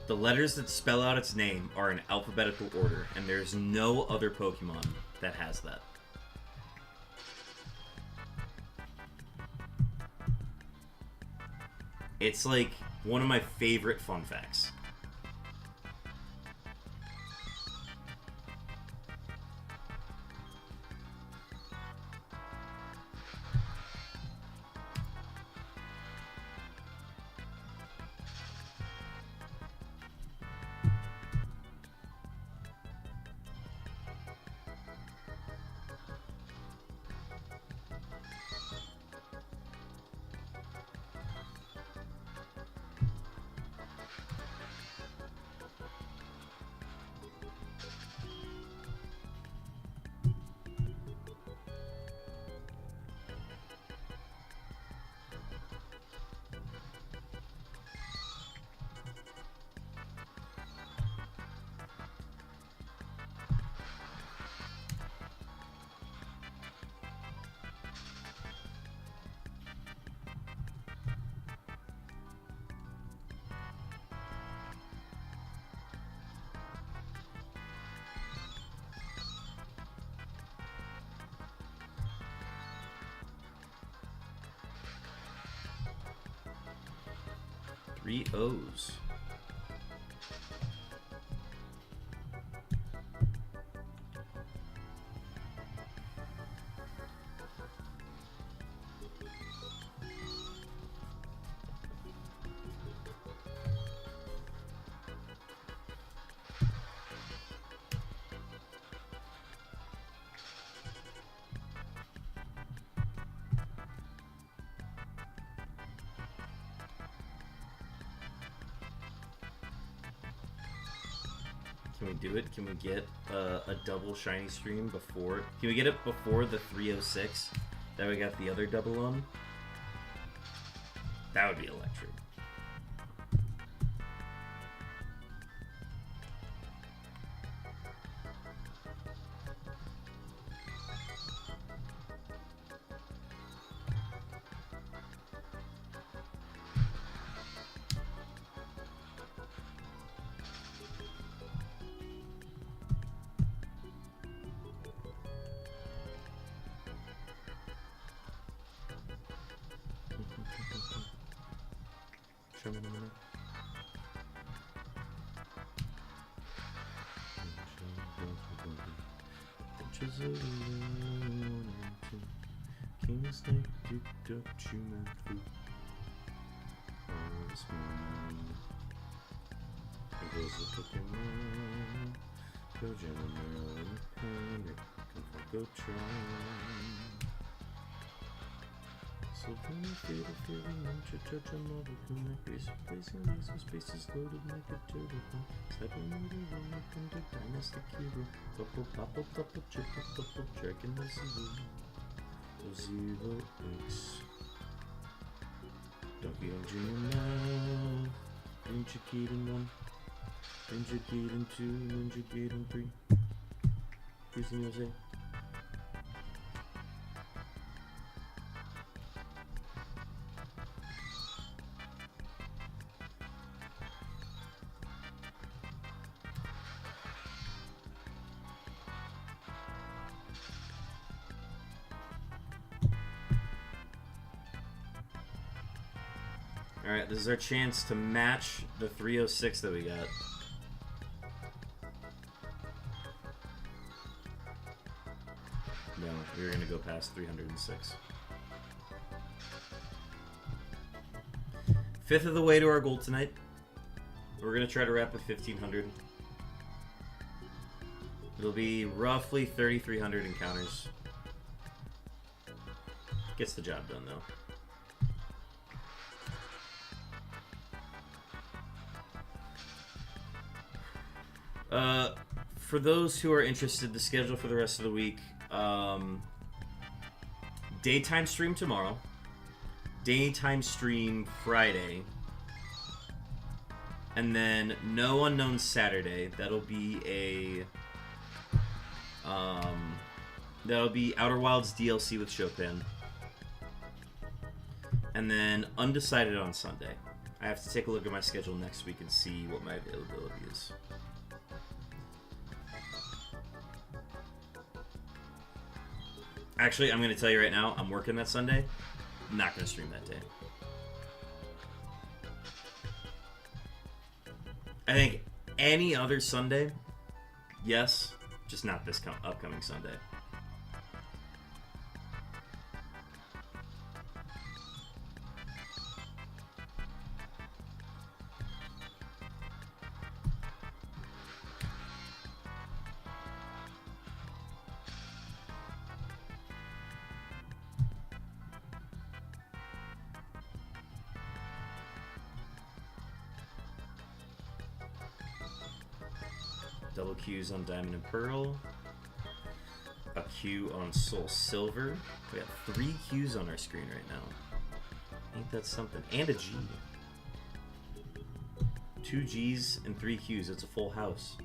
The letters that spell out its name are in alphabetical order, and there's no other Pokemon that has that. It's like one of my favorite fun facts. Three O's. Can we do it? Can we get a double shiny stream before? Can we get it before the 306 that we got the other double on? That would be electric. Judge a mother who might be placing laser spaces loaded like a turtle. Stepping into one like into dynastic hero. Couple pop-up, couple chip-up, couple dragon the zero X. Donkey Kong Jr. now. Ninja Gaiden 1. Ninja Gaiden 2. Ninja Gaiden 3. Freezing Jose. Alright, this is our chance to match the 306 that we got. No, we were going to go past 306. Fifth of the way to our goal tonight. We're going to try to wrap at 1,500. It'll be roughly 3,300 encounters. Gets the job done, though. For those who are interested, the schedule for the rest of the week, daytime stream tomorrow, daytime stream Friday. And then no Unown Saturday. That'll be Outer Wilds DLC with Chopin. And then Undecided on Sunday. I have to take a look at my schedule next week and see what my availability is. Actually, I'm going to tell you right now, I'm working that Sunday. I'm not going to stream that day. I think any other Sunday, yes, just not this upcoming Sunday. Double Qs on Diamond and Pearl. A Q on Soul Silver. We got 3 Qs on our screen right now. Ain't that something? And a G. 2 Gs and 3 Qs. It's a full house.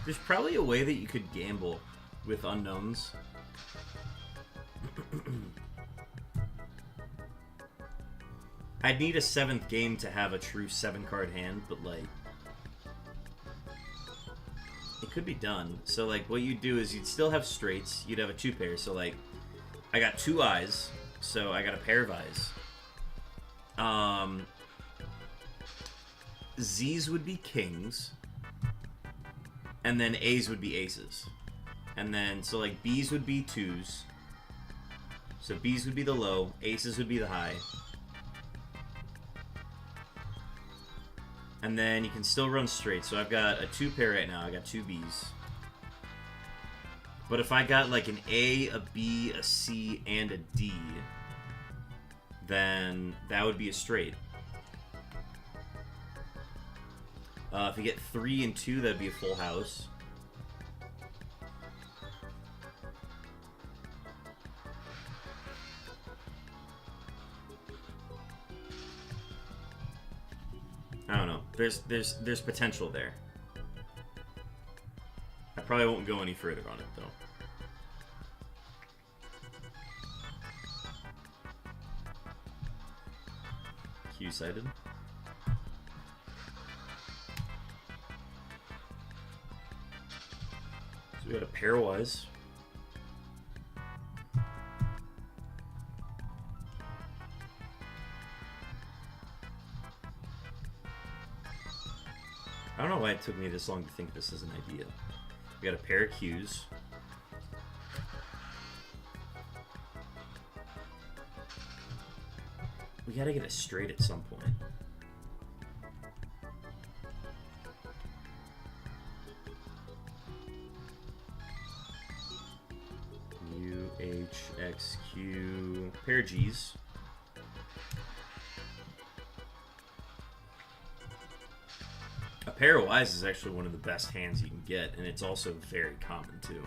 There's probably a way that you could gamble with unknowns. I'd need a 7th game to have a true 7-card hand, but like, it could be done. So like, what you'd do is you'd still have straights. You'd have a 2-pair. So like, I got 2 eyes, so I got a pair of eyes. Z's would be kings. And then A's would be aces. And then, so like B's would be 2s. So B's would be the low, aces would be the high. And then you can still run straight. So I've got a 2-pair right now, I got 2 B's. But if I got like an A, a B, a C, and a D, then that would be a straight. If you get 3 and 2, that'd be a full house. I don't know. There's potential there. I probably won't go any further on it though. Q-sided. So we got a pairwise. I don't know why it took me this long to think this is an idea. We got a pair of Qs. We gotta get a straight at some point. U, H, X, Q, pair of Gs. A pair of Ys is actually one of the best hands you can get, and it's also very common too.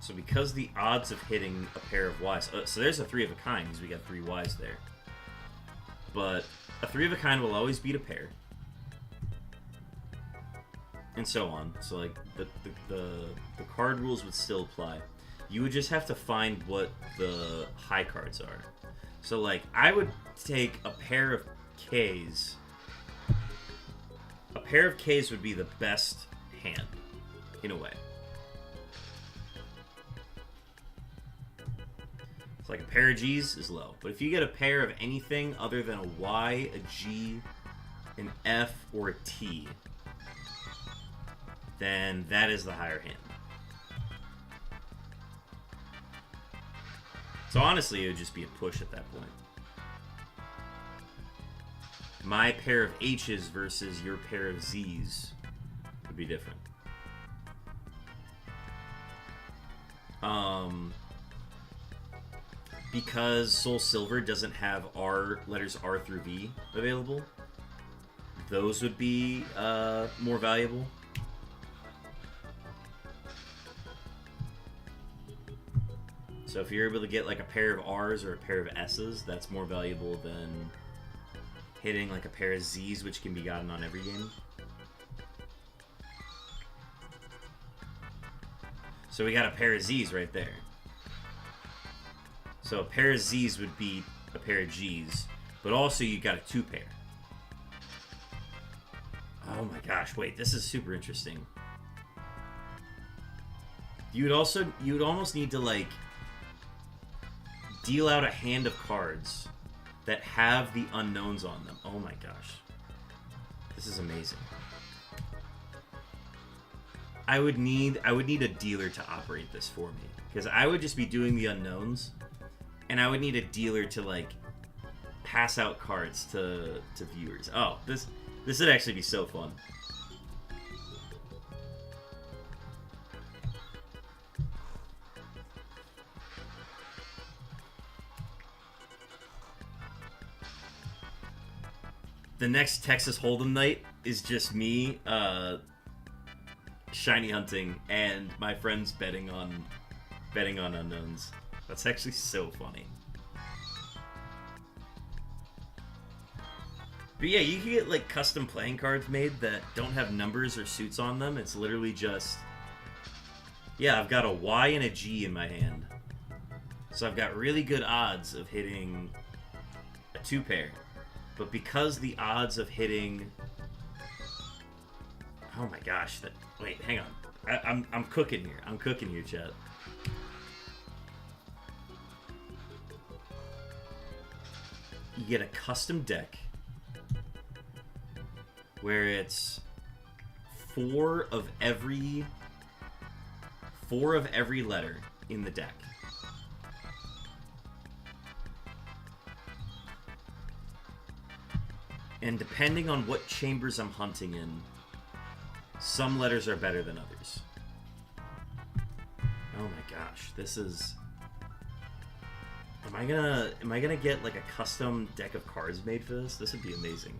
So because the odds of hitting a pair of Ys... so there's a 3 of a kind, because we got 3 Ys there. But a 3 of a kind will always beat a pair. And so on. So like the card rules would still apply. You would just have to find what the high cards are. So like I would take a pair of Ks. A pair of Ks would be the best hand, in a way. It's like a pair of Gs is low. But if you get a pair of anything other than a Y, a G, an F or a T, then that is the higher hand. So honestly, it would just be a push at that point. My pair of H's versus your pair of Z's would be different. Because Soul Silver doesn't have letters R through V available, those would be more valuable. So if you're able to get like a pair of R's or a pair of S's, that's more valuable than hitting like a pair of Z's, which can be gotten on every game. So we got a pair of Z's right there. So a pair of Z's would beat a pair of G's, but also you got a 2-pair. Oh my gosh, wait, this is super interesting. You would almost need to like deal out a hand of cards that have the unknowns on them. Oh my gosh. This is amazing. I would need a dealer to operate this for me, because I would just be doing the unknowns, and I would need a dealer to like pass out cards to viewers. Oh, this would actually be so fun. The next Texas Hold'em night is just me shiny hunting and my friends betting on unknowns. That's actually so funny. But yeah, you can get like custom playing cards made that don't have numbers or suits on them. It's literally just, yeah, I've got a Y and a G in my hand. So I've got really good odds of hitting a 2-pair. But because the odds of hitting... Oh my gosh, wait, hang on. I'm cooking here. I'm cooking here, chat. You get a custom deck where it's 4 of every letter in the deck. And depending on what chambers I'm hunting in, some letters are better than others. Oh my gosh, this is... Am I gonna get like a custom deck of cards made for this? This would be amazing.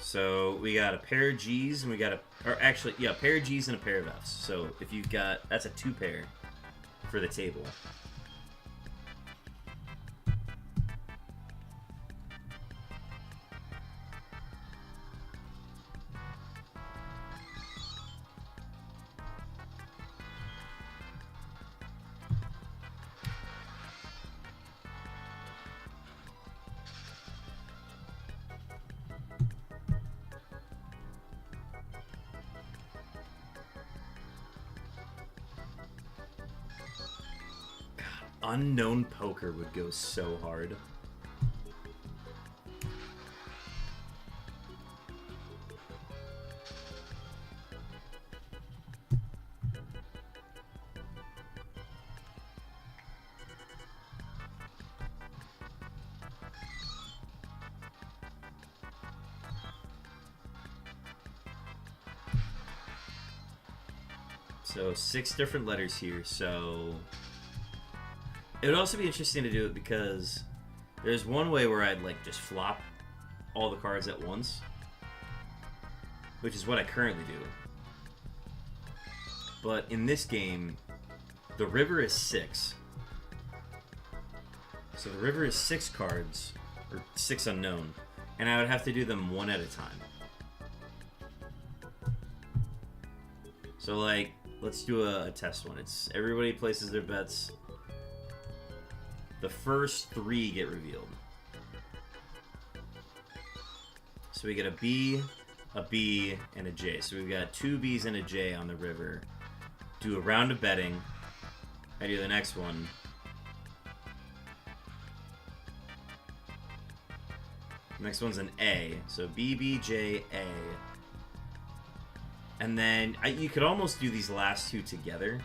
So we got a pair of G's and we got a pair of G's and a pair of F's. So if you've got, that's a 2-pair for the table. Unknown Poker would go so hard. So 6 different letters here, so... It would also be interesting to do it because there's one way where I'd like just flop all the cards at once, which is what I currently do. But in this game, the river is 6. So the river is 6 cards, or 6 unknown, and I would have to do them one at a time. So like, Let's do a test one. It's everybody places their bets. The first 3 get revealed. So we get a B, and a J. So we've got 2 Bs and a J on the river. Do a round of betting. I do the next one. Next one's an A. So B, B, J, A. And then you could almost do these last 2 together.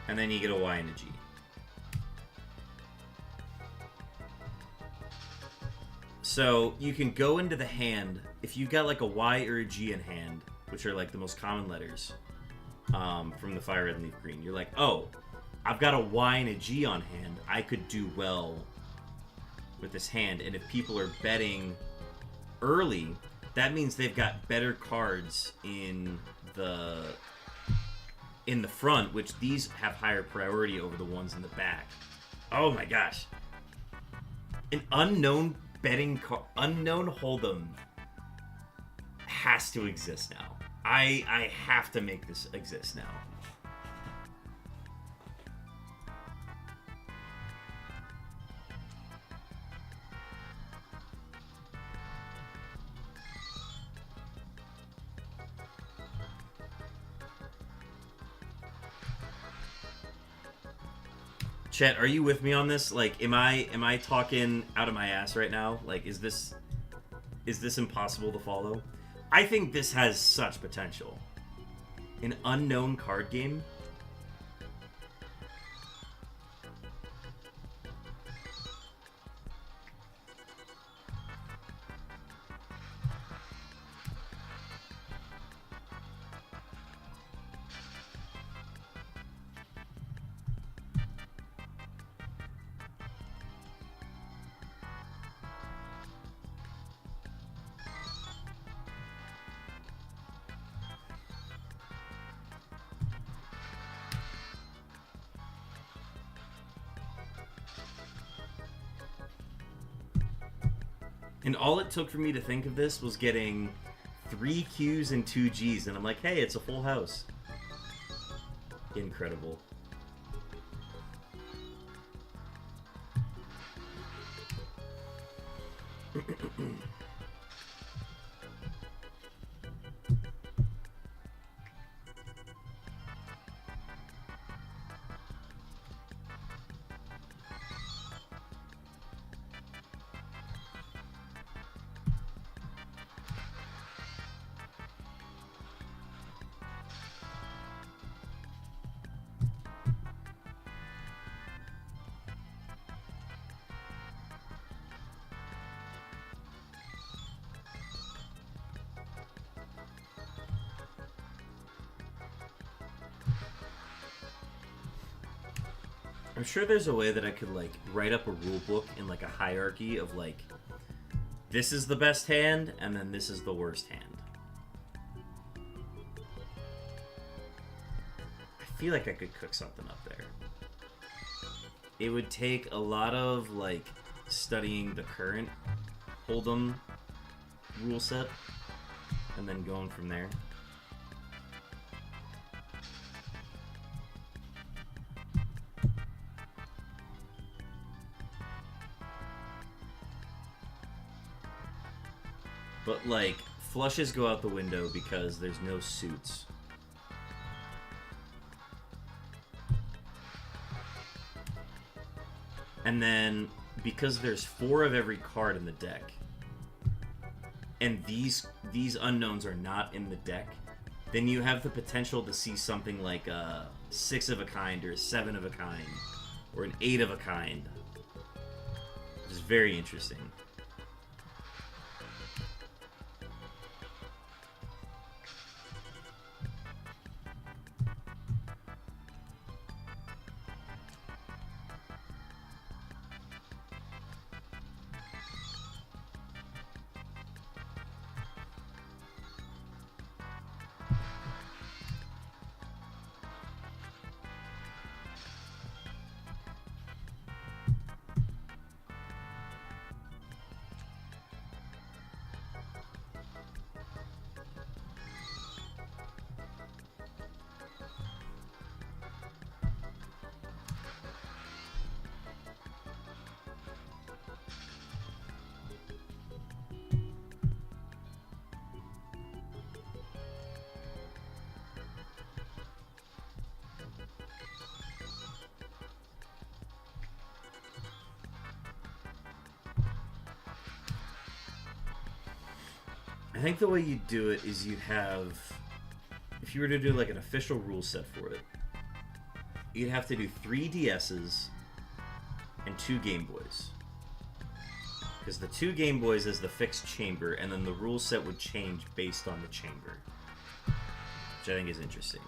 And then you get a Y and a G. So you can go into the hand. If you've got like a Y or a G in hand, which are like the most common letters from the fire red and leaf green, you're like, oh, I've got a Y and a G on hand. I could do well with this hand. And if people are betting early, that means they've got better cards in the front, which these have higher priority over the ones in the back. Oh my gosh. An unknown unknown hold'em has to exist now. I have to make this exist now. Chet, are you with me on this? Like, am I talking out of my ass right now? Like, is this impossible to follow? I think this has such potential. An unknown card game. And all it took for me to think of this was getting 3 Qs and 2 Gs, and I'm like, hey, it's a full house. Incredible. I'm sure there's a way that I could, like, write up a rule book in, like, a hierarchy of, like, this is the best hand, and then this is the worst hand. I feel like I could cook something up there. It would take a lot of, like, studying the current Hold'em rule set, and then going from there. But, like, flushes go out the window because there's no suits. And then, because there's 4 of every card in the deck, and these unknowns are not in the deck, then you have the potential to see something like a 6 of a kind, or a 7 of a kind, or an 8 of a kind. Which is very interesting. think the way you do it is you have, if you were to do like an official rule set for it, you'd have to do 3 DSs and 2 Game Boys. Because the 2 Game Boys is the fixed chamber, and then the rule set would change based on the chamber. Which I think is interesting.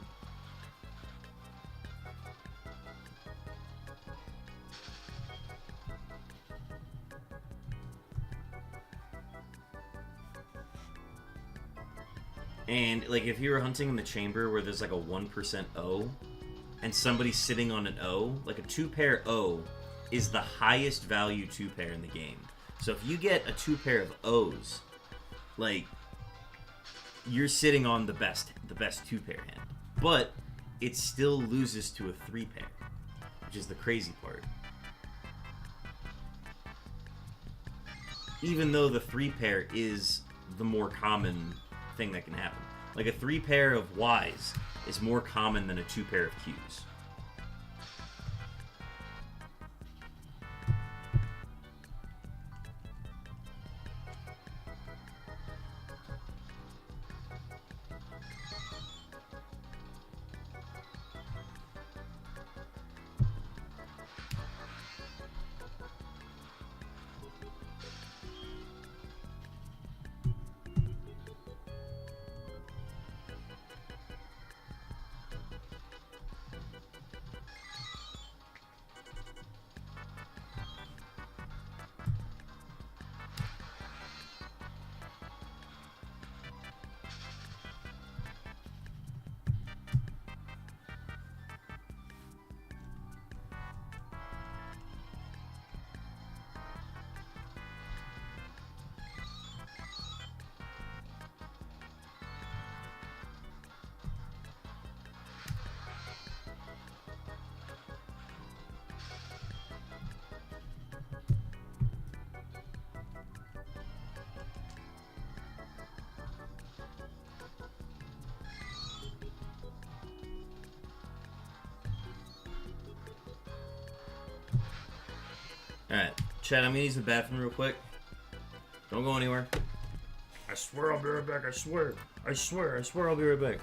And, like, if you were hunting in the chamber where there's, like, a 1% O, and somebody's sitting on an O, like, a 2-pair O is the highest value 2-pair in the game. So if you get a 2-pair of O's, like, you're sitting on the best 2-pair hand. But it still loses to a 3-pair, which is the crazy part. Even though the 3-pair is the more common thing that can happen. Like a 3-pair of Y's is more common than a 2-pair of Q's. Alright, Chad, I'm gonna use the bathroom real quick. Don't go anywhere. I swear I'll be right back, I swear I'll be right back.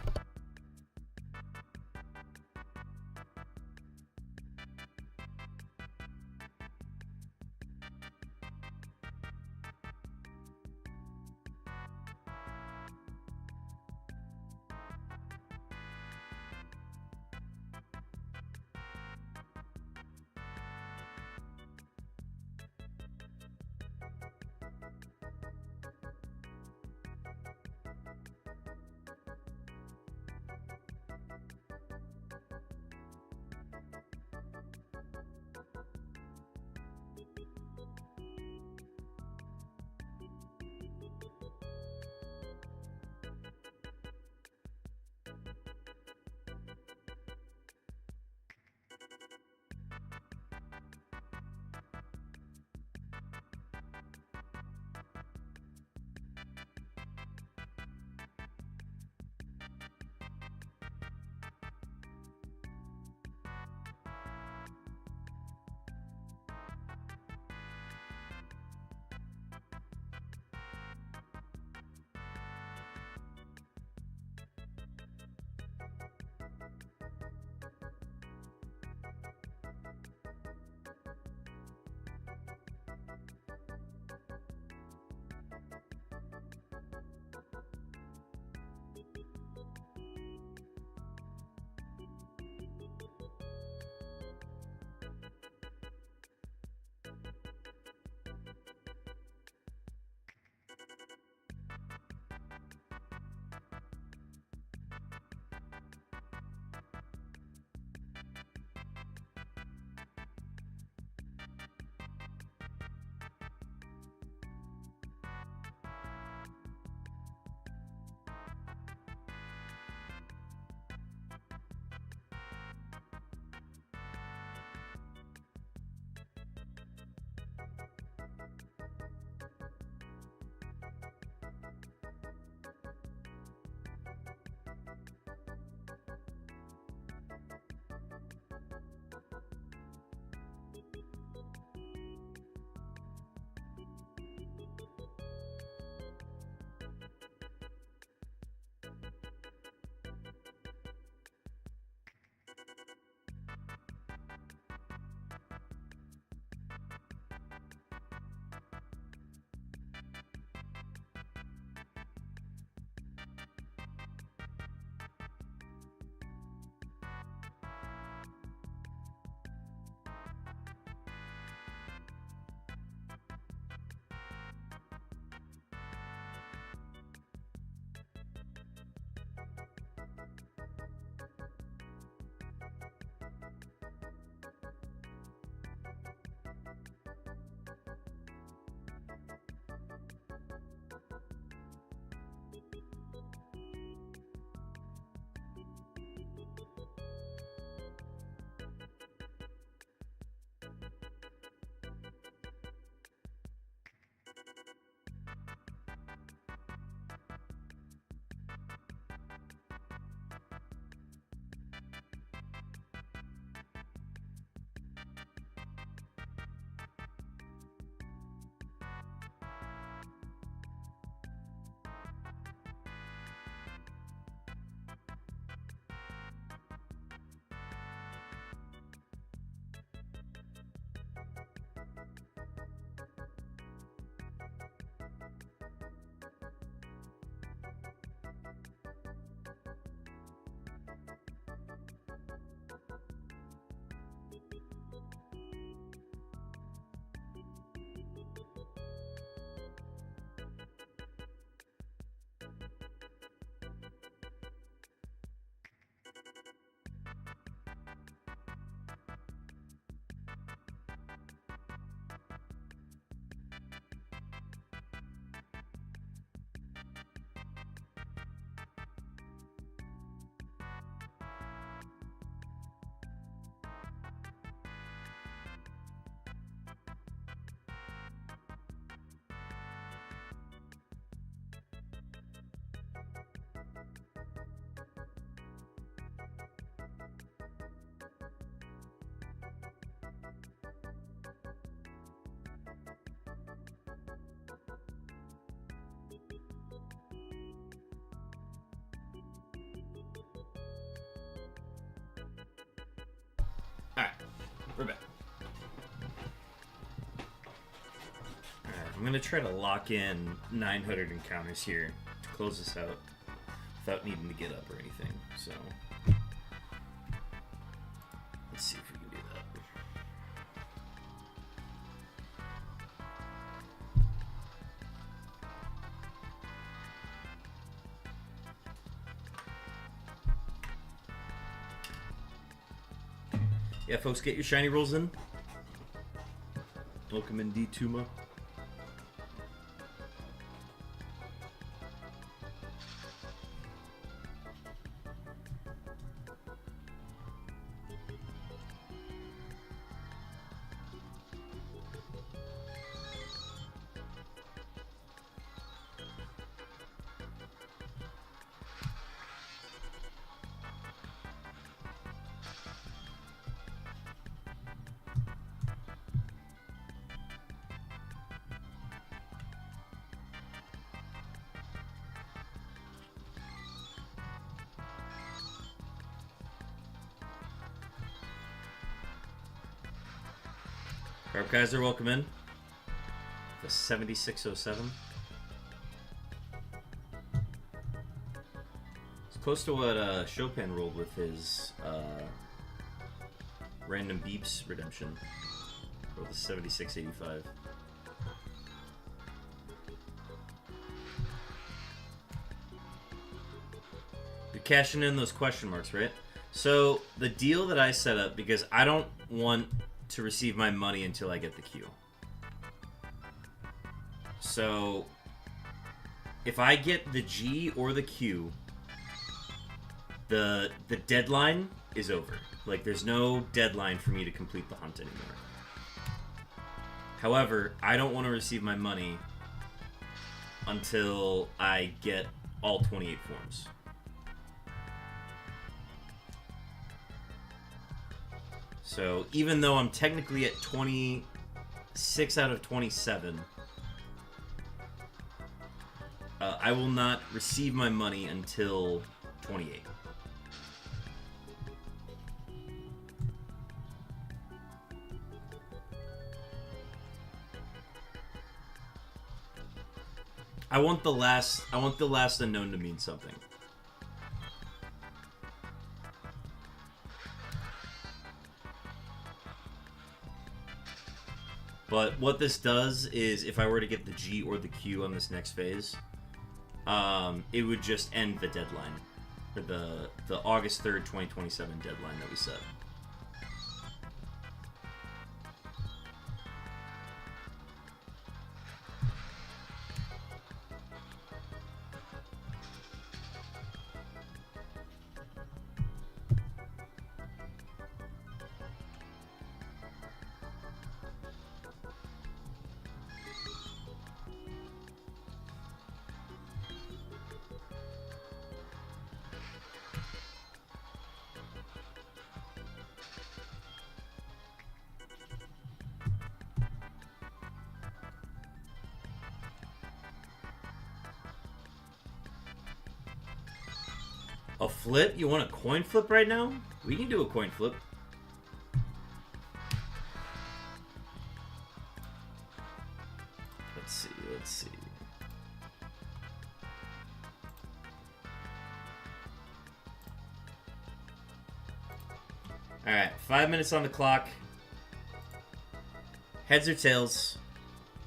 We're back. Alright, I'm gonna try to lock in 900 encounters here to close this out without needing to get up or anything. So let's see if we can do that. Yeah, folks, get your shiny rolls in. Welcome in, D2ma. Carp Kaiser, welcome in. The 7607. It's close to what Chopin rolled with his random beeps redemption. Rolled the 7685. You're cashing in those question marks, right? So the deal that I set up, because I don't want to receive my money until I get the queue. So if I get the G or the Q, the deadline is over. Like, there's no deadline for me to complete the hunt anymore. However, I don't want to receive my money until I get all 28 forms. So even though I'm technically at 26 out of 27, I will not receive my money until 28. I want the last unknown to mean something. But what this does is, if I were to get the G or the Q on this next phase, it would just end the deadline, for the August 3rd, 2027 deadline that we set. A flip? You want a coin flip right now? We can do a coin flip. Let's see. Alright, 5 minutes on the clock. Heads or tails?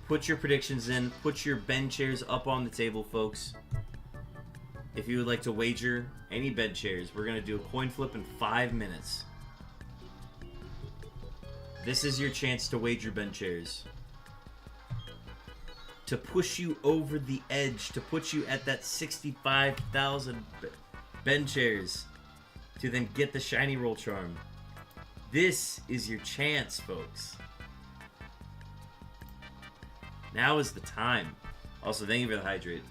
Put your predictions in. Put your bend chairs up on the table, folks. If you would like to wager any bed chairs, we're going to do a coin flip in 5 minutes. This is your chance to wager bed chairs. To push you over the edge, to put you at that 65,000 bed chairs, to then get the shiny roll charm. This is your chance, folks. Now is the time. Also, thank you for the hydrate.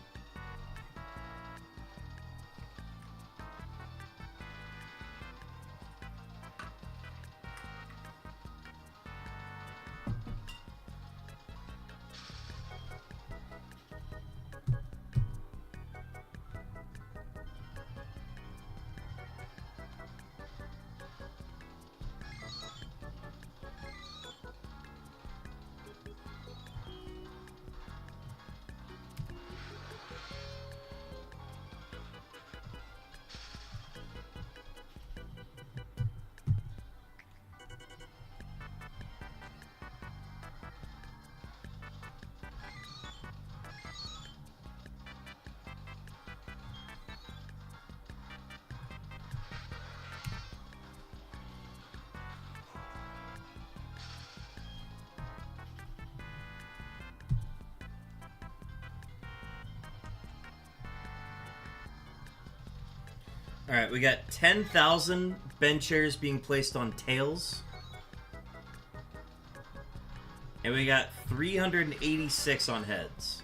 Alright, we got 10,000 bench chairs being placed on tails. And we got 386 on heads.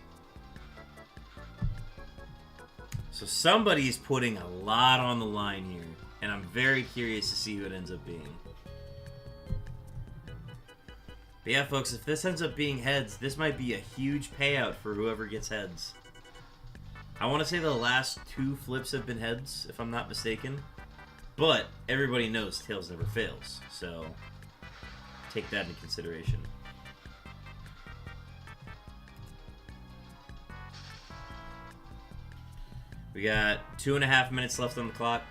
So somebody's putting a lot on the line here. And I'm very curious to see who it ends up being. But yeah, folks, if this ends up being heads, this might be a huge payout for whoever gets heads. I want to say the last 2 flips have been heads, if I'm not mistaken. But everybody knows tails never fails. So take that into consideration. We got 2.5 minutes left on the clock.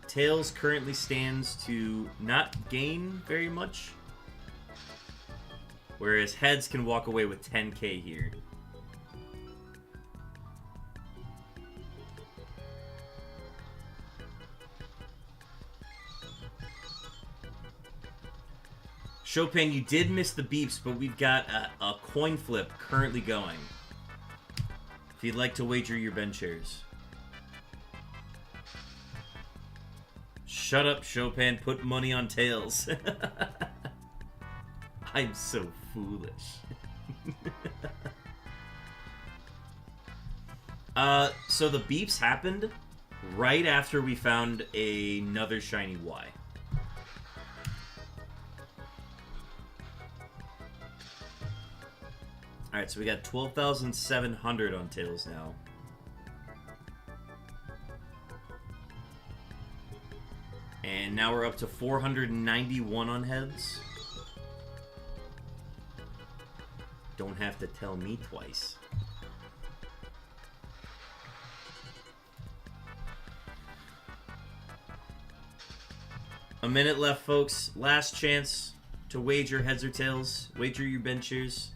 Tails currently stands to not gain very much, whereas heads can walk away with 10k here. Chopin, you did miss the beeps, but we've got a coin flip currently going. If you'd like to wager your bench chairs. Shut up, Chopin. Put money on tails. I'm so foolish. So the beeps happened right after we found another shiny Y. Alright, so we got 12,700 on tails now. And now we're up to 491 on heads. Don't have to tell me twice. A minute left, folks. Last chance to wager heads or tails. Wager your bench chairs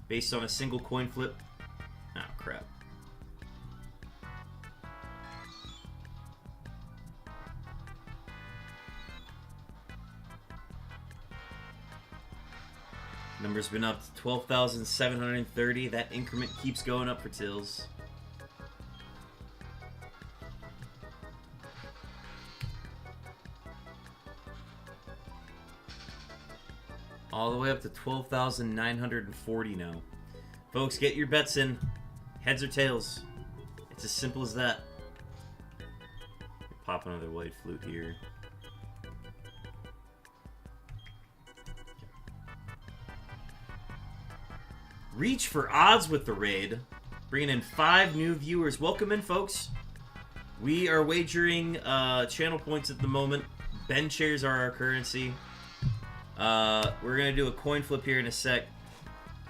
based on a single coin flip. Oh, crap. Number's been up to 12,730. That increment keeps going up for tails. All the way up to 12,940 now. Folks, get your bets in. Heads or tails. It's as simple as that. Pop another white flute here. Reach for odds with the raid. Bringing in 5 new viewers. Welcome in, folks. We are wagering channel points at the moment. Bench chairs are our currency. We're going to do a coin flip here in a sec.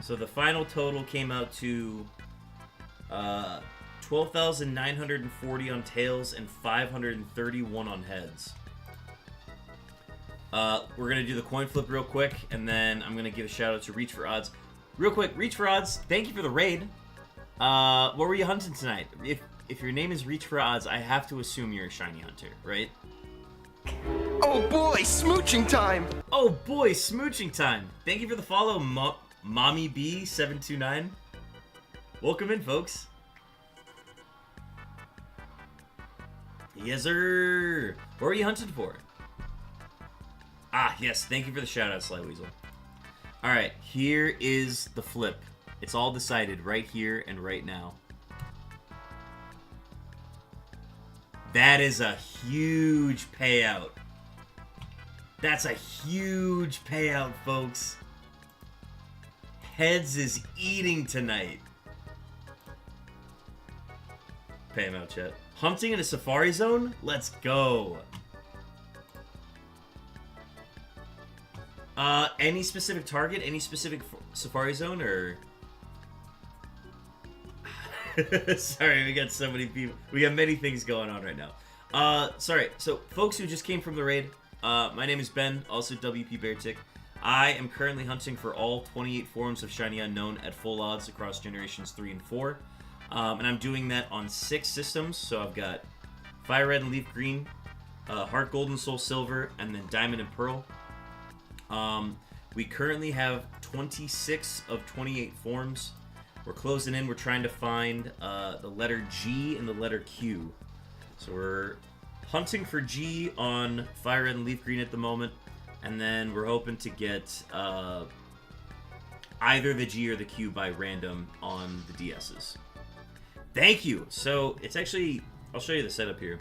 So the final total came out to 12,940 on tails and 531 on heads. We're going to do the coin flip real quick, and then I'm going to give a shout out to Reach for Odds. Real quick, Reach for Odds, thank you for the raid. What were you hunting tonight? If your name is Reach for Odds, I have to assume you're a shiny hunter, right? Oh boy, smooching time! Oh boy, smooching time! Thank you for the follow, Mommy B729. Welcome in, folks. Yes, sir. What were you hunting for? Ah, yes. Thank you for the shout out, Sly Weasel. All right, here is the flip. It's all decided right here and right now. That is a huge payout. That's a huge payout, folks. Heads is eating tonight. Pay him out, chat. Hunting in a safari zone? Let's go. Any specific target? Any specific safari zone, or? Sorry, we got so many people. We got many things going on right now. Sorry. So, folks who just came from the raid, my name is Ben, also WP Beartick. I am currently hunting for all 28 forms of Shiny Unown at full odds across generations 3 and 4. And I'm doing that on 6 systems. So I've got Fire Red and Leaf Green, Heart Gold and Soul Silver, and then Diamond and Pearl. We currently have 26 of 28 forms. We're closing in. We're trying to find the letter G and the letter Q. So we're hunting for G on Fire Red and Leaf Green at the moment, and then we're hoping to get either the G or the Q by random on the DSs. Thank you! So, it's actually... I'll show you the setup here.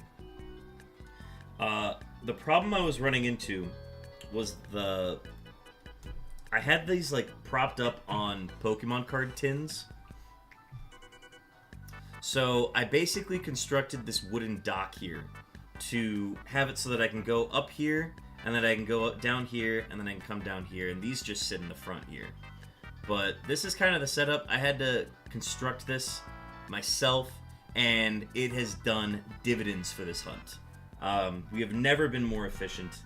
The problem I was running into was I had these, like, propped up on Pokemon card tins. So, I basically constructed this wooden dock here to have it so that I can go up here, and then I can go up down here, and then I can come down here, and these just sit in the front here. But this is kind of the setup. I had to construct this myself, and it has done dividends for this hunt. We have never been more efficient,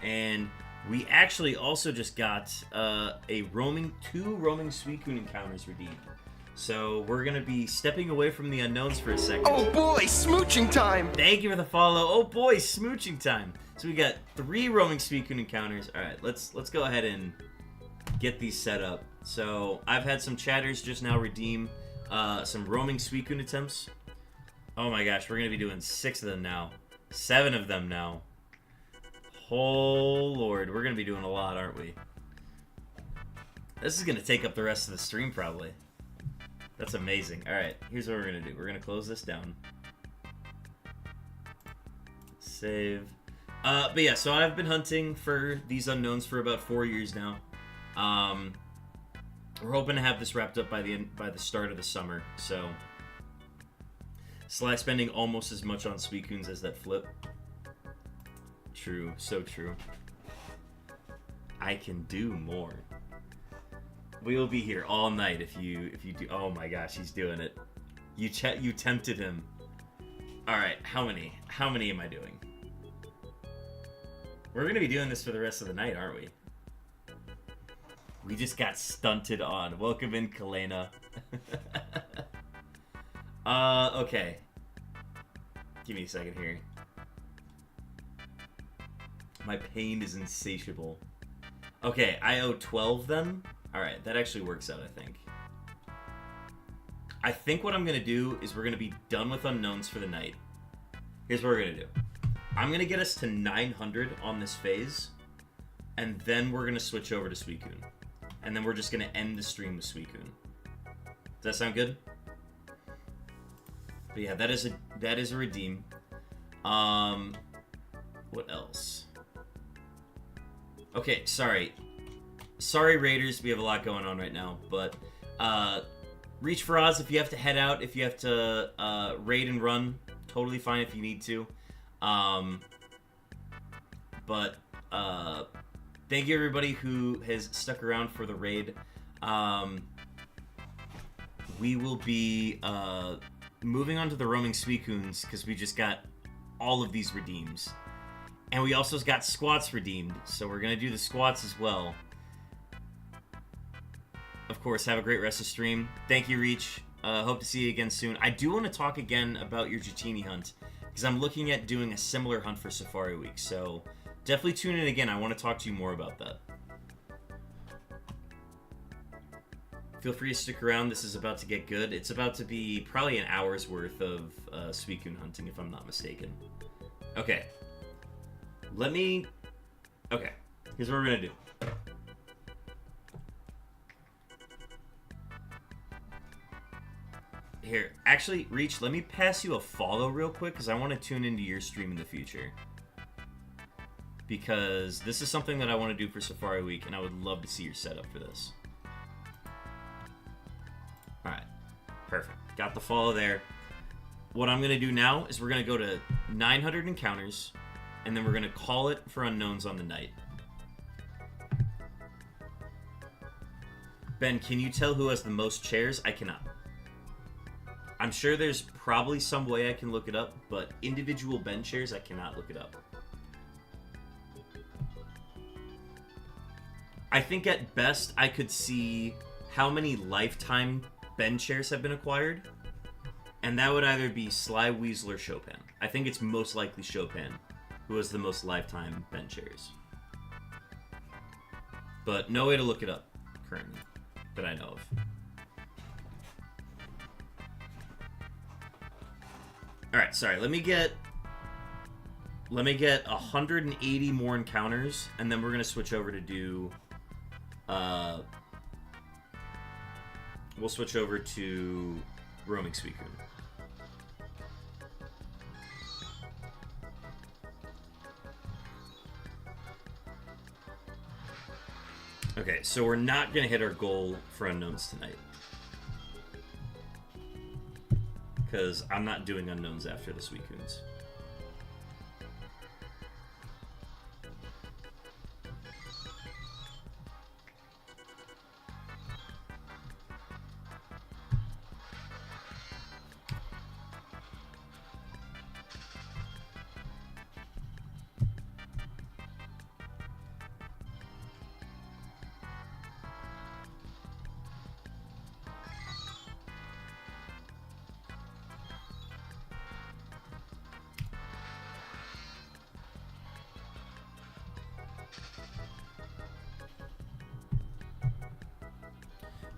and we actually also just got two roaming Suicune encounters redeemed. So we're going to be stepping away from the unknowns for a second. Oh boy, smooching time! Thank you for the follow. Oh boy, smooching time. So we got 3 roaming Suicune encounters. Alright, let's go ahead and get these set up. So I've had some chatters just now redeem some roaming Suicune attempts. Oh my gosh, we're going to be doing 6 of them now. 7 of them now. Oh lord, we're going to be doing a lot, aren't we? This is going to take up the rest of the stream probably. That's amazing. Alright, here's what we're going to do. We're going to close this down. Save. But yeah, so I've been hunting for these unknowns for about 4 years now. We're hoping to have this wrapped up by the start of the summer, so... Sly spending almost as much on Suicunes as that flip. True, so true. I can do more. We will be here all night if you do. Oh my gosh, he's doing it. You tempted him. All right, how many am I doing? We're gonna be doing this for the rest of the night, aren't we? We just got stunted on. Welcome in, Kalena. Okay. Give me a second here. My pain is insatiable. Okay, I owe 12 then. Alright, that actually works out, I think. I think what I'm going to do is we're going to be done with unknowns for the night. Here's what we're going to do. I'm going to get us to 900 on this phase, and then we're going to switch over to Suicune. And then we're just going to end the stream with Suicune. Does that sound good? But yeah, that is a redeem. What else? Okay, sorry, Raiders, we have a lot going on right now, but reach for Oz if you have to head out, if you have to raid and run, totally fine if you need to. But thank you everybody who has stuck around for the raid. We will be moving on to the roaming Suicunes because we just got all of these redeems. And we also got squats redeemed, so we're going to do the squats as well. Of course, have a great rest of stream. Thank you, Reach. Hope to see you again soon. I do want to talk again about your Dratini hunt, because I'm looking at doing a similar hunt for Safari Week, so definitely tune in again. I want to talk to you more about that. Feel free to stick around. This is about to get good. It's about to be probably an hour's worth of Suicune hunting, if I'm not mistaken. Okay. Okay. Here's what we're going to do. Here, actually, Reach, let me pass you a follow real quick, because I want to tune into your stream in the future. Because this is something that I want to do for Safari Week, and I would love to see your setup for this. Alright, perfect. Got the follow there. What I'm going to do now is we're going to go to 900 encounters, and then we're going to call it for unknowns on the night. Ben, can you tell who has the most chairs? I cannot. I'm sure there's probably some way I can look it up, but individual Ben chairs, I cannot look it up. I think at best I could see how many lifetime Ben chairs have been acquired, and that would either be Sly, Weasel, or Chopin. I think it's most likely Chopin. who has the most lifetime bench shares. But no way to look it up currently that I know of. All right, sorry. Let me get 180 more encounters, and then we're gonna switch over to do. We'll switch over to roaming Suicune. Okay, so we're not gonna hit our goal for unknowns tonight. Because I'm not doing unknowns after the Suicunes.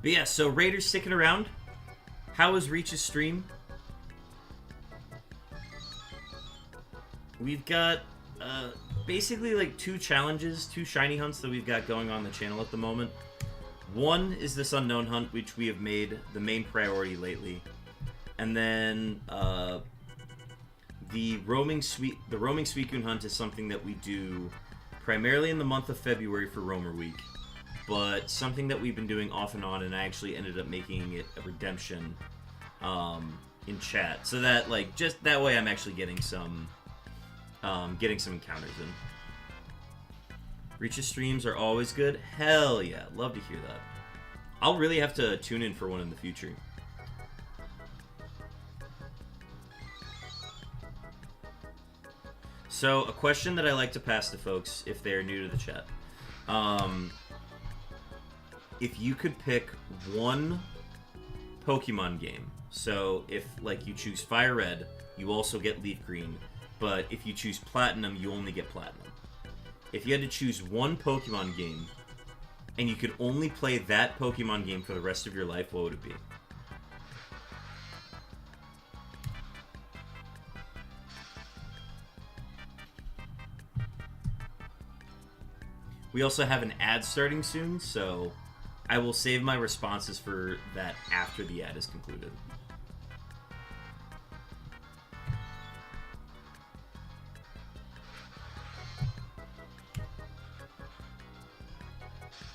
But yeah, so Raiders sticking around. How was Reach's stream? We've got basically like 2 challenges, 2 shiny hunts that we've got going on the channel at the moment. One is this unknown hunt, which we have made the main priority lately. And then the roaming Suicune hunt is something that we do primarily in the month of February for Roamer Week. But something that we've been doing off and on, and I actually ended up making it a redemption in chat, so that like just that way I'm actually getting some encounters in. Reach's streams are always good. Hell yeah, love to hear that. I'll really have to tune in for one in the future. So a question that I like to pass to folks if they're new to the chat. If you could pick one Pokemon game, so if like you choose Fire Red, you also get Leaf Green, but if you choose Platinum, you only get Platinum. If you had to choose one Pokemon game, and you could only play that Pokemon game for the rest of your life, what would it be? We also have an ad starting soon, so I will save my responses for that after the ad is concluded.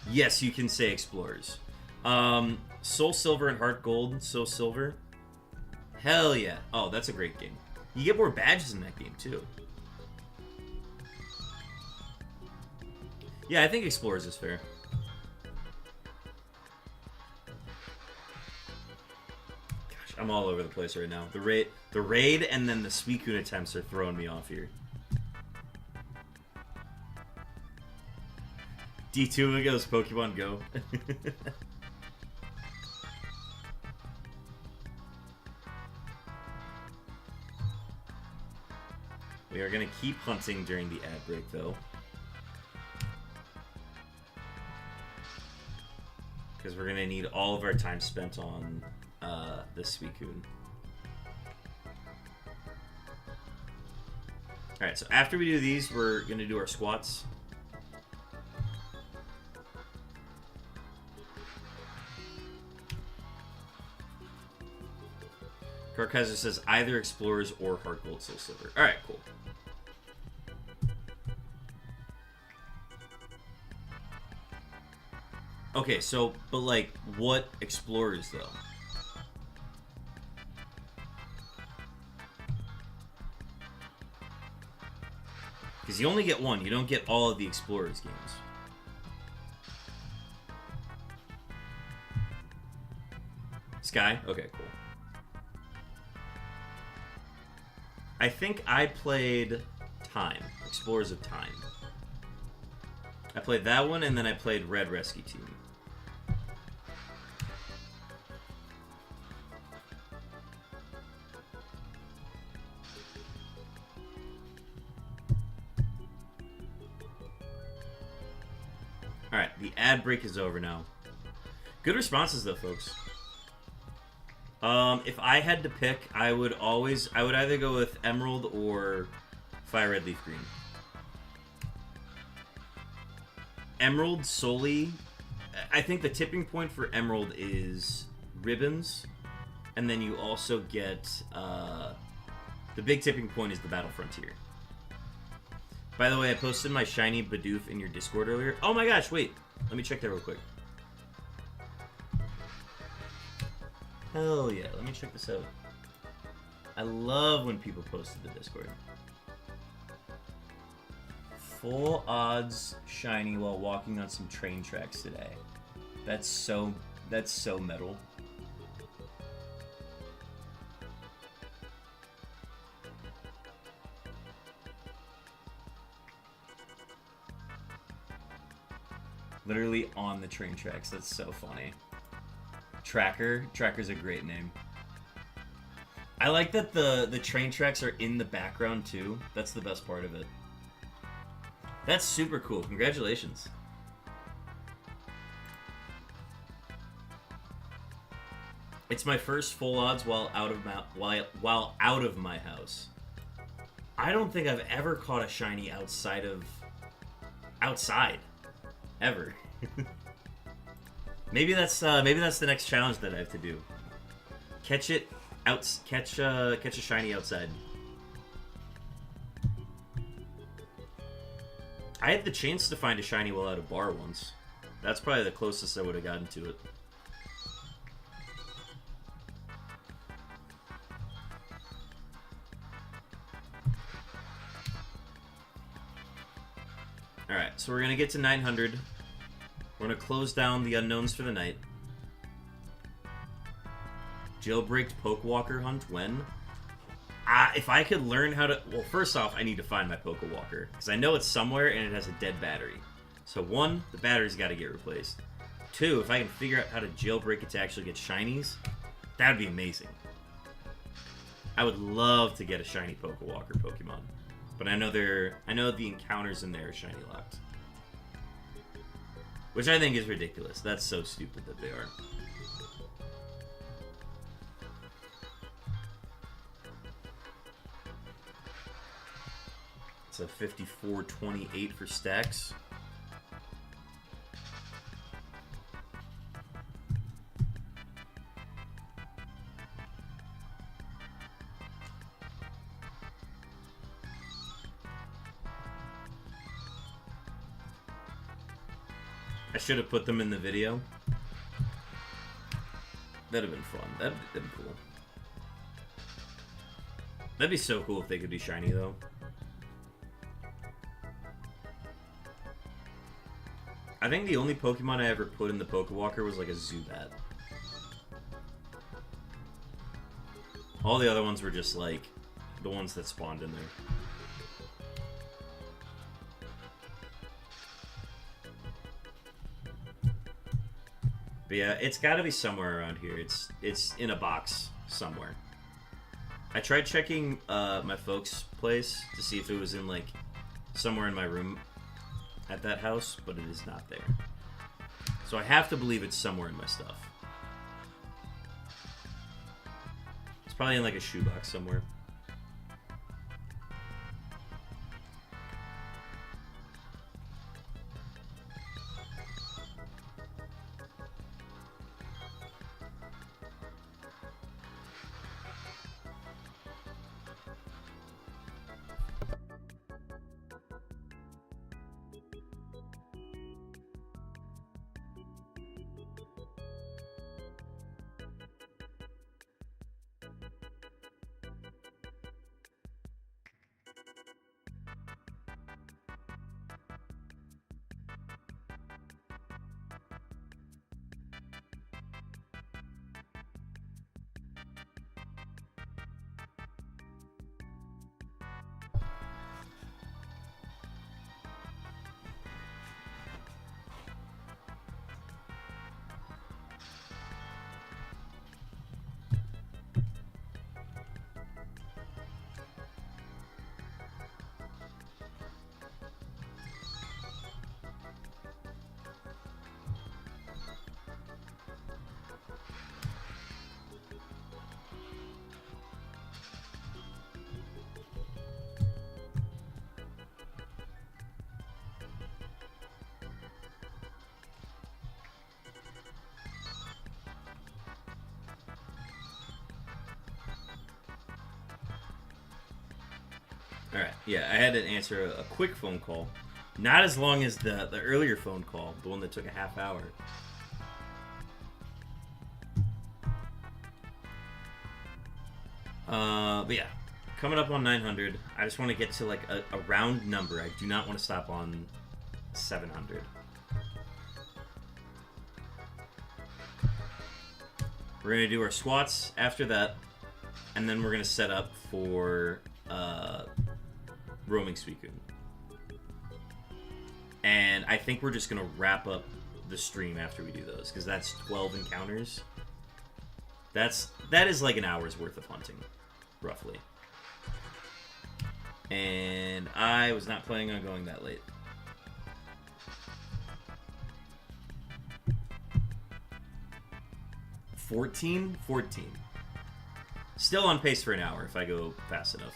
Yes, you can say Explorers. Soul Silver and Heart Gold, Soul Silver. Hell yeah. Oh, that's a great game. You get more badges in that game, too. Yeah, I think Explorers is fair. I'm all over the place right now. The raid, and then the Suicune attempts are throwing me off here. D2 goes Pokemon Go. We are gonna keep hunting during the ad break, though, because we're gonna need all of our time spent on this Suicune. Alright, so after we do these, we're going to do our squats. Karkaiser says either Explorers or Heart Gold Soul Silver. Alright, cool. Okay, so, but like, what Explorers, though? Because you only get one. You don't get all of the Explorers games. Sky? Okay, cool. I think I played Time. Explorers of Time. I played that one, and then I played Red Rescue Team. Alright, the ad break is over now. Good responses though, folks. If I had to pick, I would either go with Emerald or Fire Red Leaf Green. Emerald solely, I think the tipping point for Emerald is ribbons, and then you also get, the big tipping point is the Battle Frontier. By the way, I posted my shiny Bidoof in your Discord earlier. Oh my gosh, wait. Let me check that real quick. Hell yeah, let me check this out. I love when people post to the Discord. Full odds shiny while walking on some train tracks today. That's so metal. Literally on the train tracks. That's so funny. Tracker's a great name. I like that the train tracks are in the background too. That's the best part of it. That's super cool. Congratulations. It's my first full odds while out of my house. I don't think I've ever caught a shiny outside ever. Maybe that's the next challenge that I have to do. Catch a shiny outside. I had the chance to find a shiny while at a bar once. That's probably the closest I would have gotten to it. Alright, so we're gonna get to 900. We're gonna close down the unknowns for the night. Jailbreaked Pokewalker hunt when? If I could learn how to... Well, first off, I need to find my Pokewalker. Because I know it's somewhere and it has a dead battery. So 1, the battery's got to get replaced. 2, if I can figure out how to jailbreak it to actually get shinies, that would be amazing. I would love to get a shiny Pokewalker Pokemon. But I know the encounters in there are shiny locked. Which I think is ridiculous. That's so stupid that they are. It's a 54.28 for stacks. I should have put them in the video. That'd have been fun. That'd be cool. That'd be so cool if they could be shiny, though. I think the only Pokemon I ever put in the Pokewalker was like a Zubat. All the other ones were just like the ones that spawned in there. But yeah, it's got to be somewhere around here. It's in a box somewhere. I tried checking my folks' place to see if it was in like somewhere in my room at that house, but it is not there. So I have to believe it's somewhere in my stuff. It's probably in like a shoebox somewhere. Alright, yeah, I had to answer a quick phone call. Not as long as the earlier phone call, the one that took a half hour. But yeah, coming up on 900. I just want to get to like a round number. I do not want to stop on 700. We're going to do our squats after that, and then we're going to set up for roaming Suicune. And I think we're just going to wrap up the stream after we do those, because that's 12 encounters. That is like an hour's worth of hunting, roughly. And I was not planning on going that late. $14? $14. Still on pace for an hour if I go fast enough.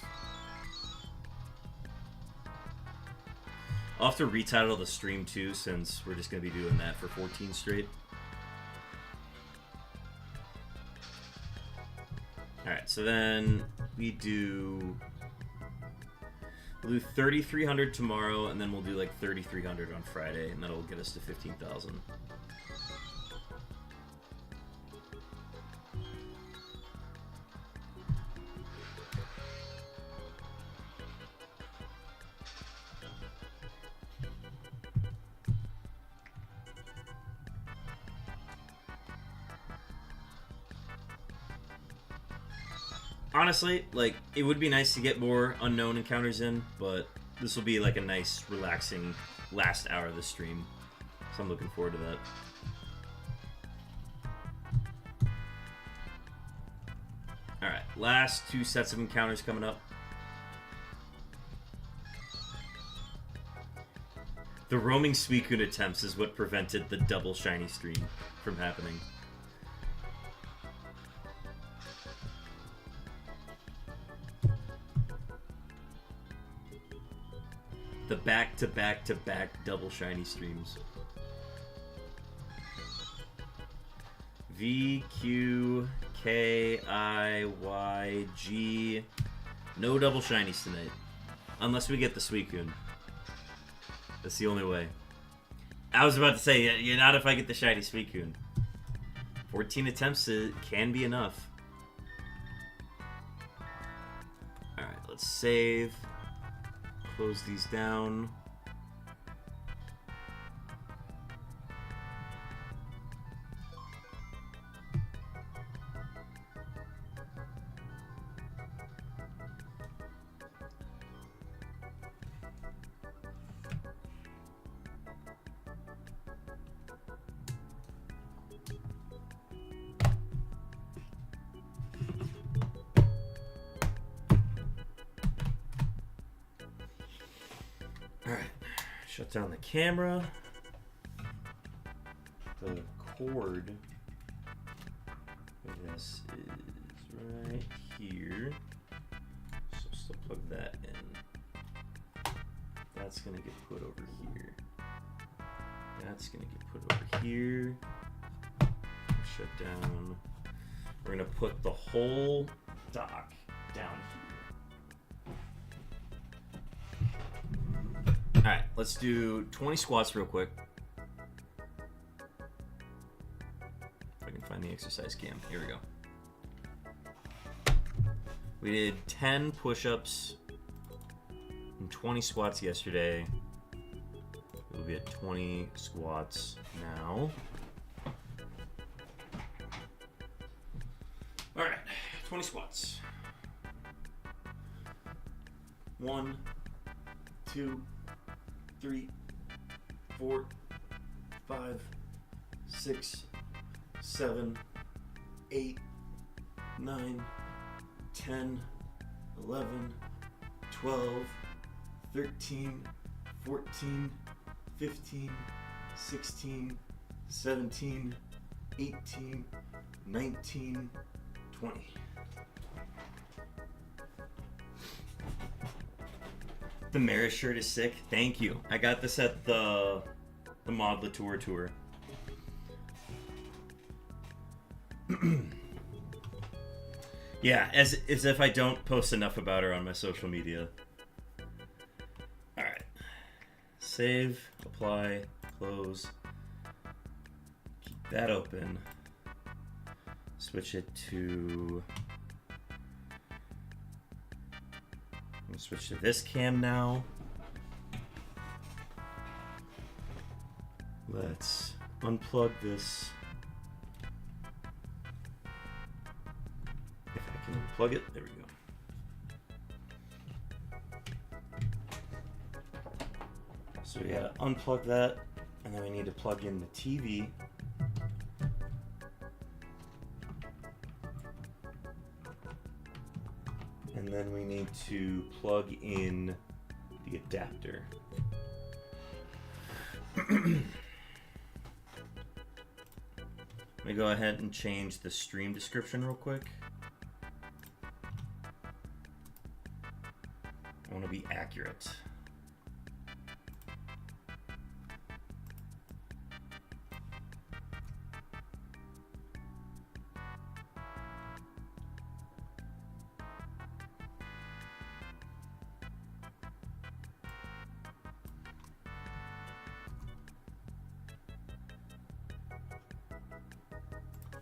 I'll have to retitle the stream too, since we're just going to be doing that for 14 straight. Alright, so then we'll do 3,300 tomorrow, and then we'll do like 3,300 on Friday, and that'll get us to 15,000. Honestly, like, it would be nice to get more Unown encounters in, but this will be like a nice, relaxing last hour of the stream. So I'm looking forward to that. Alright, last 2 sets of encounters coming up. The roaming Suicune attempts is what prevented the double shiny stream from happening. The back-to-back-to-back double shiny streams. V, Q, K, I, Y, G. No double shinies tonight. Unless we get the Suicune. That's the only way. I was about to say, you're not if I get the shiny Suicune. 14 attempts can be enough. Alright, let's save. Close these down. Shut down the camera. The cord for this is right here. So still plug that in. That's gonna get put over here. That's gonna get put over here. Shut down. We're gonna put the whole dock down here. Alright, let's do 20 squats real quick. If I can find the exercise cam. Here we go. We did 10 push-ups and 20 squats yesterday. We'll be at 20 squats now. Alright, 20 squats. 1, 2, 3, 4, 5, 6, 7, 8, 9, 10, 11, 12, 13, 14, 15, 16, 17, 18, 19, 20. The Maris shirt is sick. Thank you. I got this at the Mod Latour tour. Yeah, as if I don't post enough about her on my social media. save, apply, close. Keep that open. Switch it to... I'm gonna switch to this cam now. Let's unplug this. If I can unplug it, there we go. So we gotta unplug that, and then we need to plug in the TV. And then we need to plug in the adapter. Let me go ahead and change the stream description real quick. I want to be accurate.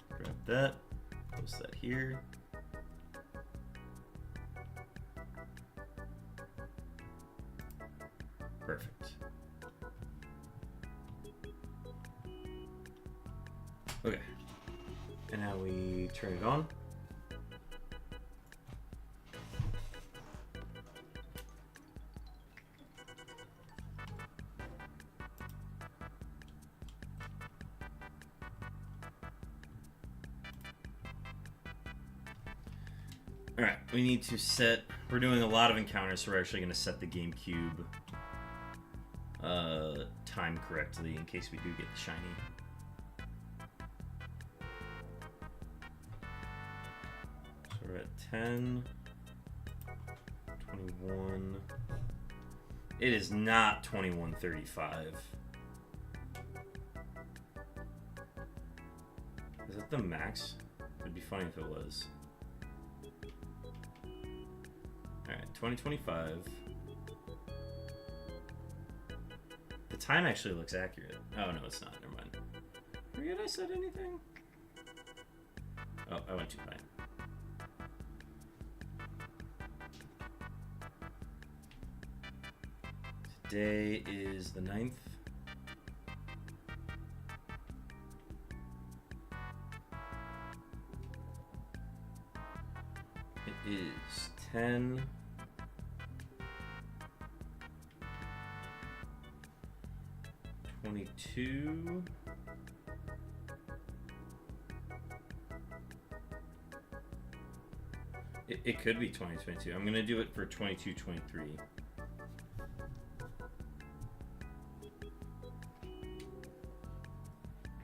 Grab that, post that here. Perfect. Okay. And now we turn it on. Alright, we need to set... We're doing a lot of encounters, so we're actually going to set the GameCube time correctly in case we do get the shiny. So we're at 10, 21. It is not 21:35. Is that the max? It'd be funny if it was. Alright, 2025. The time actually looks accurate. Oh, no, it's not. Never mind. Forget I said anything? Oh, I went too high. Today is the 9th. It is 10. $22. It could be 2022. I'm gonna do it for 22-23.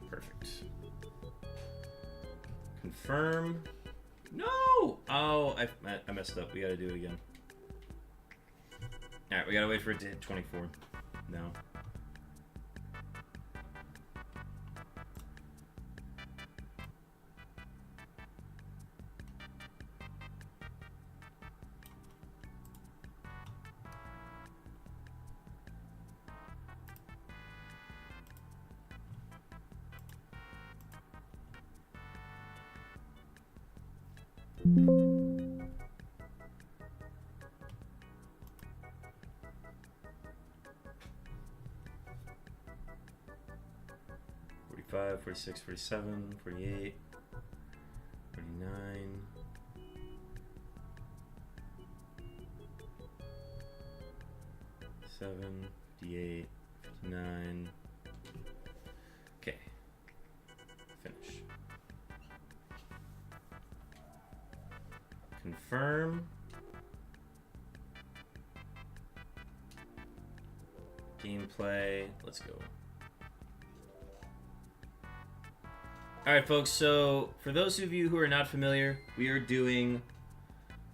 Perfect. Confirm. No! Oh, I messed up. We gotta do it again. Alright, we gotta wait for it to hit 24. No. $45, $46, $47, $48, $49. $58, $59. Okay. Finish. Confirm. Gameplay. Let's go. Alright folks, so for those of you who are not familiar, we are doing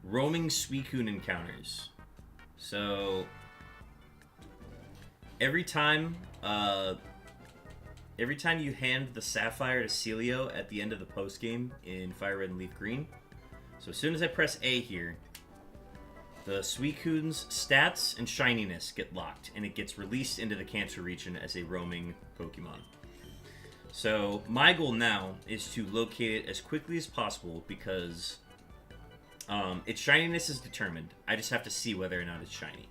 roaming Suicune encounters. So every time you hand the Sapphire to Celio at the end of the post game in Fire Red and Leaf Green, so as soon as I press A here, The Suicune's stats and shininess get locked, and it gets released into the Kanto region as a roaming Pokemon. So my goal now is to locate it as quickly as possible because its shininess is determined. I just have to see whether or not it's shiny.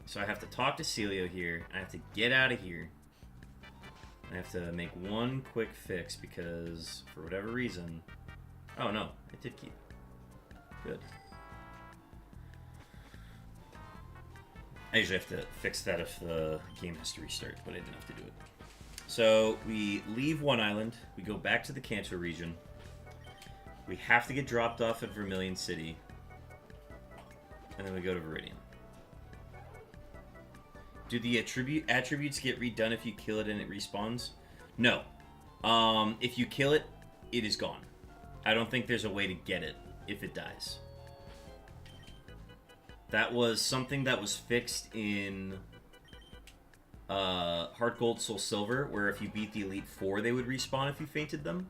So I have to talk to Celio here. I have to get out of here. I have to make one quick fix because, for whatever reason... Oh, no. It did keep. Good. I usually have to fix that if the game has to restart, but I didn't have to do it. So, we leave one island. We go back to the Kanto region. We have to get dropped off at Vermilion City. And then we go to Viridian. Do the attributes get redone if you kill it and it respawns? No. If you kill it, it is gone. I don't think there's a way to get it if it dies. That was something that was fixed in Heart Gold, Soul Silver, where if you beat the Elite Four, they would respawn if you fainted them.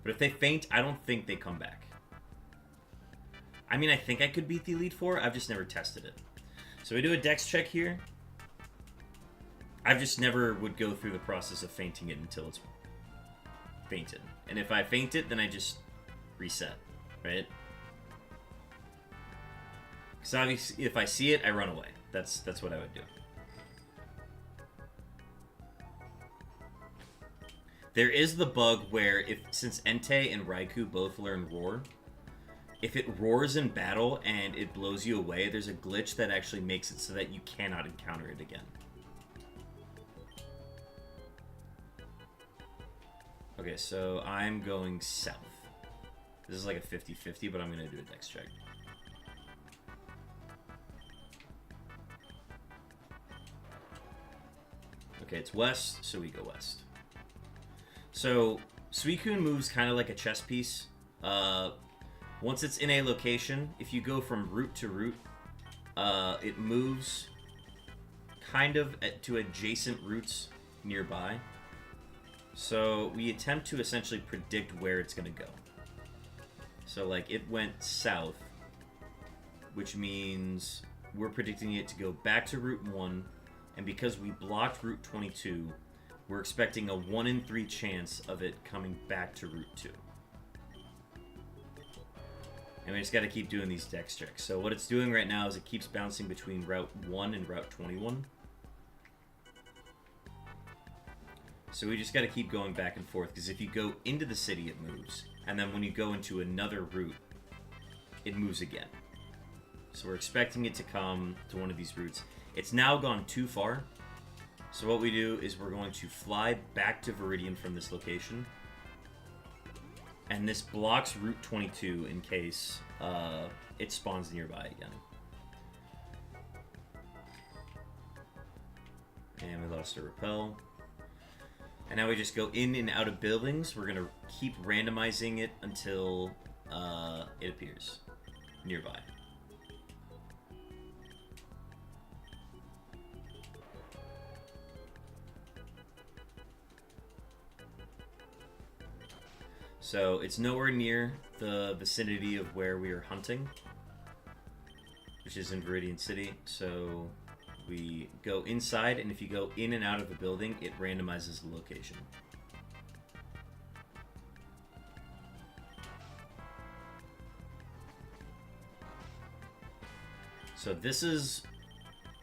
But if they faint, I don't think they come back. I mean, I think I could beat the Elite Four. I've just never tested it. So we do a dex check here. I've just never would go through the process of fainting it until it's fainted. And if I faint it, then I just reset, right? Because obviously, if I see it, I run away. That's what I would do. There is the bug where, since Entei and Raikou both learn Roar, if it roars in battle and it blows you away, there's a glitch that actually makes it so that you cannot encounter it again. Okay, so I'm going south. This is like a 50-50, but I'm going to do a dex check. Okay, it's west, so we go west. So, Suicune moves kind of like a chess piece. Once it's in a location, if you go from route to route, it moves kind of to adjacent routes nearby. So we attempt to essentially predict where it's going to go. So like it went south, which means we're predicting it to go back to Route 1, and because we blocked Route 22, we're expecting a 1 in 3 chance of it coming back to Route 2. And we just got to keep doing these dex checks. So what it's doing right now is it keeps bouncing between Route 1 and Route 21. So we just got to keep going back and forth, because if you go into the city, it moves. And then when you go into another route, it moves again. So we're expecting it to come to one of these routes. It's now gone too far. So what we do is we're going to fly back to Viridian from this location. And this blocks Route 22 in case it spawns nearby again. And we lost our repel. And now we just go in and out of buildings. We're going to keep randomizing it until it appears nearby. So it's nowhere near the vicinity of where we are hunting, which is in Viridian City. So we go inside, and if you go in and out of the building, it randomizes the location. So this is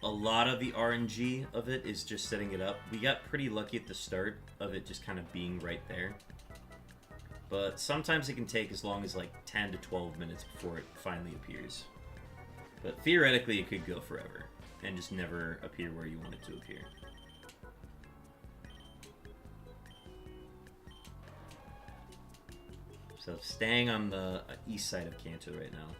a lot of the RNG of it is just setting it up. We got pretty lucky at the start of it just kind of being right there. But sometimes it can take as long as like 10 to 12 minutes before it finally appears. But theoretically, it could go forever and just never appear where you want it to appear. So staying on the east side of Kanto right now.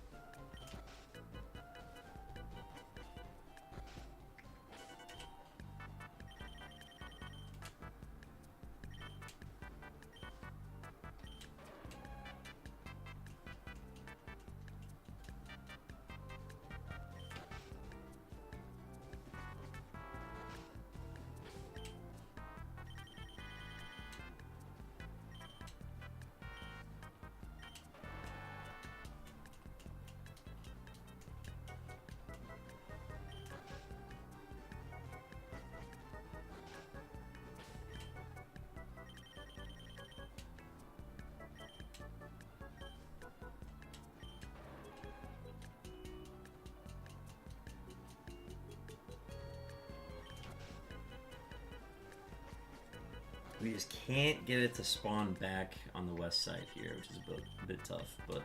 We just can't get it to spawn back on the west side here, which is a bit tough, but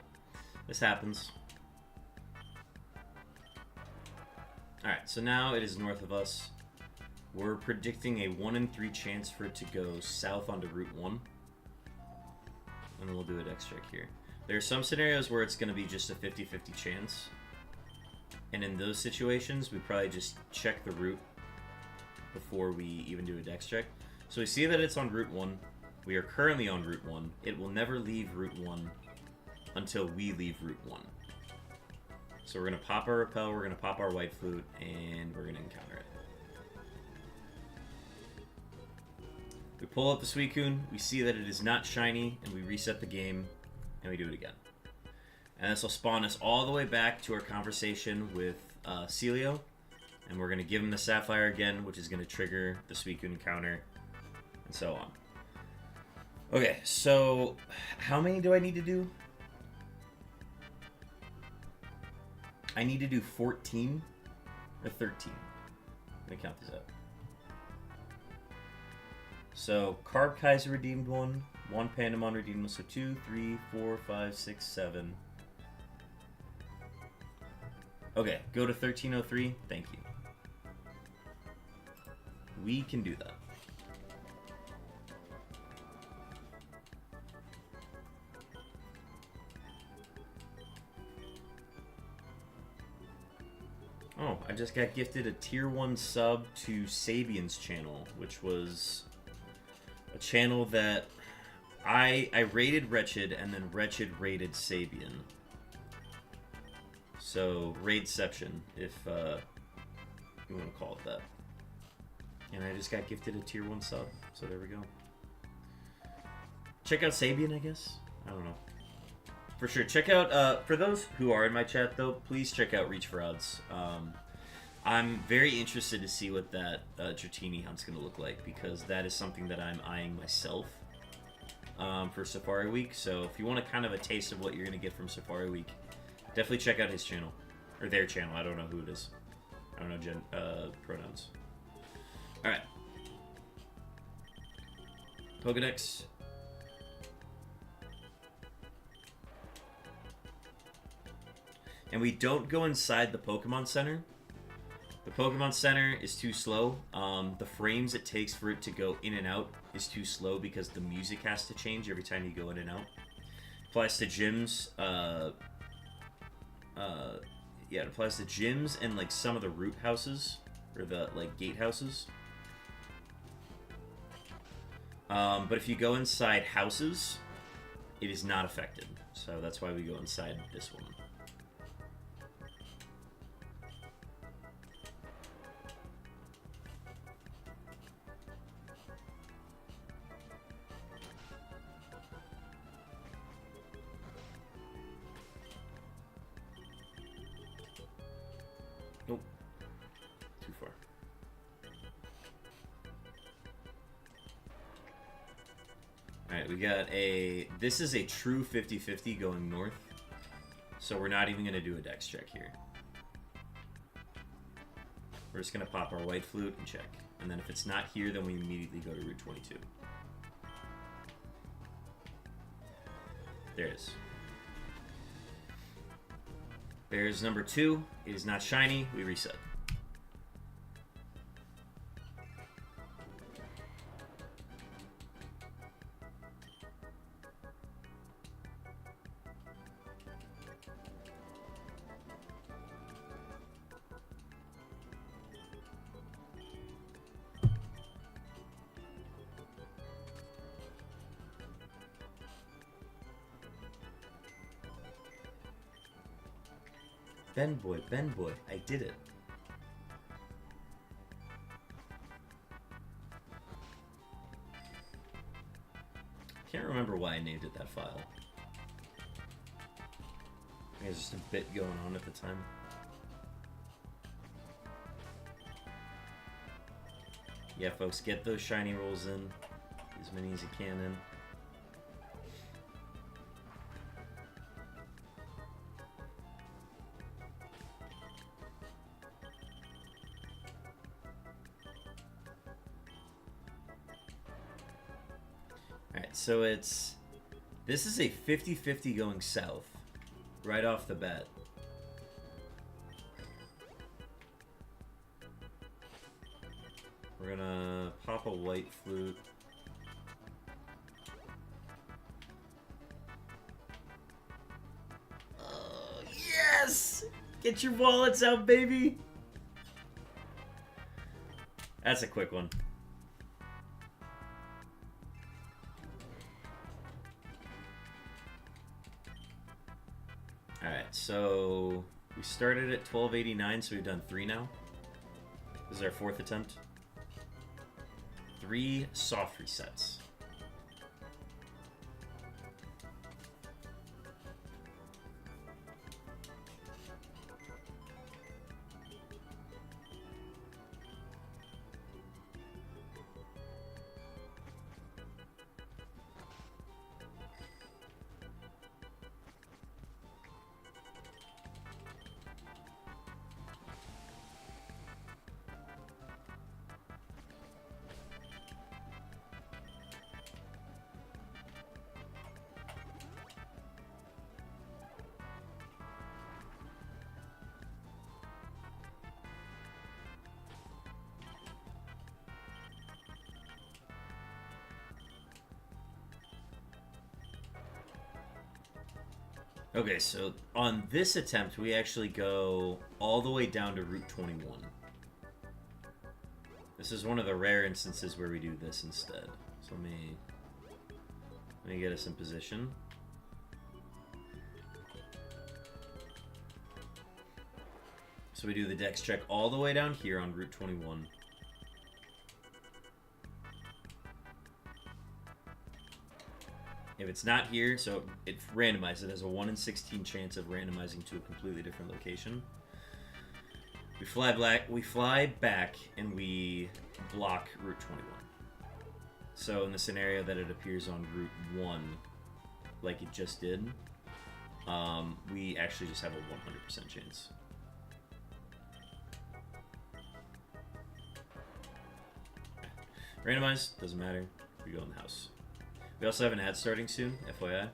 this happens. Alright, so now it is north of us. We're predicting a 1 in 3 chance for it to go south onto Route 1. And then we'll do a dex check here. There are some scenarios where it's going to be just a 50-50 chance. And in those situations, we probably just check the route before we even do a dex check. So we see that it's on Route 1. We are currently on Route 1. It will never leave Route 1 until we leave Route 1. So we're going to pop our repel, we're going to pop our white flute, and we're going to encounter it. We pull up the Suicune, we see that it is not shiny, and we reset the game, and we do it again. And this will spawn us all the way back to our conversation with Celio, and we're going to give him the Sapphire again, which is going to trigger the Suicune encounter, and so on. Okay, so how many do I need to do? I need to do 14 or 13. Let me count these up. So, Carb Kaiser redeemed one Pandemon redeemed one, so 2, 3, 4, 5, 6, 7. Okay, go to 1303. Thank you. We can do that. Oh, I just got gifted a tier 1 sub to Sabian's channel, which was a channel that I rated Wretched, and then Wretched rated Sabian. So, Raidception, if you want to call it that. And I just got gifted a tier 1 sub, so there we go. Check out Sabian, I guess? I don't know. For sure, check out, for those who are in my chat, though, please check out Reach for Odds. I'm very interested to see what that Dratini hunt's going to look like, because that is something that I'm eyeing myself for Safari Week. So if you want a kind of a taste of what you're going to get from Safari Week, definitely check out his channel. Or their channel, I don't know who it is. I don't know pronouns. Alright. Pokedex. And we don't go inside the Pokemon Center. The Pokemon Center is too slow. The frames it takes for it to go in and out is too slow because the music has to change every time you go in and out. Applies to gyms. Yeah, it applies to gyms and like some of the root houses or the like gate houses. But if you go inside houses, it is not affected. So that's why we go inside this one. Nope. Too far. Alright, we got a... This is a true 50-50 going north. So we're not even going to do a dex check here. We're just going to pop our white flute and check. And then if it's not here, then we immediately go to Route 22. There it is. There's number 2. It is not shiny. We reset. Ben boy, I did it. Can't remember why I named it that file. I think there's just a bit going on at the time. Yeah, folks, get those shiny rolls in. As many as you can in. so it's... This is a 50-50 going south. Right off the bat. We're gonna pop a white flute. Oh, yes! Get your wallets out, baby! That's a quick one. Alright, so we started at 1289, so we've done 3 now. This is our 4th attempt. 3 soft resets. Okay, so on this attempt, we actually go all the way down to Route 21. This is one of the rare instances where we do this instead. So let me get us in position. So we do the dex check all the way down here on Route 21. If it's not here, so it randomizes. It has a 1 in 16 chance of randomizing to a completely different location. We fly back, and we block Route 21. So in the scenario that it appears on Route 1, like it just did, we actually just have a 100% chance. Randomize, doesn't matter. We go in the house. We also have an ad starting soon, FYI.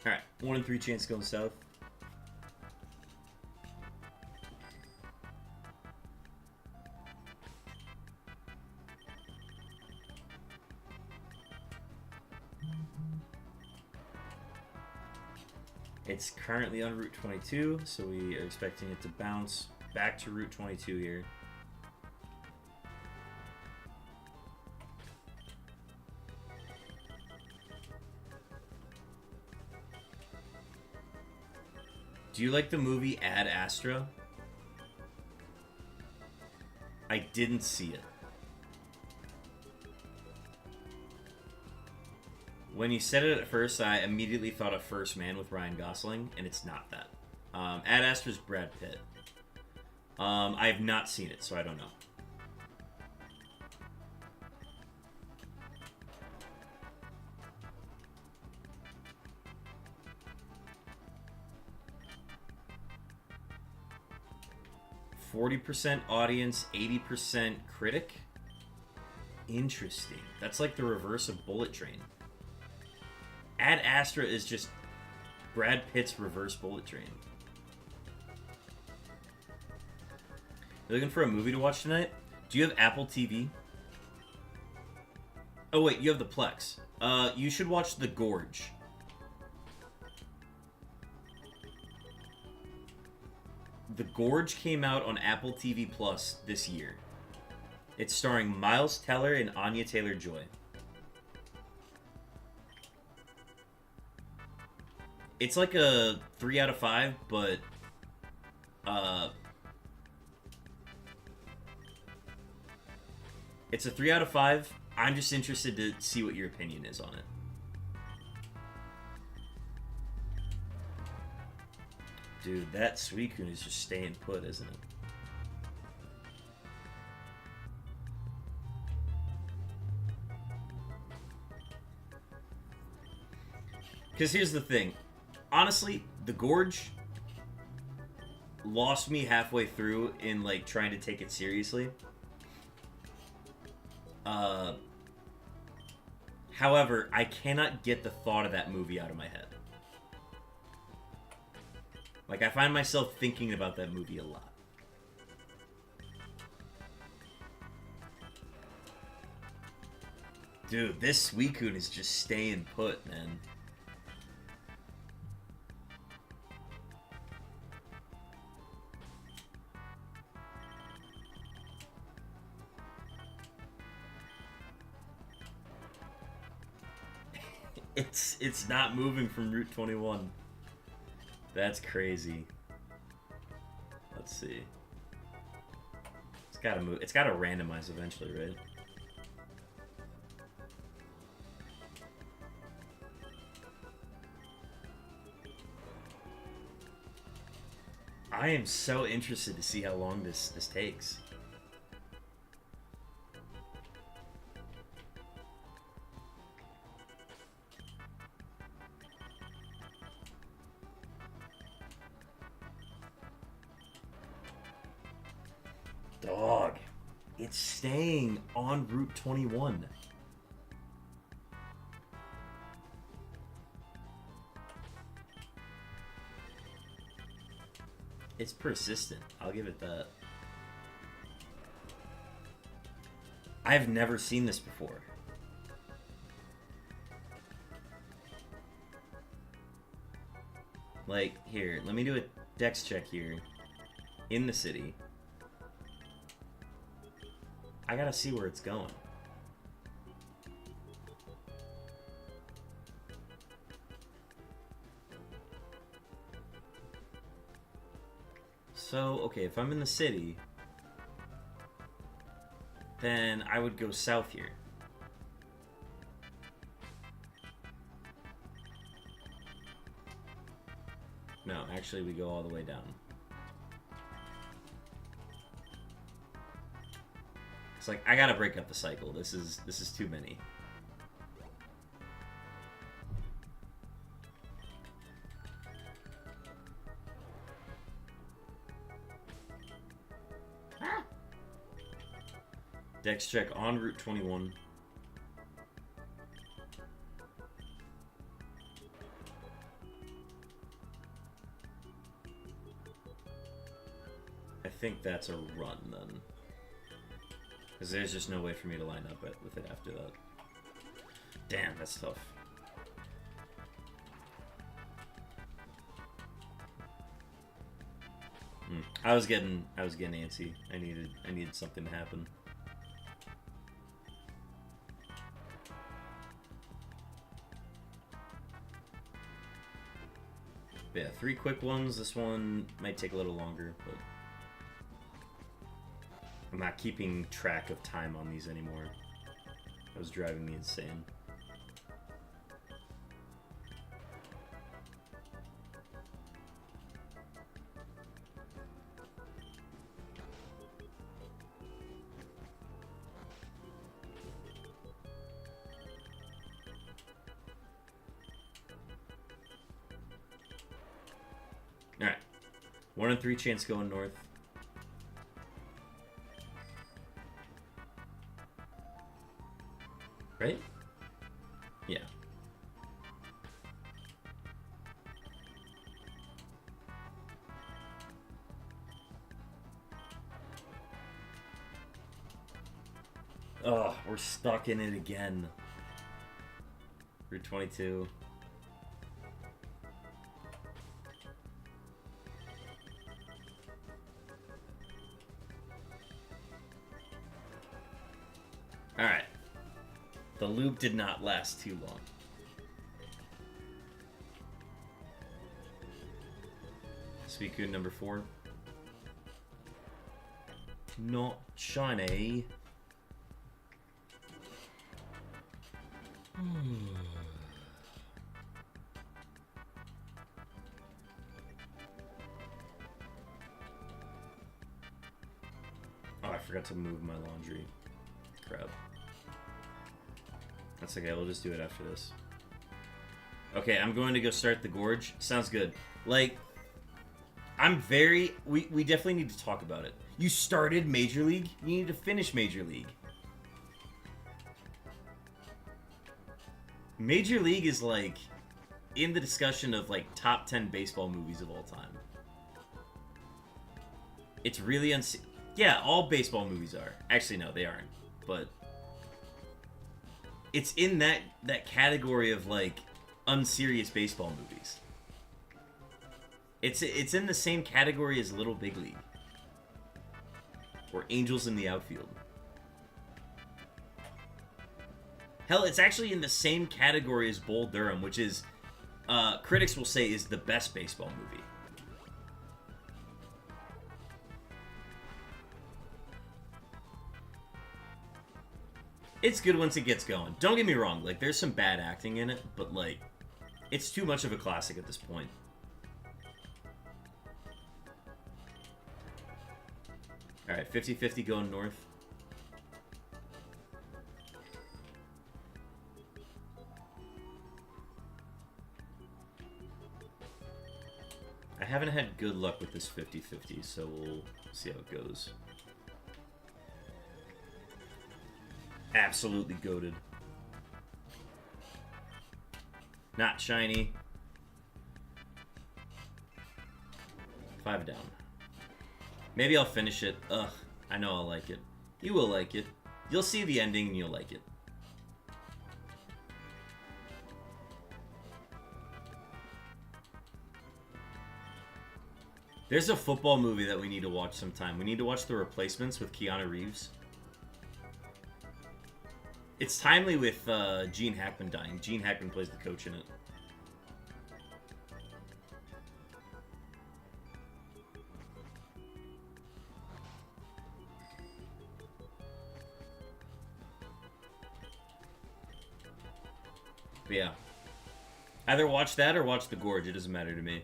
Alright, 1 in 3 chance going south. It's currently on Route 22, so we are expecting it to bounce back to Route 22 here. Do you like the movie Ad Astra? I didn't see it. When you said it at first, I immediately thought of First Man with Ryan Gosling, and it's not that. Ad Astra's Brad Pitt. I have not seen it, so I don't know. %40 audience, 80% critic? Interesting. That's like the reverse of Bullet Train. Ad Astra is just Brad Pitt's reverse Bullet Train. You're looking for a movie to watch tonight? Do you have Apple TV? Oh wait, you have the Plex. You should watch The Gorge. The Gorge came out on Apple TV Plus this year. It's starring Miles Teller and Anya Taylor-Joy. It's like a 3 out of 5, but it's a 3 out of 5. I'm just interested to see what your opinion is on it. Dude, that Suicune is just staying put, isn't it? Because here's the thing. Honestly, The Gorge lost me halfway through in, like, trying to take it seriously. However, I cannot get the thought of that movie out of my head. Like, I find myself thinking about that movie a lot. Dude, this Suicune is just staying put, man. It's not moving from Route 21. That's crazy. Let's see. It's gotta move. It's gotta randomize eventually, right? I am so interested to see how long this takes. Dog, it's staying on Route 21. It's persistent. I'll give it that. I've never seen this before. Like, here, let me do a dex check here. In the city. I gotta see where it's going. So, okay, if I'm in the city, then I would go south here. No, actually we go all the way down. It's like, I gotta break up the cycle. This is too many. Dex check on Route 21. I think that's a run then. Because there's just no way for me to line up with it after that. Damn, that's tough. I was getting antsy. I needed something to happen. But yeah, 3 quick ones. This one might take a little longer, but I'm not keeping track of time on these anymore. That was driving me insane. Alright. 1 in 3 chance going north. Right? Yeah. Ugh, we're stuck in it again. Route 22. Alright. The loop did not last too long. Suicune number 4. Not shiny. Oh, I forgot to move my laundry. Crap. That's okay, we'll just do it after this. Okay, I'm going to go start the gorge. Sounds good. Like, I'm very... We definitely need to talk about it. You started Major League, you need to finish Major League. Major League is, like, in the discussion of, like, top 10 baseball movies of all time. It's really yeah, all baseball movies are. Actually, no, they aren't. But it's in that category of, like, unserious baseball movies. It's in the same category as Little Big League. Or Angels in the Outfield. Hell, it's actually in the same category as Bull Durham, which is, critics will say, is the best baseball movie. It's good once it gets going. Don't get me wrong, like, there's some bad acting in it, but, like, it's too much of a classic at this point. Alright, 50-50 going north. I haven't had good luck with this 50-50, so we'll see how it goes. Absolutely goated. Not shiny. 5 down. Maybe I'll finish it. Ugh, I know I'll like it. You will like it. You'll see the ending and you'll like it. There's a football movie that we need to watch sometime. We need to watch The Replacements with Keanu Reeves. It's timely with Gene Hackman dying. Gene Hackman plays the coach in it. But yeah. Either watch that or watch The Gorge. It doesn't matter to me.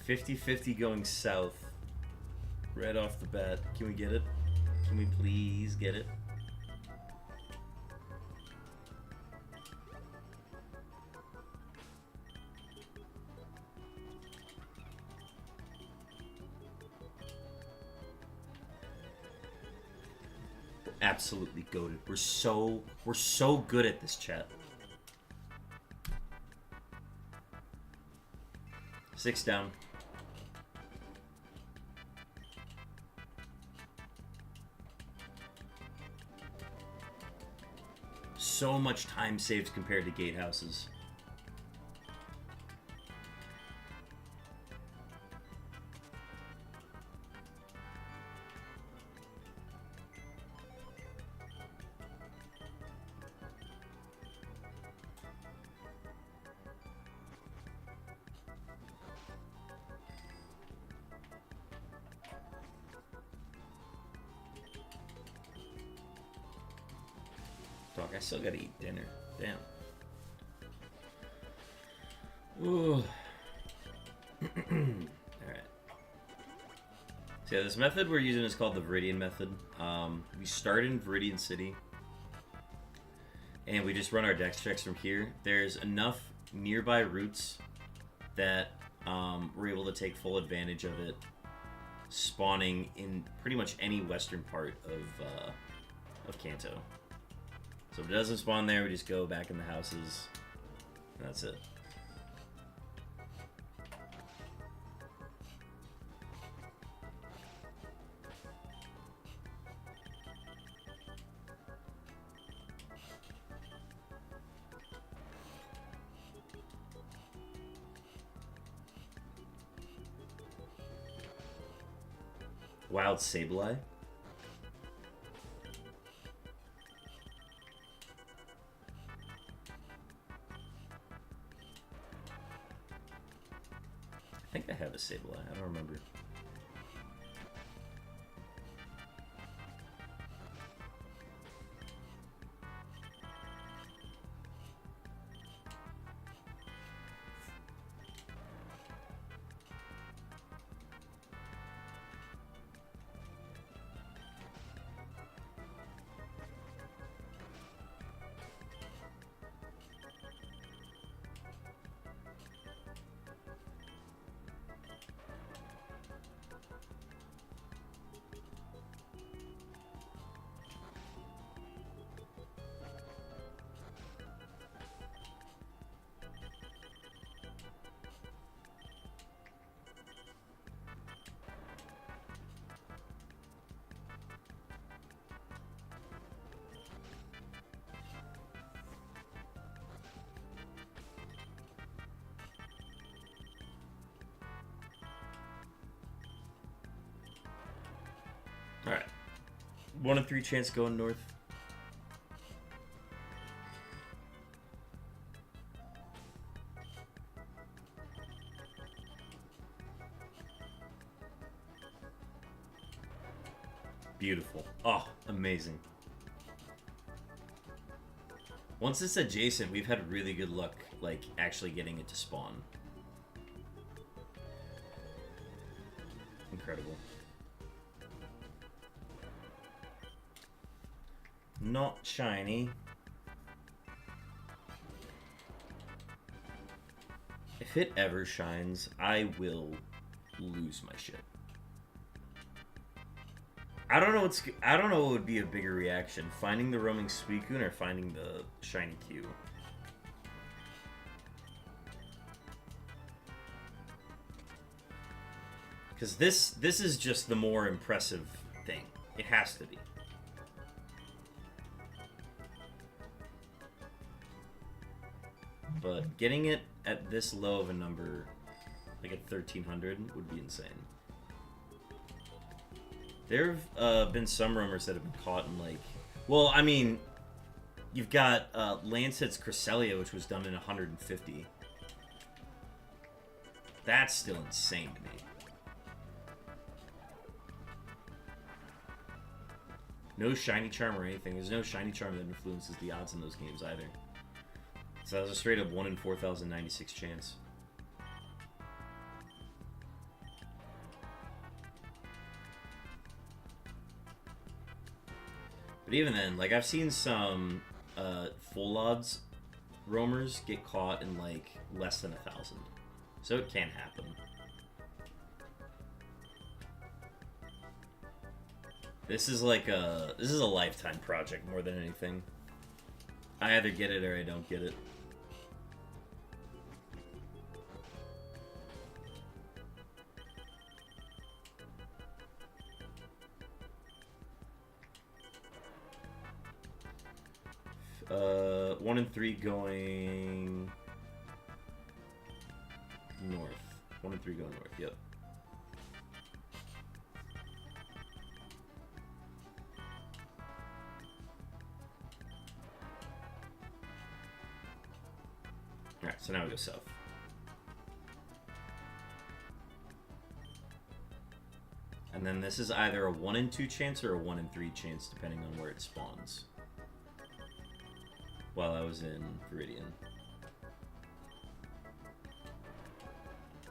$50-50 going south. Right off the bat. Can we get it? Can we please get it? Absolutely goated. We're so good at this, chat. 6 down. So much time saved compared to gatehouses. Dog, I still gotta eat dinner. Damn. Ooh. Alright. So yeah, this method we're using is called the Viridian method. We start in Viridian City. And we just run our dex checks from here. There's enough nearby routes that were able to take full advantage of it spawning in pretty much any western part of Kanto. So if it doesn't spawn there, we just go back in the houses, and that's it. Wild Sableye. I think I have a Sableye. I don't remember. Alright. 1 in 3 chance going north. Beautiful. Oh, amazing. Once it's adjacent, we've had really good luck, like, actually getting it to spawn. Incredible. Not shiny. If it ever shines, I will lose my shit. I don't know what would be a bigger reaction, finding the roaming Suicune or finding the shiny Q. Because this is just the more impressive thing. It has to be. But getting it at this low of a number, like at 1300, would be insane. There have been some rumors that have been caught in, like... Well, I mean, you've got Lancet's Cresselia, which was done in 150. That's still insane to me. No shiny charm or anything. There's no shiny charm that influences the odds in those games either. So that was a straight up 1 in 4,096 chance. But even then, like, I've seen some full odds roamers get caught in, like, less than 1,000. So it can happen. This is like a lifetime project more than anything. I either get it or I don't get it. One in 3 going north. 1 in 3 going north, yep. Alright, so now we go south. And then this is either a 1 in 2 chance or a 1 in 3 chance, depending on where it spawns. While I was in Viridian.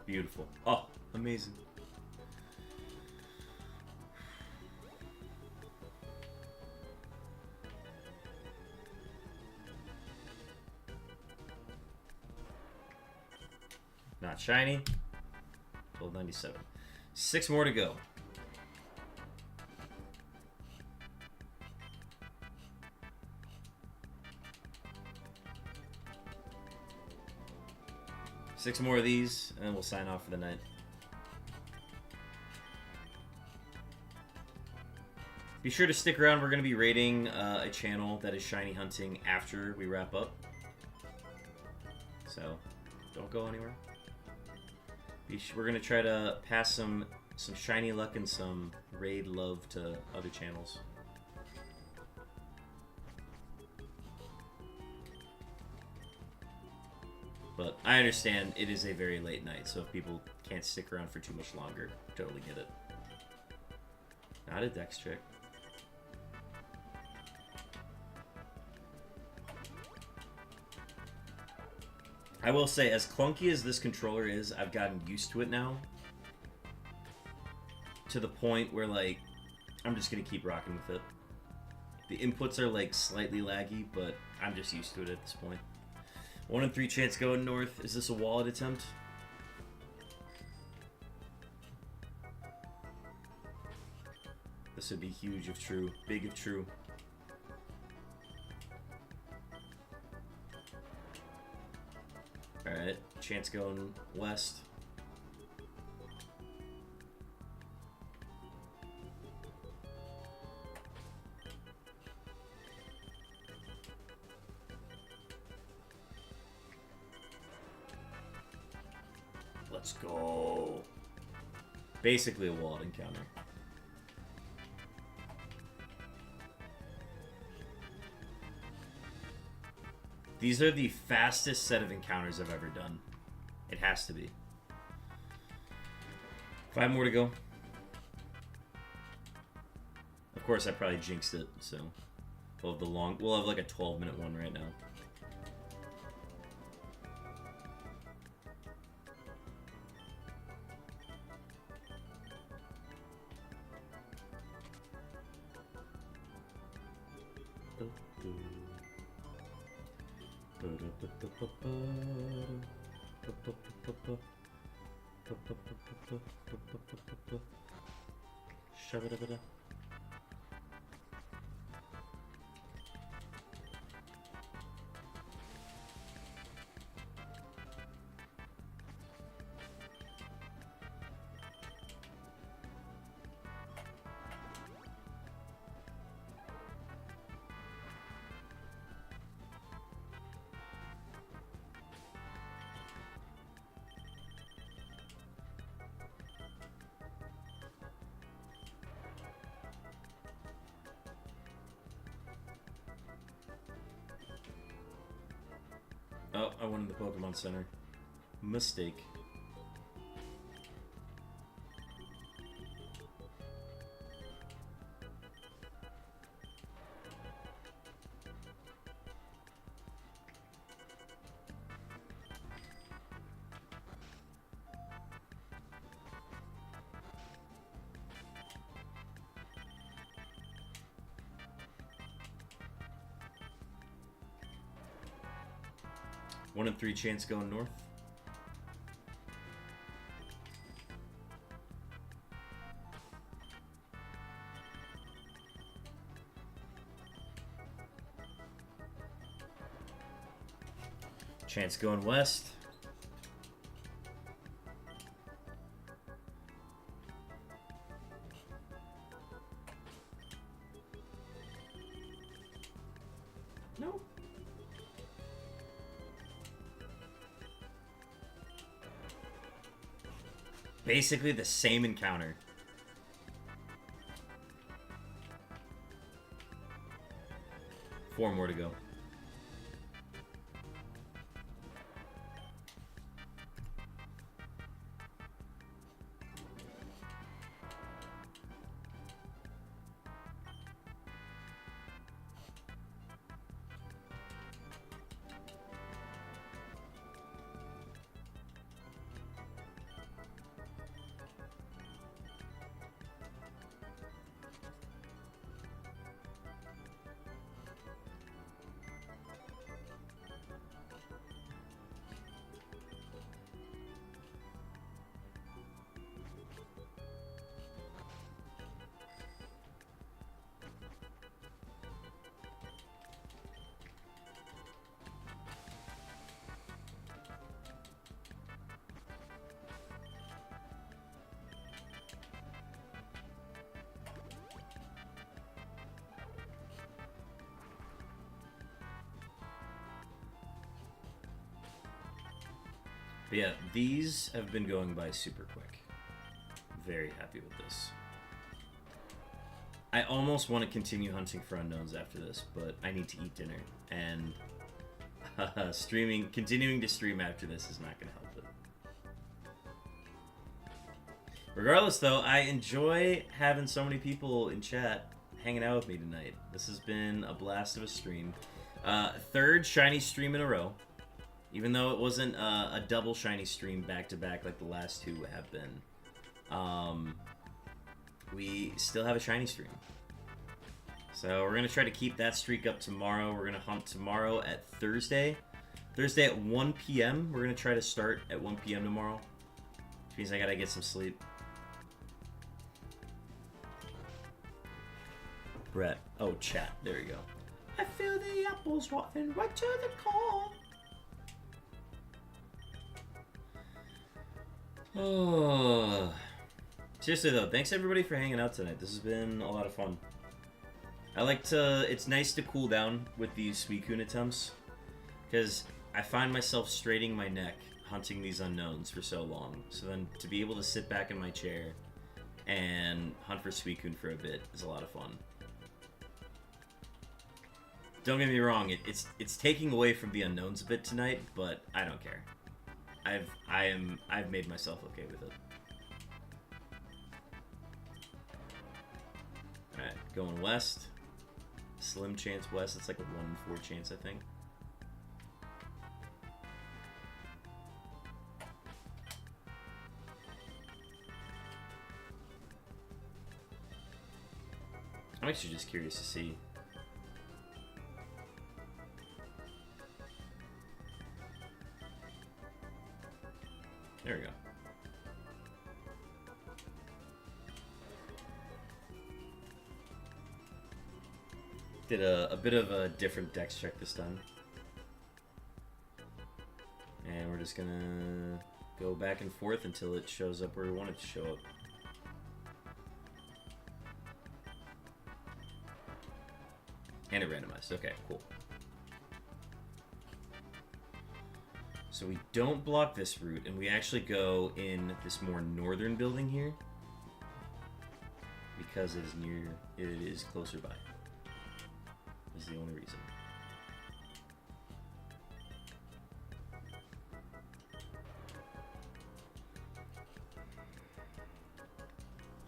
Beautiful. Oh, amazing. Not shiny. 1297. 6 more to go. Six more of these, and then we'll sign off for the night. Be sure to stick around. We're going to be rating a channel that is shiny hunting after we wrap up. So, don't go anywhere. We're going to try to pass some shiny luck and some raid love to other channels. But I understand it is a very late night, so if people can't stick around for too much longer, totally get it. Not a dex trick. I will say, as clunky as this controller is, I've gotten used to it now. To the point where, like, I'm just going to keep rocking with it. The inputs are, like, slightly laggy, but I'm just used to it at this point. 1 in 3 chance going north. Is this a wallet attempt? This would be huge if true. Big if true. Alright, chance going west. Let's go. Basically a wallet encounter. These are the fastest set of encounters I've ever done. It has to be. 5 more to go. Of course, I probably jinxed it, so we'll have like a 12-minute one right now. Shabba-dabba-da. Oh, I went in the Pokemon Center. Mistake. One in 3 chance going north. Chance going west. No. Basically the same encounter. Four more to go. But yeah, these have been going by super quick. Very happy with this. I almost want to continue hunting for unknowns after this, but I need to eat dinner, and continuing to stream after this is not going to help it. Regardless, though, I enjoy having so many people in chat hanging out with me tonight. This has been a blast of a stream. Third shiny stream in a row. Even though it wasn't a double shiny stream back-to-back like the last two have been. We still have a shiny stream. So we're going to try to keep that streak up tomorrow. We're going to hunt tomorrow at Thursday. Thursday at 1 p.m. We're going to try to start at 1 p.m. tomorrow. Which means I got to get some sleep. Brett. Oh, chat. There we go. I feel the apples rotten right to the core. Oh. Seriously though, thanks everybody for hanging out tonight. This has been a lot of fun. It's nice to cool down with these Suicune attempts, because I find myself straining my neck hunting these unknowns for so long. So then to be able to sit back in my chair and hunt for Suicune for a bit is a lot of fun. Don't get me wrong, it's taking away from the unknowns a bit tonight, but I don't care. I've made myself okay with it. Alright, going west. Slim chance west. It's like a 1 in 4 chance, I think. I'm actually just curious to see. There we go. Did a bit of a different dex check this time. And we're just gonna go back and forth until it shows up where we want it to show up. And it randomized. Okay, cool. So we don't block this route, and we actually go in this more northern building here because it is closer by. Is the only reason.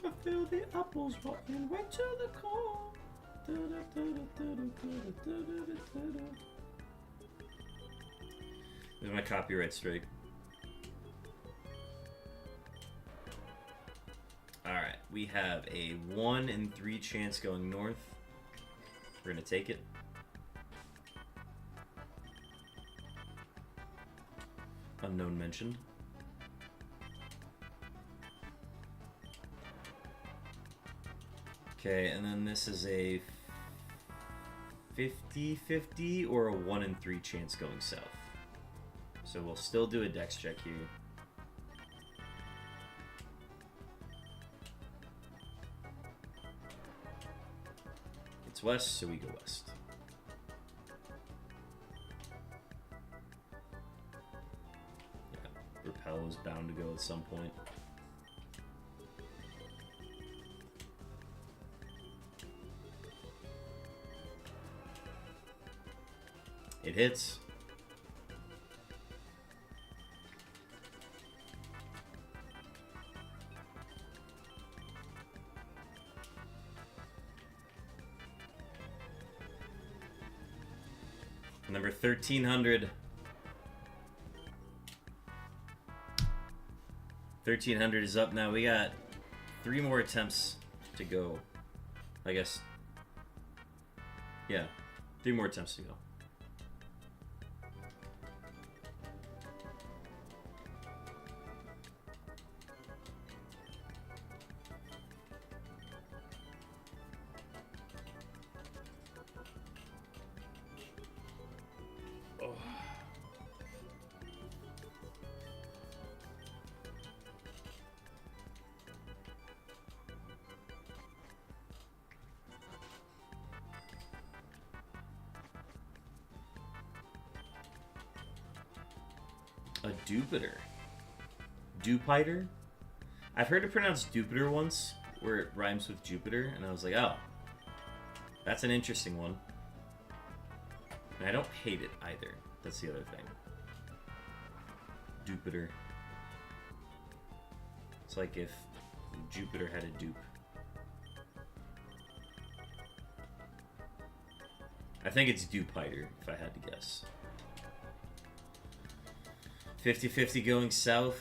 I feel the apples rotten right to the core. There's my copyright strike. Alright, we have a 1 in 3 chance going north. We're gonna take it. Unknown mentioned. Okay, and then this is a 50-50 or a 1 in 3 chance going south. So we'll still do a dex check here. It's west, so we go west. Yeah, Repel is bound to go at some point. It hits. Number 1300. 1300 is up now. We got 3 more attempts to go. I guess. Yeah, 3 more attempts to go. A Jupiter. Dupiter. I've heard it pronounced Jupiter once, where it rhymes with Jupiter, and I was like, oh, that's an interesting one. And I don't hate it either. That's the other thing. Jupiter. It's like if Jupiter had a dupe. I think it's Dupiter, if I had to guess. 50-50 going south.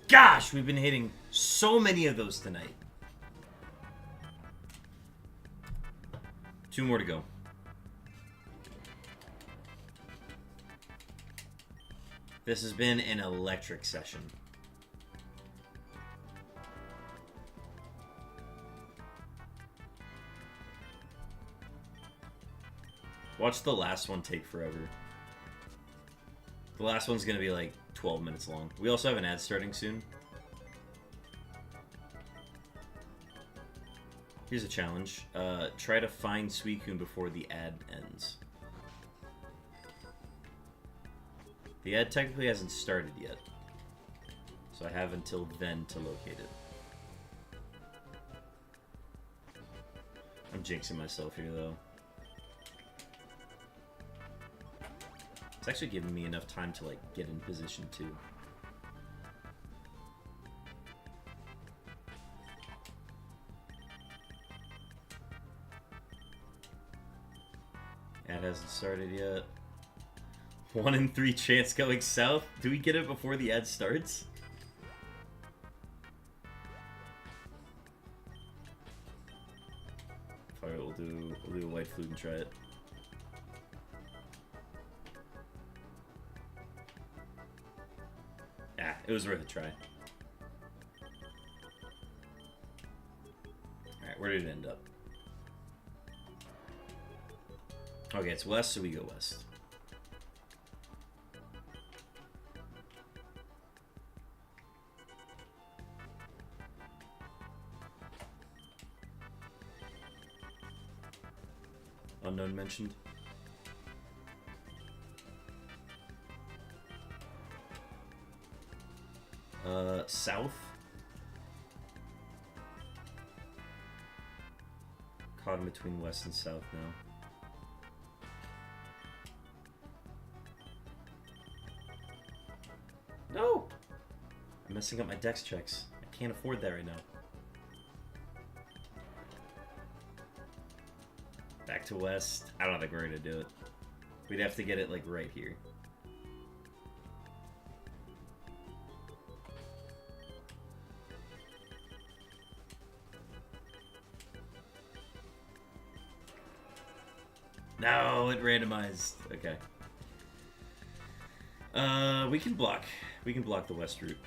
Gosh, we've been hitting so many of those tonight. 2 more to go. This has been an electric session. Watch the last one take forever. The last one's gonna be like 12 minutes long. We also have an ad starting soon. Here's a challenge. Try to find Suicune before the ad ends. The ad technically hasn't started yet, so I have until then to locate it. I'm jinxing myself here, though. It's actually giving me enough time to, like, get in position, too. Ad hasn't started yet. 1 in 3 chance going south. Do we get it before the ad starts? Alright, we'll do a white flute and try it. Ah, it was worth a try. Alright, where did it end up? Okay, it's west, so we go west. Unown mentioned. South. Caught in between west and south now. No! I'm messing up my dex checks. I can't afford that right now. Back to west. I don't think we're gonna do it. We'd have to get it like right here. No, it randomized. Okay. We can block. We can block the west route.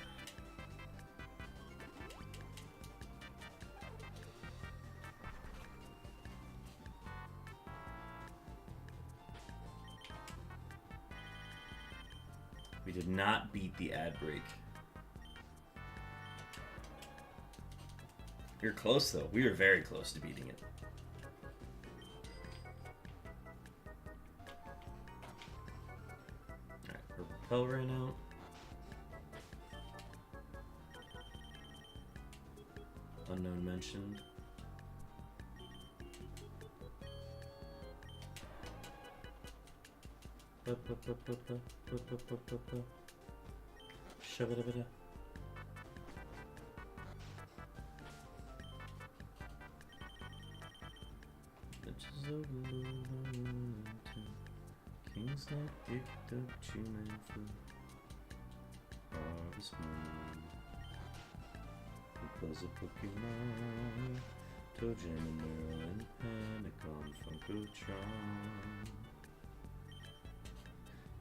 We did not beat the ad break. You're close, though. We were very close to beating it. Alright, our repel ran out. Unown mentioned. Shabba-dabba-da. Kings like dipped up human food. Harvest moon. Buzz a Pokemon. Toadjam and Merle and Panicon Funkotron.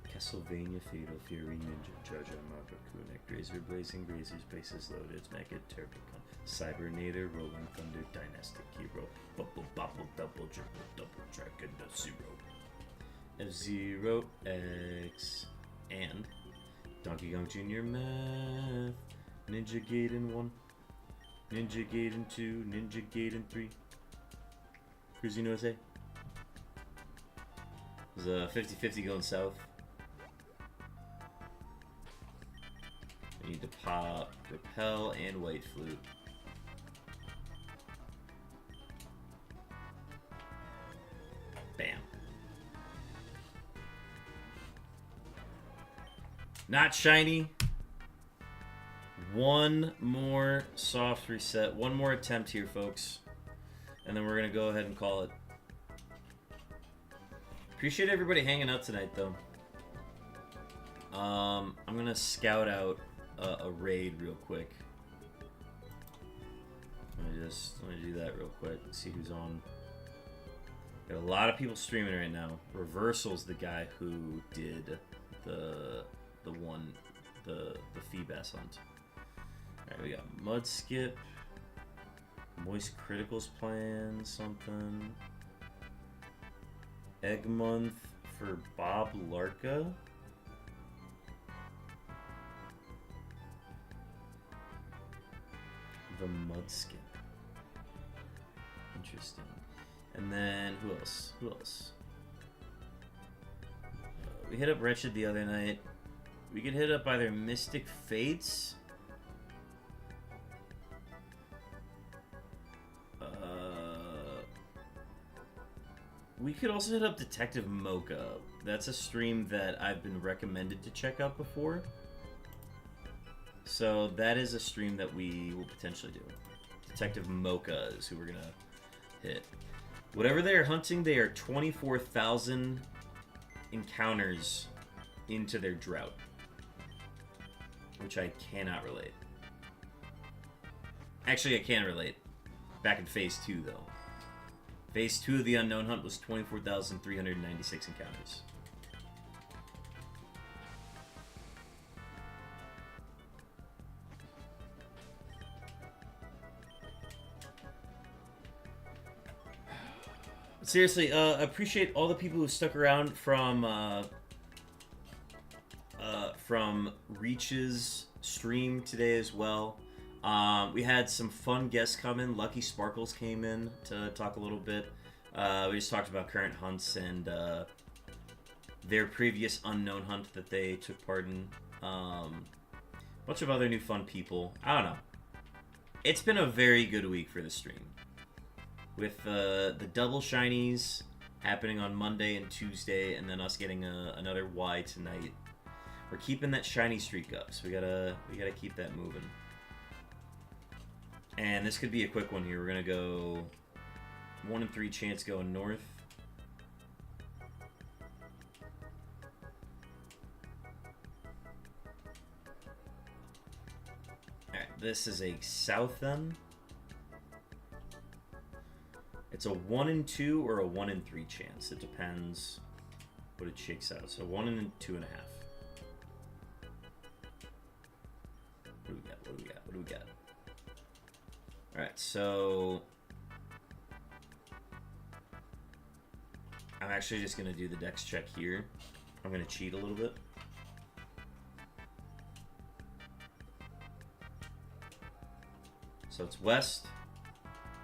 Castlevania, Fatal Fury, Ninja, Judge, Marbakunek, Razor Blazing, Razors, Bases Loaded, Mega Turpicon, Cybernator, Rolling Thunder, Dynastic Hero, Bubble Bobble, Double Triple, Double Dragon, Zero, F-Zero, X, and Donkey Kong Jr. Math, Ninja Gaiden 1. Ninja Gaiden 2, Ninja Gaiden 3. Cruising USA. It was a 50-50 going south. We need to pop Repel and White Flute. Bam. Not shiny. One more soft reset. One more attempt here, folks. And then we're going to go ahead and call it. Appreciate everybody hanging out tonight, though. I'm going to scout out a raid real quick. Let me do that real quick. See who's on. Got a lot of people streaming right now. Reversal's the guy who did the Feebass hunt. Alright, we got Mud Skip, Moist Criticals plan, something. Egg Month for Bob Larka. The Mud Skip. Interesting. And then, who else? Who else? We hit up Wretched the other night. We could hit up either Mystic Fates. We could also hit up Detective Mocha. That's a stream that I've been recommended to check out before. So that is a stream that we will potentially do. Detective Mocha is who we're gonna hit. Whatever they are hunting, they are 24,000 encounters into their drought. Which I cannot relate. Actually, I can relate. Back in Phase 2, though. Phase 2 of the Unown Hunt was 24,396 encounters. Seriously, appreciate all the people who stuck around from Reach's stream today as well. We had some fun guests come in. Lucky Sparkles came in to talk a little bit. We just talked about current hunts and their previous Unown hunt that they took part in. Bunch of other new fun people. I don't know. It's been a very good week for the stream. With the double shinies happening on Monday and Tuesday, and then us getting another Y tonight. We're keeping that shiny streak up, so we gotta keep that moving. And this could be a quick one here. We're gonna go 1 in 3 chance going north. Alright, this is a south then. It's a 1 in 2 or a 1 in 3 chance. It depends what it shakes out. So 1 in 2.5. What do we got? What do we got? What do we got? Alright, so I'm actually just going to do the dex check here. I'm going to cheat a little bit. So it's west,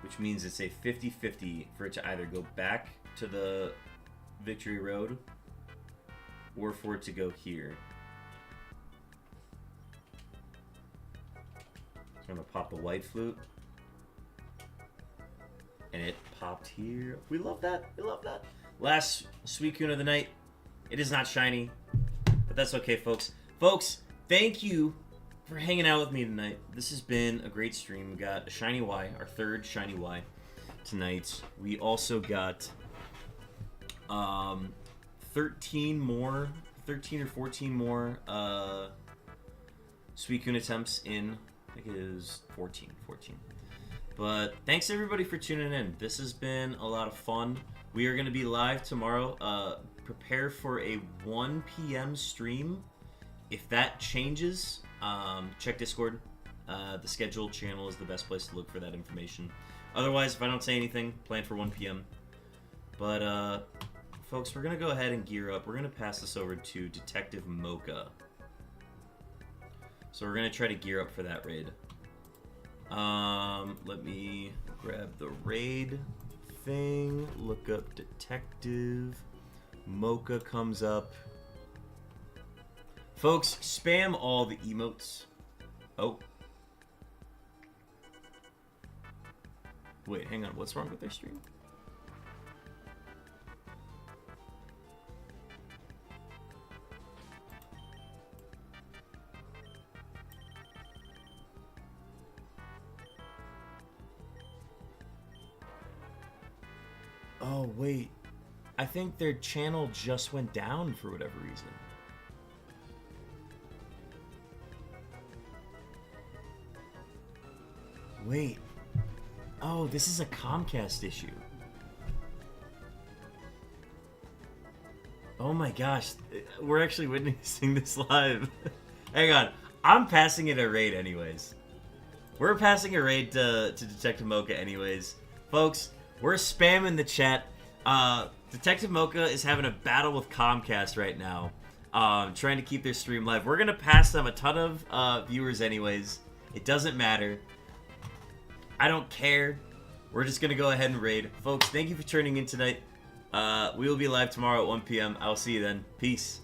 which means it's a 50-50 for it to either go back to the Victory Road or for it to go here. So I'm going to pop the White Flute. And it popped here. We love that. We love that. Last Suicune of the night. It is not shiny, but that's okay, folks. Folks, thank you for hanging out with me tonight. This has been a great stream. We got a shiny Y, our third shiny Y tonight. We also got 13 or 14 more Suicune attempts in. I think it is 14. But thanks everybody for tuning in. This has been a lot of fun. We are going to be live tomorrow. Prepare for a 1 p.m. stream. If that changes, check Discord. The scheduled channel is the best place to look for that information. Otherwise, if I don't say anything, plan for 1 p.m. But, folks, we're going to go ahead and gear up. We're going to pass this over to Detective Mocha. So we're going to try to gear up for that raid. Let me grab the raid thing. Look up detective. Mocha comes up. Folks, spam all the emotes. Oh. Wait, hang on. What's wrong with their stream? Oh, wait. I think their channel just went down for whatever reason. Wait. Oh, this is a Comcast issue. Oh my gosh. We're actually witnessing this live. Hang on. I'm passing it a raid anyways. We're passing a raid to Detective Mocha anyways. Folks, we're spamming the chat. Detective Mocha is having a battle with Comcast right now. Trying to keep their stream live. We're going to pass them a ton of viewers anyways. It doesn't matter. I don't care. We're just going to go ahead and raid. Folks, thank you for tuning in tonight. We will be live tomorrow at 1 p.m. I'll see you then. Peace.